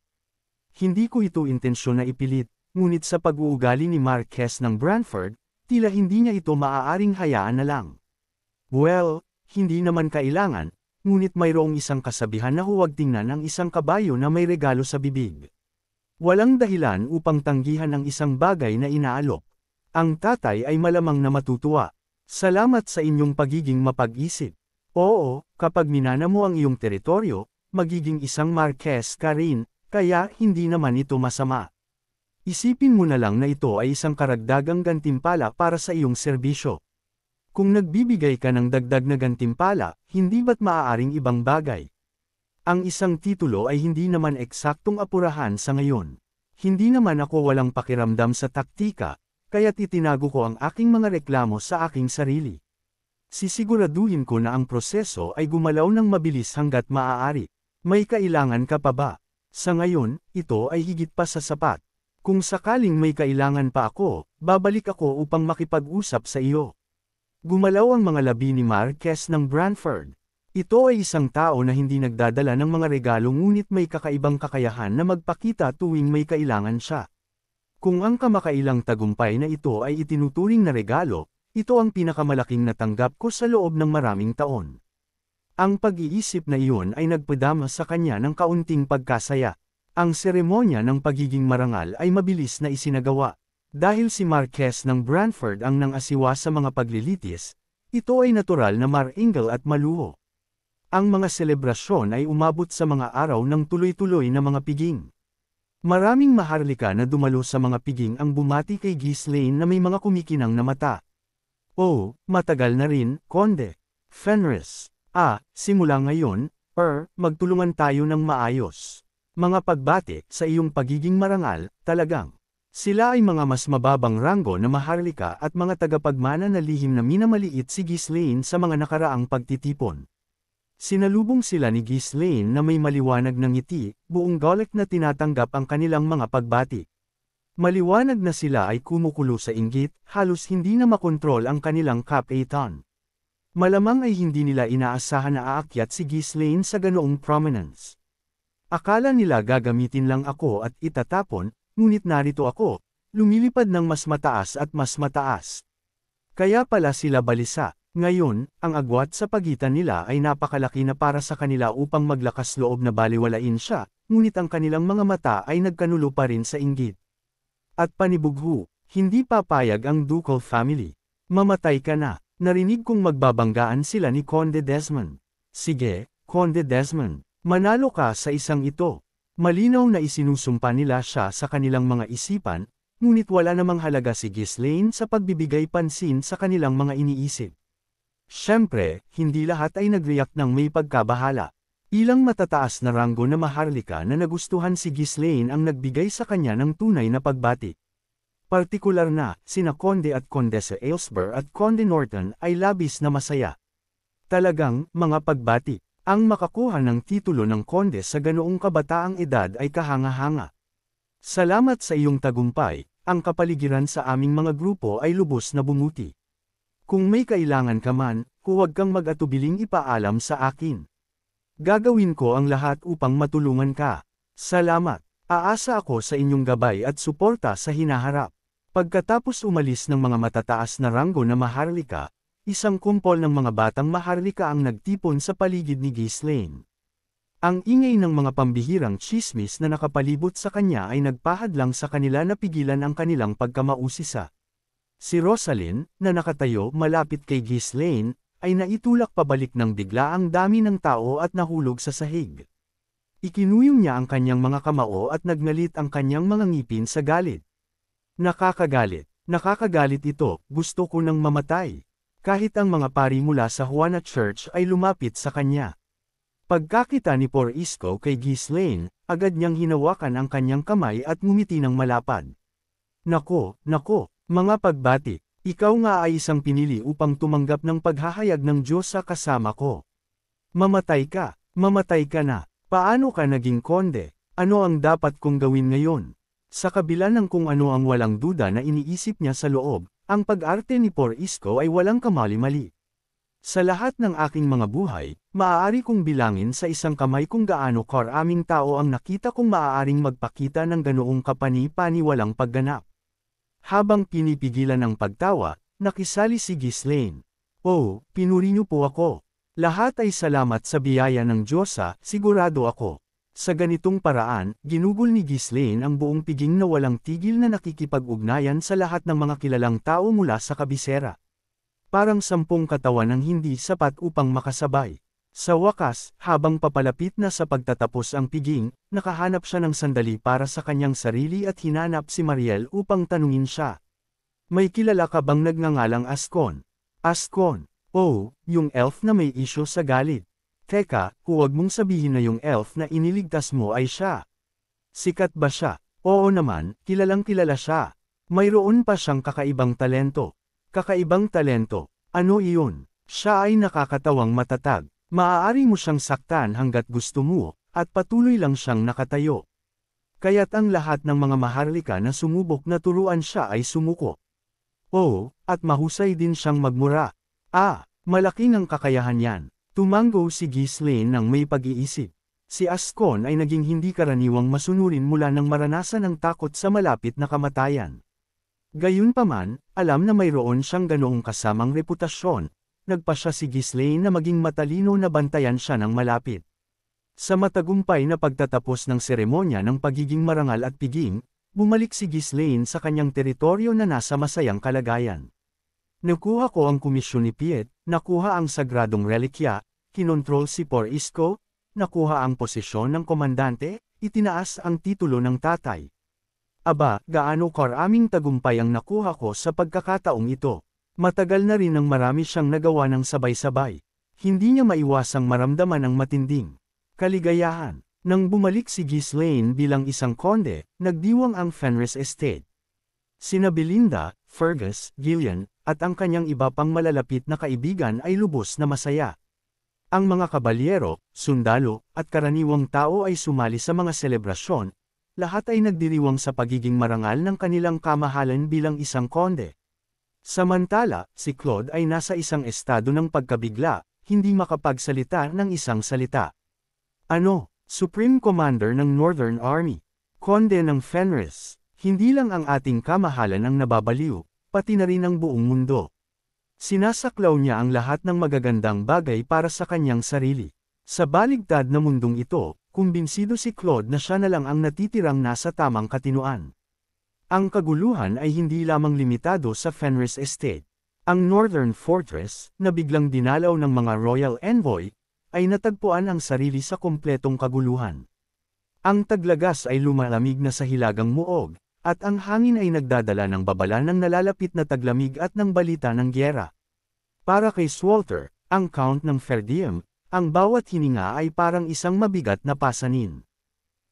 Hindi ko ito intensyon na ipilit, ngunit sa pag-uugali ni Marquess ng Branford, tila hindi niya ito maaaring hayaan na lang. Well, hindi naman kailangan, ngunit mayroong isang kasabihan na huwag tingnan ang isang kabayo na may regalo sa bibig. Walang dahilan upang tanggihan ang isang bagay na inaalok. Ang tatay ay malamang na matutuwa. Salamat sa inyong pagiging mapag-isip. Oo, kapag minana mo ang iyong teritoryo, magiging isang marquess ka rin, kaya hindi naman ito masama. Isipin mo na lang na ito ay isang karagdagang gantimpala para sa iyong serbisyo. Kung nagbibigay ka ng dagdag na gantimpala, hindi ba't maaaring ibang bagay? Ang isang titulo ay hindi naman eksaktong apurahan sa ngayon. Hindi naman ako walang pakiramdam sa taktika, kaya't itinago ko ang aking mga reklamo sa aking sarili. Sisiguraduhin ko na ang proseso ay gumalaw ng mabilis hanggat maaari. May kailangan ka pa ba? Sa ngayon, ito ay higit pa sa sapat. Kung sakaling may kailangan pa ako, babalik ako upang makipag-usap sa iyo. Gumalaw ang mga labi ni Marquess ng Branford. Ito ay isang tao na hindi nagdadala ng mga regalo ngunit may kakaibang kakayahan na magpakita tuwing may kailangan siya. Kung ang kamakailang tagumpay na ito ay itinuturing na regalo, ito ang pinakamalaking natanggap ko sa loob ng maraming taon. Ang pag-iisip na iyon ay nagpadama sa kanya ng kaunting pagkasaya. Ang seremonya ng pagiging marangal ay mabilis na isinagawa. Dahil si Marquess ng Branford ang nang-asiwa sa mga paglilitis, ito ay natural na maringal at maluho. Ang mga selebrasyon ay umabot sa mga araw ng tuloy-tuloy na mga piging. Maraming maharlika na dumalo sa mga piging ang bumati kay Ghislaine na may mga kumikinang na mata. Oh, matagal na rin, Conde. Fenris. Simula ngayon, magtulungan tayo ng maayos. Mga pagbati sa iyong pagiging marangal, talagang. Sila ay mga mas mababang ranggo na maharlika at mga tagapagmana na lihim na minamaliit si Ghislaine sa mga nakaraang pagtitipon. Sinalubong sila ni Ghislaine na may maliwanag na ngiti, buong galit na tinatanggap ang kanilang mga pagbati. Maliwanag na sila ay kumukulo sa inggit, halos hindi na makontrol ang kanilang kapitan. Malamang ay hindi nila inaasahan na aakyat si Ghislaine sa ganoong prominence. Akala nila gagamitin lang ako at itatapon, ngunit narito ako, lumilipad ng mas mataas at mas mataas. Kaya pala sila balisa. Ngayon, ang agwat sa pagitan nila ay napakalaki na para sa kanila upang maglakas loob na baliwalain siya, ngunit ang kanilang mga mata ay nagkanulo pa rin sa inggit. At panibugho, hindi papayag ang Ducal family. Mamatay ka na. Narinig kong magbabanggaan sila ni Conde Desmond. Sige, Conde Desmond, manalo ka sa isang ito. Malinaw na isinusumpa nila siya sa kanilang mga isipan, ngunit wala namang halaga si Ghislaine sa pagbibigay pansin sa kanilang mga iniisip. Siyempre, hindi lahat ay nag-react ng may pagkabahala. Ilang matataas na ranggo na maharlika na nagustuhan si Ghislaine ang nagbigay sa kanya ng tunay na pagbati. Partikular na, sina Conde at Condesa Aylesbury at Conde Norton ay labis na masaya. Talagang, mga pagbati, ang makakuha ng titulo ng Conde sa ganoong kabataang edad ay kahanga-hanga. Salamat sa iyong tagumpay, ang kapaligiran sa aming mga grupo ay lubos na bumuti. Kung may kailangan ka man, huwag kang mag-atubiling ipaalam sa akin. Gagawin ko ang lahat upang matulungan ka. Salamat. Aasa ako sa inyong gabay at suporta sa hinaharap. Pagkatapos umalis ng mga matataas na ranggo na maharlika, isang kumpol ng mga batang maharlika ang nagtipon sa paligid ni Ghislaine. Ang ingay ng mga pambihirang tsismis na nakapalibot sa kanya ay nagpahadlang sa kanila na pigilan ang kanilang pagkamausisa. Si Rosalind, na nakatayo malapit kay Ghislaine, ay naitulak pabalik ng bigla ang dami ng tao at nahulog sa sahig. Ikinuyong niya ang kanyang mga kamao at nagnalit ang kanyang mga ngipin sa galit. Nakakagalit ito, gusto ko nang mamatay. Kahit ang mga pari mula sa Juana Church ay lumapit sa kanya. Pagkakita ni Porisco kay Ghislaine, agad niyang hinawakan ang kanyang kamay at ngumiti ng malapad. Nako, mga pagbati, ikaw nga ay isang pinili upang tumanggap ng paghahayag ng Diyos sa kasama ko. Mamatay ka na. Paano ka naging konde? Ano ang dapat kong gawin ngayon? Sa kabila ng kung ano ang walang duda na iniisip niya sa loob, ang pag-arte ni Porisco ay walang kamali-mali. Sa lahat ng aking mga buhay, maaari kong bilangin sa isang kamay kung gaano karaming tao ang nakita kong maaaring magpakita ng ganoong kapani-pani walang pagganap. Habang pinipigilan ang pagtawa, nakisali si Ghislaine. Oh, pinuri niyo po ako. Lahat ay salamat sa biyaya ng Diyosa, sigurado ako. Sa ganitong paraan, ginugol ni Ghislaine ang buong piging na walang tigil na nakikipag-ugnayan sa lahat ng mga kilalang tao mula sa kabisera. Parang 10 katawan ang hindi sapat upang makasabay. Sa wakas, habang papalapit na sa pagtatapos ang piging, nakahanap siya ng sandali para sa kanyang sarili at hinanap si Mariel upang tanungin siya. May kilala ka bang nagngangalang Ascon? Ascon? Oh, yung elf na may isyo sa galit. Teka, huwag mong sabihin na yung elf na iniligtas mo ay siya. Sikat ba siya? Oo naman, kilalang kilala siya. Mayroon pa siyang kakaibang talento. Kakaibang talento? Ano iyon? Siya ay nakakatawang matatag. Maaari mo siyang saktan hanggat gusto mo, at patuloy lang siyang nakatayo. Kaya't ang lahat ng mga maharlika na sumubok na turuan siya ay sumuko. Oo, at mahusay din siyang magmura. Malaking ang kakayahan yan. Tumango si Ghislaine ng may pag-iisip. Si Ascon ay naging hindi karaniwang masunurin mula nang maranasan ng takot sa malapit na kamatayan. Gayunpaman, alam na mayroon siyang ganoong kasamang reputasyon. Nagpasya si Ghislaine na maging matalino na bantayan siya ng malapit. Sa matagumpay na pagtatapos ng seremonya ng pagiging marangal at piging, bumalik si Ghislaine sa kanyang teritoryo na nasa masayang kalagayan. Nakuha ko ang komisyon ni Piet, nakuha ang sagradong relikya, kinontrol si Porisco, nakuha ang posisyon ng komandante, itinaas ang titulo ng tatay. Aba, gaano karaming tagumpay ang nakuha ko sa pagkakataong ito. Matagal na rin ang marami siyang nagawa ng sabay-sabay. Hindi niya maiwasang maramdaman ang matinding kaligayahan. Nang bumalik si Ghislaine bilang isang konde, nagdiwang ang Fenris Estate. Sina Belinda, Fergus, Gillian, at ang kanyang iba pang malalapit na kaibigan ay lubos na masaya. Ang mga kabalyero, sundalo, at karaniwang tao ay sumali sa mga selebrasyon, lahat ay nagdiriwang sa pagiging marangal ng kanilang kamahalan bilang isang konde. Samantala, si Claude ay nasa isang estado ng pagkabigla, hindi makapagsalita ng isang salita. Ano? Supreme Commander ng Northern Army. Konde ng Fenris. Hindi lang ang ating kamahalan ang nababaliw, pati na rin ang buong mundo. Sinasaklaw niya ang lahat ng magagandang bagay para sa kanyang sarili. Sa baligtad na mundong ito, kumbinsido si Claude na siya na lang ang natitirang nasa tamang katinoan. Ang kaguluhan ay hindi lamang limitado sa Fenris Estate. Ang Northern Fortress, na biglang dinalaw ng mga royal envoy, ay natagpuan ang sarili sa kumpletong kaguluhan. Ang taglagas ay lumalamig na sa hilagang muog, at ang hangin ay nagdadala ng babala ng nalalapit na taglamig at ng balita ng gyera. Para kay Swalter, ang Count ng Ferdium, ang bawat hininga ay parang isang mabigat na pasanin.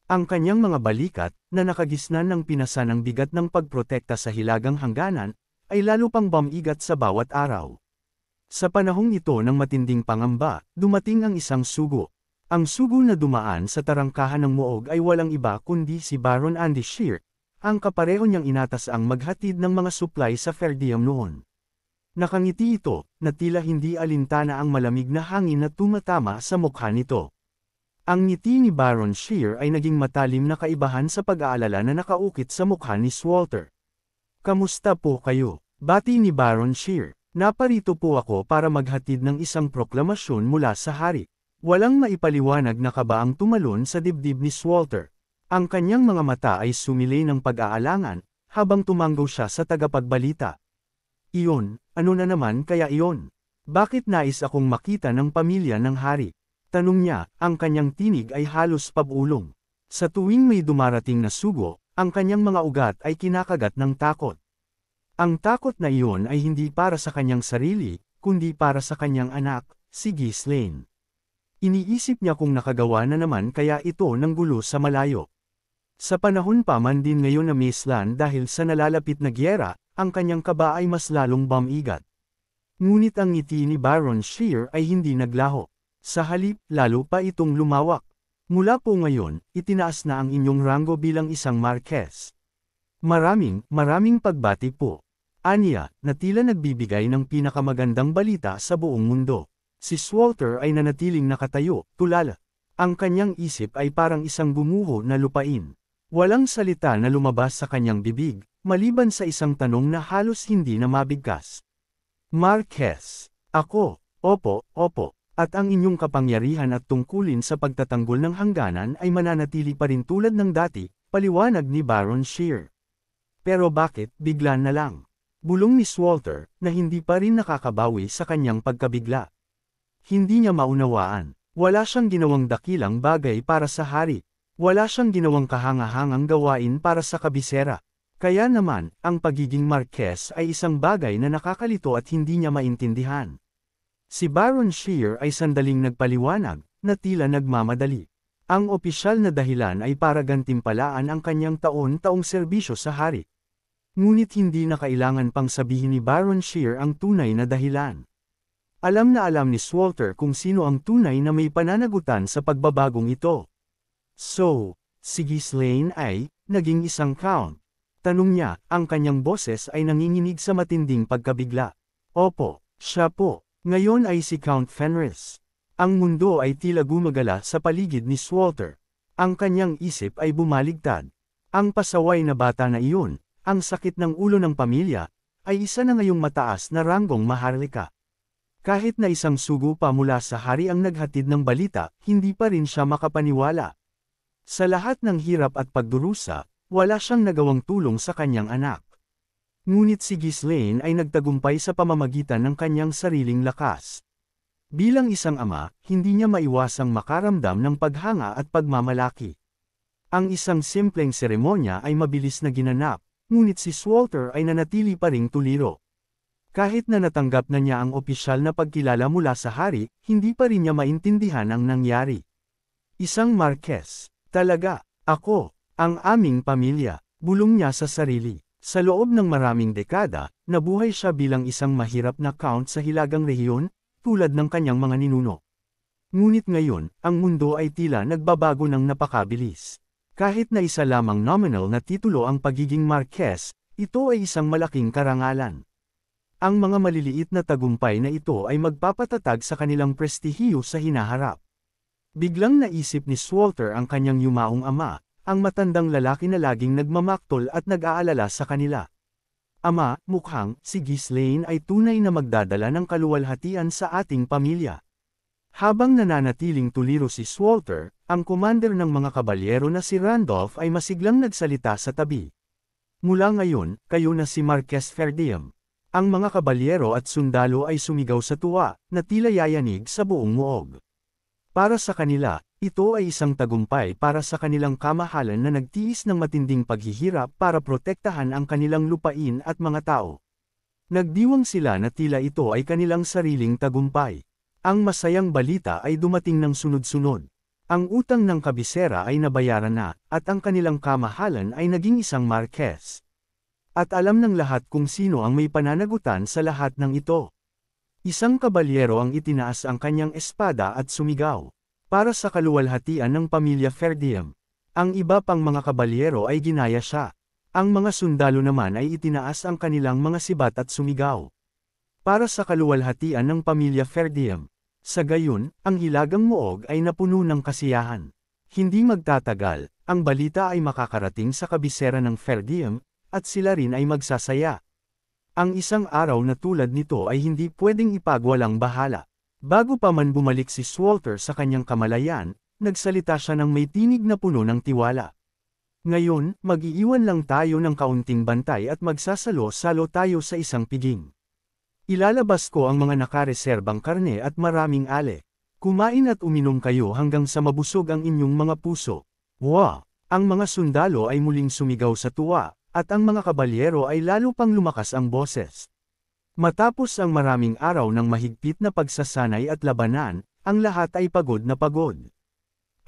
Ang kanyang mga balikat, na nakagisnan ng pinasa ng bigat ng pagprotekta sa hilagang hangganan, ay lalo pang bumigat sa bawat araw. Sa panahong ito ng matinding pangamba, dumating ang isang sugo. Ang sugo na dumaan sa tarangkahan ng muog ay walang iba kundi si Baron Andy Shear, ang kapareho niyang inatas ang maghatid ng mga supply sa Ferdium noon. Nakangiti ito, na tila hindi alintana ang malamig na hangin na tumatama sa mukha nito. Ang ngiti ni Baron Shear ay naging matalim na kaibahan sa pag-aalala na nakaukit sa mukha ni Swalter. Kamusta po kayo? Bati ni Baron Shear. Naparito po ako para maghatid ng isang proklamasyon mula sa hari. Walang maipaliwanag na kaba ang tumalon sa dibdib ni Swalter. Ang kanyang mga mata ay sumilay ng pag-aalangan, habang tumanggaw siya sa tagapagbalita. Iyon, ano na naman kaya iyon? Bakit nais akong makita ng pamilya ng hari? Tanong niya, ang kanyang tinig ay halos pabulong. Sa tuwing may dumarating na sugo, ang kanyang mga ugat ay kinakagat ng takot. Ang takot na iyon ay hindi para sa kanyang sarili, kundi para sa kanyang anak, si Ghislaine. Iniisip niya kung nakagawa na naman kaya ito ng gulo sa malayo. Sa panahon pa man din ngayon na Maeslan dahil sa nalalapit na gyera, ang kanyang kaba ay mas lalong bumigat. Ngunit ang ngiti ni Baron Shear ay hindi naglaho. Sa halip, lalo pa itong lumawak. Mula po ngayon, itinaas na ang inyong ranggo bilang isang Marquess. Maraming pagbati po. Anya, na tila nagbibigay ng pinakamagandang balita sa buong mundo. Si Swalter ay nanatiling nakatayo, tulala. Ang kanyang isip ay parang isang gumuho na lupain. Walang salita na lumabas sa kanyang bibig, maliban sa isang tanong na halos hindi na mabigkas. Marquess. Ako, opo. At ang inyong kapangyarihan at tungkulin sa pagtatanggol ng hangganan ay mananatili pa rin tulad ng dati, paliwanag ni Baron Shear. Pero bakit, bigla na lang? Bulong ni Swalter, na hindi pa rin nakakabawi sa kanyang pagkabigla. Hindi niya maunawaan. Wala siyang ginawang dakilang bagay para sa hari. Wala siyang ginawang kahangahangang gawain para sa kabisera. Kaya naman, ang pagiging Marquess ay isang bagay na nakakalito at hindi niya maintindihan. Si Baron Shear ay sandaling nagpaliwanag, na tila nagmamadali. Ang opisyal na dahilan ay para gantimpalaan ang kanyang taon-taong serbisyo sa hari. Ngunit hindi na kailangan pang sabihin ni Baron Shear ang tunay na dahilan. Alam na alam ni Swalter kung sino ang tunay na may pananagutan sa pagbabagong ito. So, si Ghislaine ay, naging isang count. Tanong niya, ang kanyang boses ay nanginginig sa matinding pagkabigla. Opo, siya po. Ngayon ay si Count Fenris. Ang mundo ay tila gumagala sa paligid ni Swalter. Ang kanyang isip ay bumaligtad. Ang pasaway na bata na iyon, ang sakit ng ulo ng pamilya, ay isa na ngayong mataas na ranggong maharlika. Kahit na isang sugo pa mula sa hari ang naghatid ng balita, hindi pa rin siya makapaniwala. Sa lahat ng hirap at pagdurusa, wala siyang nagawang tulong sa kanyang anak. Ngunit si Ghislaine ay nagtagumpay sa pamamagitan ng kanyang sariling lakas. Bilang isang ama, hindi niya maiwasang makaramdam ng paghanga at pagmamalaki. Ang isang simpleng seremonya ay mabilis na ginanap, ngunit si Swalter ay nanatili pa ring tuliro. Kahit na natanggap na niya ang opisyal na pagkilala mula sa hari, hindi pa rin niya maintindihan ang nangyari. Isang Marquess. Talaga, ako, ang aming pamilya, bulong niya sa sarili. Sa loob ng maraming dekada, nabuhay siya bilang isang mahirap na count sa hilagang rehiyon, tulad ng kanyang mga ninuno. Ngunit ngayon, ang mundo ay tila nagbabago ng napakabilis. Kahit na isa lamang nominal na titulo ang pagiging Marquess, ito ay isang malaking karangalan. Ang mga maliliit na tagumpay na ito ay magpapatatag sa kanilang prestihiyo sa hinaharap. Biglang naisip ni Swalter ang kanyang yumaong ama, ang matandang lalaki na laging nagmamaktol at nag-aalala sa kanila. Ama, mukhang, si Ghislaine ay tunay na magdadala ng kaluwalhatian sa ating pamilya. Habang nananatiling tuliro si Swalter, ang commander ng mga kabalyero na si Randolph ay masiglang nagsalita sa tabi. Mula ngayon, kayo na si Marquess Ferdinand. Ang mga kabalyero at sundalo ay sumigaw sa tuwa, na tila yayanig sa buong muog. Para sa kanila, ito ay isang tagumpay para sa kanilang kamahalan na nagtiis ng matinding paghihirap para protektahan ang kanilang lupain at mga tao. Nagdiwang sila na tila ito ay kanilang sariling tagumpay. Ang masayang balita ay dumating ng sunod-sunod. Ang utang ng kabisera ay nabayaran na, at ang kanilang kamahalan ay naging isang Marquess. At alam ng lahat kung sino ang may pananagutan sa lahat ng ito. Isang kabalyero ang itinaas ang kanyang espada at sumigaw. Para sa kaluwalhatian ng pamilya Ferdinand. Ang iba pang mga kabalyero ay ginaya siya. Ang mga sundalo naman ay itinaas ang kanilang mga sibat at sumigaw. Para sa kaluwalhatian ng pamilya Ferdinand. Sa gayon, ang hilagang muog ay napuno ng kasiyahan. Hindi magtatagal, ang balita ay makakarating sa kabisera ng Ferdinand, at sila rin ay magsasaya. Ang isang araw na tulad nito ay hindi pwedeng ipagwalang bahala. Bago pa man bumalik si Swalter sa kanyang kamalayan, nagsalita siya ng may tinig na puno ng tiwala. Ngayon, mag-iiwan lang tayo ng kaunting bantay at magsasalo-salo tayo sa isang piging. Ilalabas ko ang mga nakareserbang karne at maraming ale. Kumain at uminom kayo hanggang sa mabusog ang inyong mga puso. Wow! Ang mga sundalo ay muling sumigaw sa tuwa, at ang mga kabalyero ay lalo pang lumakas ang boses. Matapos ang maraming araw ng mahigpit na pagsasanay at labanan, ang lahat ay pagod na pagod.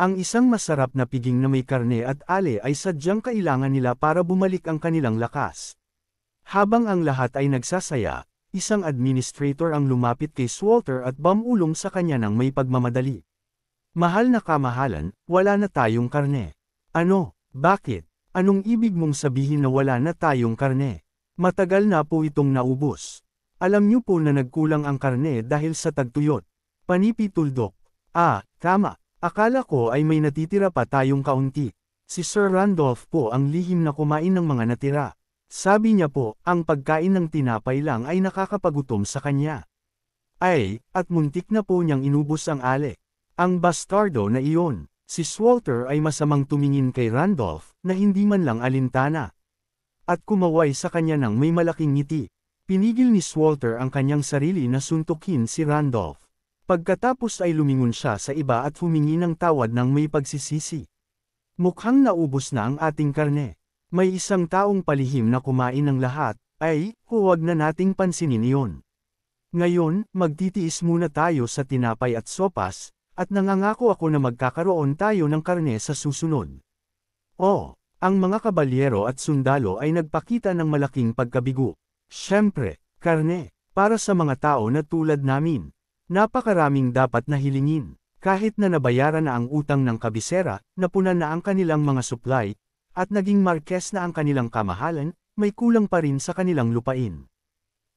Ang isang masarap na piging na may karne at ale ay sadyang kailangan nila para bumalik ang kanilang lakas. Habang ang lahat ay nagsasaya, isang administrator ang lumapit kay Swalter at bumulong sa kanya ng may pagmamadali. Mahal na kamahalan, wala na tayong karne. Ano? Bakit? Anong ibig mong sabihin na wala na tayong karne? Matagal na po itong naubos. Alam niyo po na nagkulang ang karne dahil sa tagtuyot. Panipi tuldok. Tama. Akala ko ay may natitira pa tayong kaunti. Si Sir Randolph po ang lihim na kumain ng mga natira. Sabi niya po, ang pagkain ng tinapay lang ay nakakapagutom sa kanya. At muntik na po niyang inubos ang ale. Ang bastardo na iyon. Si Swalter ay masamang tumingin kay Randolph, na hindi man lang alintana. At kumaway sa kanya ng may malaking ngiti. Pinigil ni Swalter ang kanyang sarili na suntukin si Randolph. Pagkatapos ay lumingon siya sa iba at humingi ng tawad ng may pagsisisi. Mukhang naubos na ang ating karne. May isang taong palihim na kumain ng lahat, huwag na nating pansinin iyon. Ngayon, magtitiis muna tayo sa tinapay at sopas, at nangangako ako na magkakaroon tayo ng karne sa susunod. Ang mga kabalyero at sundalo ay nagpakita ng malaking pagkabigo. Siyempre, karne, para sa mga tao na tulad namin. Napakaraming dapat na hilingin. Kahit na nabayaran na ang utang ng kabisera, napunan na ang kanilang mga supply, at naging Marquess na ang kanilang kamahalan, may kulang pa rin sa kanilang lupain.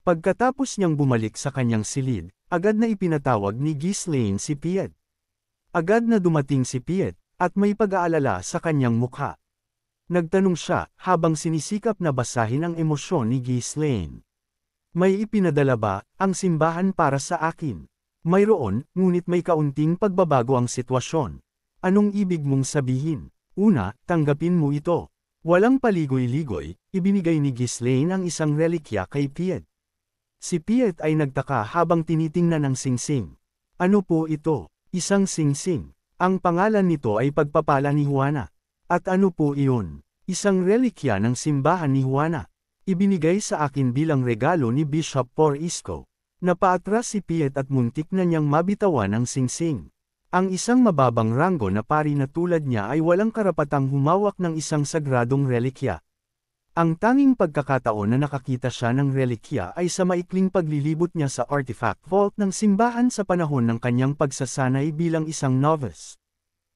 Pagkatapos niyang bumalik sa kanyang silid, agad na ipinatawag ni Ghislaine si Piet. Agad na dumating si Piet, at may pag-aalala sa kanyang mukha. Nagtanong siya, habang sinisikap na basahin ang emosyon ni Ghislaine. May ipinadala ba, ang simbahan para sa akin? Mayroon, ngunit may kaunting pagbabago ang sitwasyon. Anong ibig mong sabihin? Una, tanggapin mo ito. Walang paligoy-ligoy, ibinigay ni Ghislaine ang isang relikya kay Piet. Si Piet ay nagtaka habang tinitingnan ang singsing. Ano po ito? Isang singsing. Ang pangalan nito ay pagpapala ni Juana. At ano po iyon? Isang relikya ng simbahan ni Juana. Ibinigay sa akin bilang regalo ni Bishop Porrisco. Napaatras si Piet at muntik na niyang mabitawan ang singsing. Ang isang mababang ranggo na pari na tulad niya ay walang karapatang humawak ng isang sagradong relikya. Ang tanging pagkakataon na nakakita siya ng relikya ay sa maikling paglilibot niya sa artifact vault ng simbahan sa panahon ng kanyang pagsasanay bilang isang novice.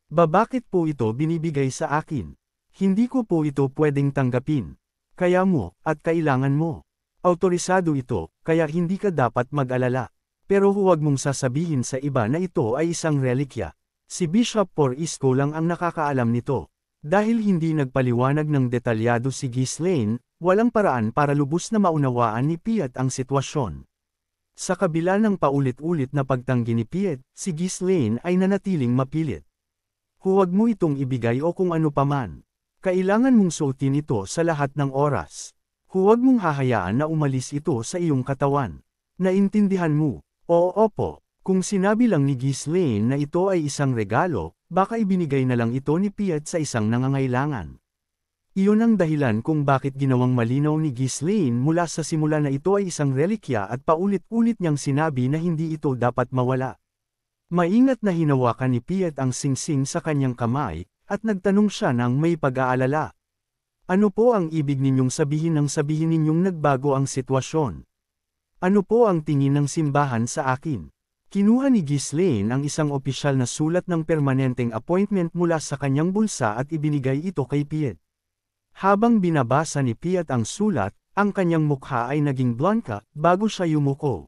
Bakit po ito binibigay sa akin? Hindi ko po ito pwedeng tanggapin. Kaya mo, at kailangan mo. Autorisado ito, kaya hindi ka dapat mag-alala. Pero huwag mong sasabihin sa iba na ito ay isang relikya. Si Bishop Porrisco lang ang nakakaalam nito. Dahil hindi nagpaliwanag ng detalyado si Ghislaine, walang paraan para lubos na maunawaan ni Piet ang sitwasyon. Sa kabila ng paulit-ulit na pagtanggi ni Piet, si Ghislaine ay nanatiling mapilit. Huwag mo itong ibigay o kung ano paman. Kailangan mong suotin ito sa lahat ng oras. Huwag mong hahayaan na umalis ito sa iyong katawan. Naintindihan mo? Oo, opo. Kung sinabi lang ni Ghislaine na ito ay isang regalo, baka ibinigay na lang ito ni Piet sa isang nangangailangan. Iyon ang dahilan kung bakit ginawang malinaw ni Ghislaine mula sa simula na ito ay isang relikya at paulit-ulit niyang sinabi na hindi ito dapat mawala. Maingat na hinawakan ni Piet ang singsing sa kanyang kamay, at nagtanong siya ng may pag-aalala. Ano po ang ibig ninyong sabihin nang sabihin ninyong nagbago ang sitwasyon? Ano po ang tingin ng simbahan sa akin? Kinuha ni Ghislaine ang isang opisyal na sulat ng permanenteng appointment mula sa kanyang bulsa at ibinigay ito kay Piet. Habang binabasa ni Piet ang sulat, ang kanyang mukha ay naging blanka bago siya yumuko.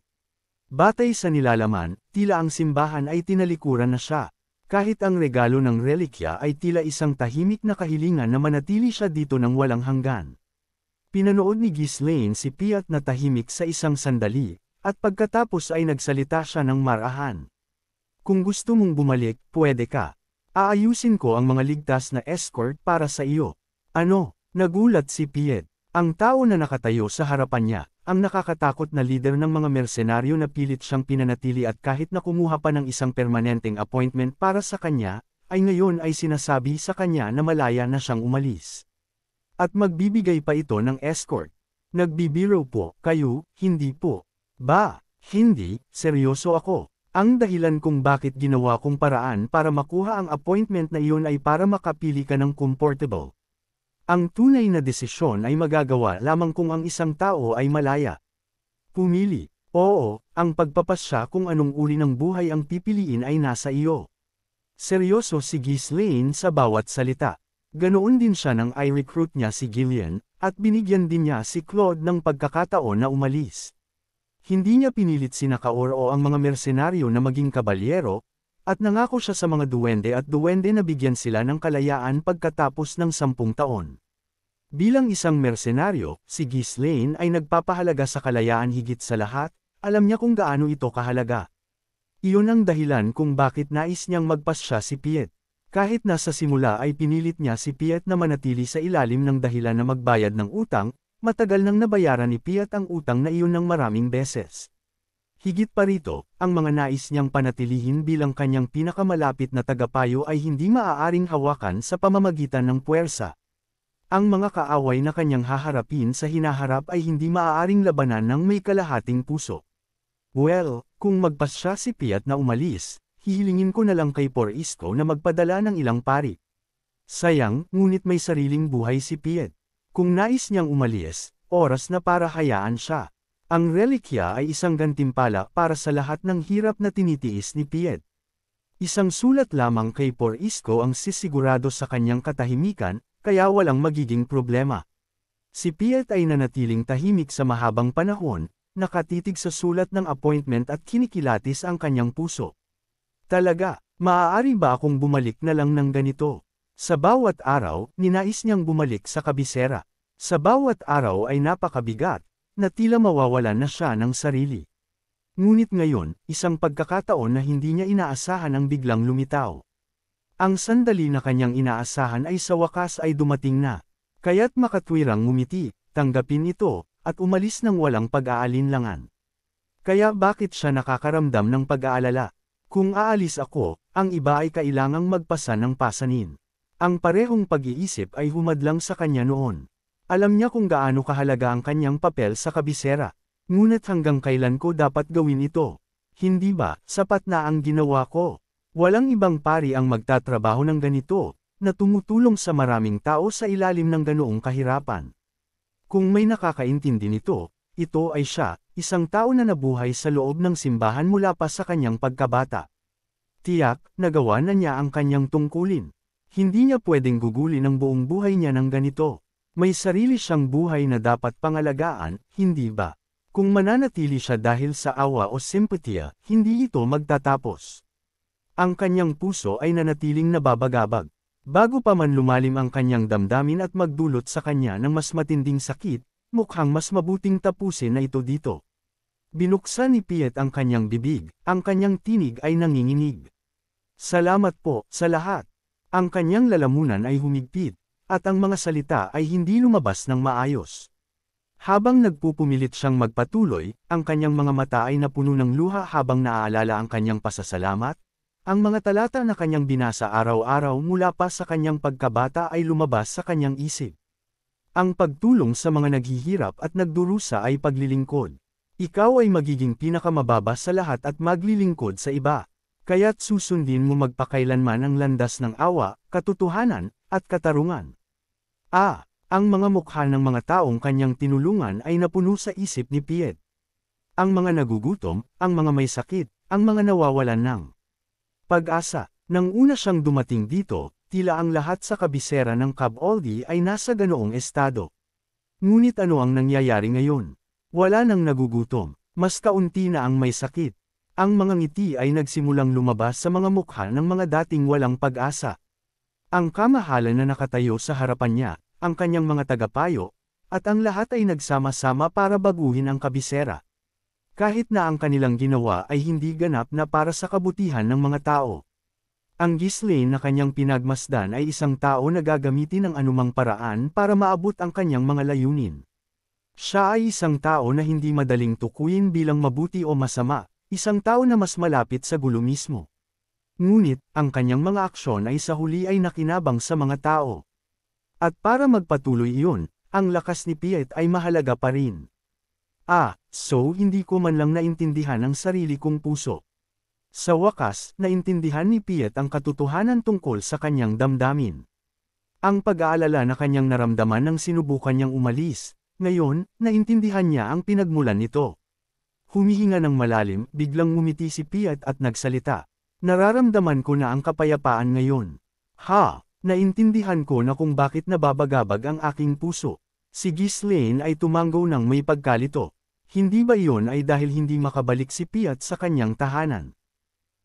Batay sa nilalaman, tila ang simbahan ay tinalikuran na siya. Kahit ang regalo ng relikya ay tila isang tahimik na kahilingan na manatili siya dito ng walang hanggan. Pinanood ni Ghislaine si Piet na tahimik sa isang sandali, at pagkatapos ay nagsalita siya ng marahan. Kung gusto mong bumalik, pwede ka. Aayusin ko ang mga ligtas na escort para sa iyo. Ano? Nagulat si Piet. Ang tao na nakatayo sa harapan niya, ang nakakatakot na leader ng mga mersenaryo na pilit siyang pinanatili at kahit na kumuha pa ng isang permanenteng appointment para sa kanya, ay ngayon ay sinasabi sa kanya na malaya na siyang umalis. At magbibigay pa ito ng escort. Nagbibiro po, kayo, hindi po. Ba, hindi, seryoso ako. Ang dahilan kung bakit ginawa kong paraan para makuha ang appointment na iyon ay para makapili ka ng comfortable. Ang tunay na desisyon ay magagawa lamang kung ang isang tao ay malaya. Pumili. Oo, ang pagpapasya kung anong uri ng buhay ang pipiliin ay nasa iyo. Seryoso si Ghislaine sa bawat salita. Ganoon din siya nang i-recruit niya si Gillian, at binigyan din niya si Claude ng pagkakataon na umalis. Hindi niya pinilit si Nakaor o ang mga mersenaryo na maging kabalyero, at nangako siya sa mga duwende na bigyan sila ng kalayaan pagkatapos ng 10 taon. Bilang isang mersenaryo, si Ghislaine ay nagpapahalaga sa kalayaan higit sa lahat, alam niya kung gaano ito kahalaga. Iyon ang dahilan kung bakit nais niyang magpasya si Piet. Kahit nasa simula ay pinilit niya si Piet na manatili sa ilalim ng dahilan na magbayad ng utang, matagal nang nabayaran ni Piet ang utang na iyon ng maraming beses. Higit pa rito, ang mga nais niyang panatilihin bilang kanyang pinakamalapit na tagapayo ay hindi maaaring hawakan sa pamamagitan ng puwersa. Ang mga kaaway na kanyang haharapin sa hinaharap ay hindi maaaring labanan ng may kalahating puso. Well, kung magpasya si Piet na umalis, hihilingin ko na lang kay Porrisco na magpadala ng ilang pari. Sayang, ngunit may sariling buhay si Piet. Kung nais niyang umalis, oras na para hayaan siya. Ang relikya ay isang gantimpala para sa lahat ng hirap na tinitiis ni Piet. Isang sulat lamang kay Porrisco ang sisigurado sa kanyang katahimikan, kaya walang magiging problema. Si Piet ay nanatiling tahimik sa mahabang panahon, nakatitig sa sulat ng appointment at kinikilatis ang kanyang puso. Talaga, maaari ba akong bumalik na lang ng ganito? Sa bawat araw, ninais niyang bumalik sa kabisera. Sa bawat araw ay napakabigat, na tila mawawalan na siya ng sarili. Ngunit ngayon, isang pagkakataon na hindi niya inaasahan ang biglang lumitaw. Ang sandali na kanyang inaasahan ay sa wakas ay dumating na. Kaya't makatwirang ngumiti, tanggapin ito, at umalis ng walang pag-aalinlangan. Kaya bakit siya nakakaramdam ng pag-aalala? Kung aalis ako, ang iba ay kailangang magpasa ng pasanin. Ang parehong pag-iisip ay humadlang sa kanya noon. Alam niya kung gaano kahalaga ang kanyang papel sa kabisera. Ngunit hanggang kailan ko dapat gawin ito? Hindi ba, sapat na ang ginawa ko? Walang ibang pari ang magtatrabaho ng ganito, na tumutulong sa maraming tao sa ilalim ng ganoong kahirapan. Kung may nakakaintindi nito, ito ay siya, isang tao na nabuhay sa loob ng simbahan mula pa sa kanyang pagkabata. Tiyak, nagawa na niya ang kanyang tungkulin. Hindi niya pwedeng gugulin ang buong buhay niya ng ganito. May sarili siyang buhay na dapat pangalagaan, hindi ba? Kung mananatili siya dahil sa awa o simpatiya, hindi ito magtatapos. Ang kanyang puso ay nanatiling nababagabag. Bago pa man lumalim ang kanyang damdamin at magdulot sa kanya ng mas matinding sakit, mukhang mas mabuting tapusin na ito dito. Binuksan ni Piet ang kanyang bibig, ang kanyang tinig ay nanginginig. Salamat po, sa lahat. Ang kanyang lalamunan ay humigpit, at ang mga salita ay hindi lumabas ng maayos. Habang nagpupumilit siyang magpatuloy, ang kanyang mga mata ay napuno ng luha habang naaalala ang kanyang pasasalamat. Ang mga talata na kanyang binasa araw-araw mula pa sa kanyang pagkabata ay lumabas sa kanyang isip. Ang pagtulong sa mga naghihirap at nagdurusa ay paglilingkod. Ikaw ay magiging pinakamababa sa lahat at maglilingkod sa iba. Kaya't susundin mo magpakailanman ang landas ng awa, katotohanan, at katarungan. Ang mga mukha ng mga taong kanyang tinulungan ay napuno sa isip ni Piet. Ang mga nagugutom, ang mga may sakit, ang mga nawawalan ng pag-asa. Nang una siyang dumating dito, tila ang lahat sa kabisera ng Cab Aldi ay nasa ganoong estado. Ngunit ano ang nangyayari ngayon? Wala nang nagugutom, mas kaunti na ang may sakit. Ang mga ngiti ay nagsimulang lumabas sa mga mukha ng mga dating walang pag-asa. Ang kamahalan na nakatayo sa harapan niya, ang kanyang mga tagapayo, at ang lahat ay nagsama-sama para baguhin ang kabisera. Kahit na ang kanilang ginawa ay hindi ganap na para sa kabutihan ng mga tao. Ang Ghislaine na kanyang pinagmasdan ay isang tao na gagamitin ng anumang paraan para maabot ang kanyang mga layunin. Siya ay isang tao na hindi madaling tukuyin bilang mabuti o masama, isang tao na mas malapit sa gulo mismo. Ngunit, ang kanyang mga aksyon ay sa huli ay nakinabang sa mga tao. At para magpatuloy iyon, ang lakas ni Piet ay mahalaga pa rin. So hindi ko man lang naintindihan ang sarili kong puso. Sa wakas, naintindihan ni Piet ang katotohanan tungkol sa kanyang damdamin. Ang pag-aalala na kanyang naramdaman nang sinubukan niyang umalis, ngayon, naintindihan niya ang pinagmulan nito. Humihinga ng malalim, biglang ngumiti si Piet at nagsalita. Nararamdaman ko na ang kapayapaan ngayon. Naintindihan ko na kung bakit nababagabag ang aking puso. Si Ghislaine ay tumanggaw ng may pagkalito. Hindi ba iyon ay dahil hindi makabalik si Piet sa kanyang tahanan?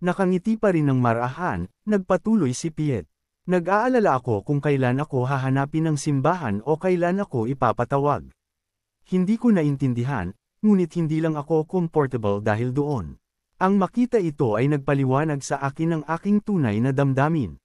Nakangiti pa rin ng marahan, nagpatuloy si Piet. Nag-aalala ako kung kailan ako hahanapin ng simbahan o kailan ako ipapatawag. Hindi ko naintindihan, ngunit hindi lang ako comfortable dahil doon. Ang makita ito ay nagpaliwanag sa akin ng aking tunay na damdamin.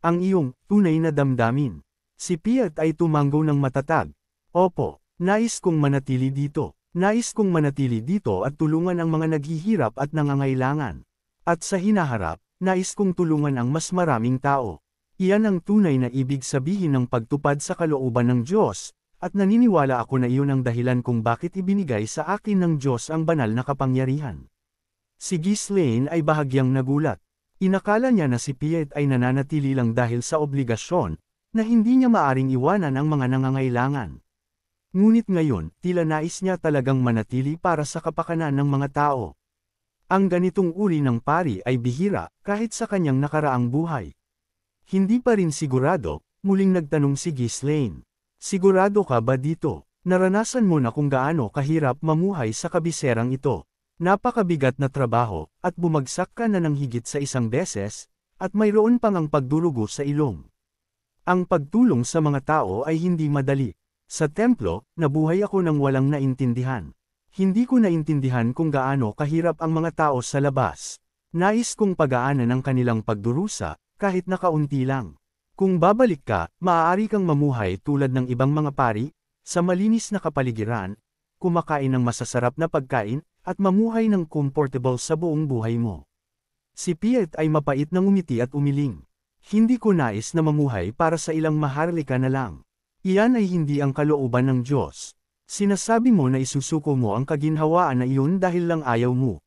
Ang iyong tunay na damdamin. Si Piet ay tumanggaw ng matatag. Opo, nais kong manatili dito. Nais kong manatili dito at tulungan ang mga naghihirap at nangangailangan. At sa hinaharap, nais kong tulungan ang mas maraming tao. Iyan ang tunay na ibig sabihin ng pagtupad sa kalooban ng Diyos, at naniniwala ako na iyon ang dahilan kung bakit ibinigay sa akin ng Diyos ang banal na kapangyarihan. Si Ghislaine ay bahagyang nagulat. Inakala niya na si Piet ay nananatili lang dahil sa obligasyon, na hindi niya maaring iwanan ang mga nangangailangan. Ngunit ngayon, tila nais niya talagang manatili para sa kapakanan ng mga tao. Ang ganitong uri ng pari ay bihira, kahit sa kanyang nakaraang buhay. Hindi pa rin sigurado, muling nagtanong si Ghislaine. Sigurado ka ba dito? Naranasan mo na kung gaano kahirap mamuhay sa kabiserang ito. Napakabigat na trabaho, at bumagsak ka na ng higit sa isang beses, at mayroon pang ang pagdurugo sa ilong. Ang pagtulong sa mga tao ay hindi madali. Sa templo, nabuhay ako nang walang naintindihan. Hindi ko naintindihan kung gaano kahirap ang mga tao sa labas. Nais kong pagaanan ang kanilang pagdurusa, kahit na kaunti lang. Kung babalik ka, maaari kang mamuhay tulad ng ibang mga pari, sa malinis na kapaligiran, kumakain ng masasarap na pagkain, at mamuhay ng comfortable sa buong buhay mo. Si Piet ay mapait na ngumiti at umiling. Hindi ko nais na mamuhay para sa ilang maharlika na lang. Iyan ay hindi ang kalooban ng Diyos. Sinasabi mo na isusuko mo ang kaginhawaan na iyon dahil lang ayaw mo.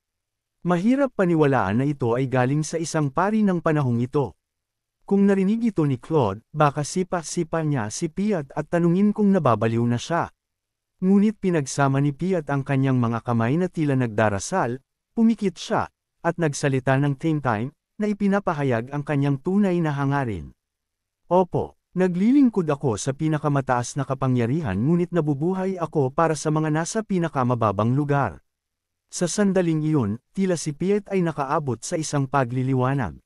Mahirap paniwalaan na ito ay galing sa isang pari ng panahong ito. Kung narinig ito ni Claude, baka sipa-sipa niya si Piet at tanungin kung nababaliw na siya. Ngunit pinagsama ni Piet ang kanyang mga kamay na tila nagdarasal, pumikit siya, at nagsalita ng time na ipinapahayag ang kanyang tunay na hangarin. Opo, naglilingkod ako sa pinakamataas na kapangyarihan ngunit nabubuhay ako para sa mga nasa pinakamababang lugar. Sa sandaling iyon, tila si Piet ay nakaabot sa isang pagliliwanag.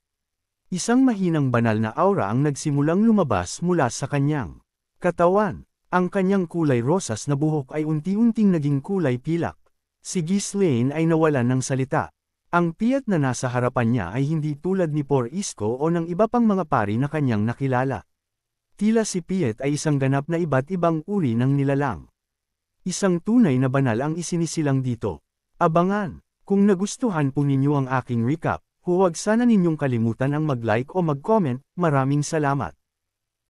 Isang mahinang banal na aura ang nagsimulang lumabas mula sa kanyang katawan. Ang kanyang kulay rosas na buhok ay unti-unting naging kulay pilak. Si Ghislaine ay nawalan ng salita. Ang Piet na nasa harapan niya ay hindi tulad ni Por Isko o ng iba pang mga pari na kanyang nakilala. Tila si Piet ay isang ganap na iba't ibang uri ng nilalang. Isang tunay na banal ang isinisilang dito. Abangan! Kung nagustuhan po ninyo ang aking recap, huwag sana ninyong kalimutan ang mag-like o mag-comment. Maraming salamat.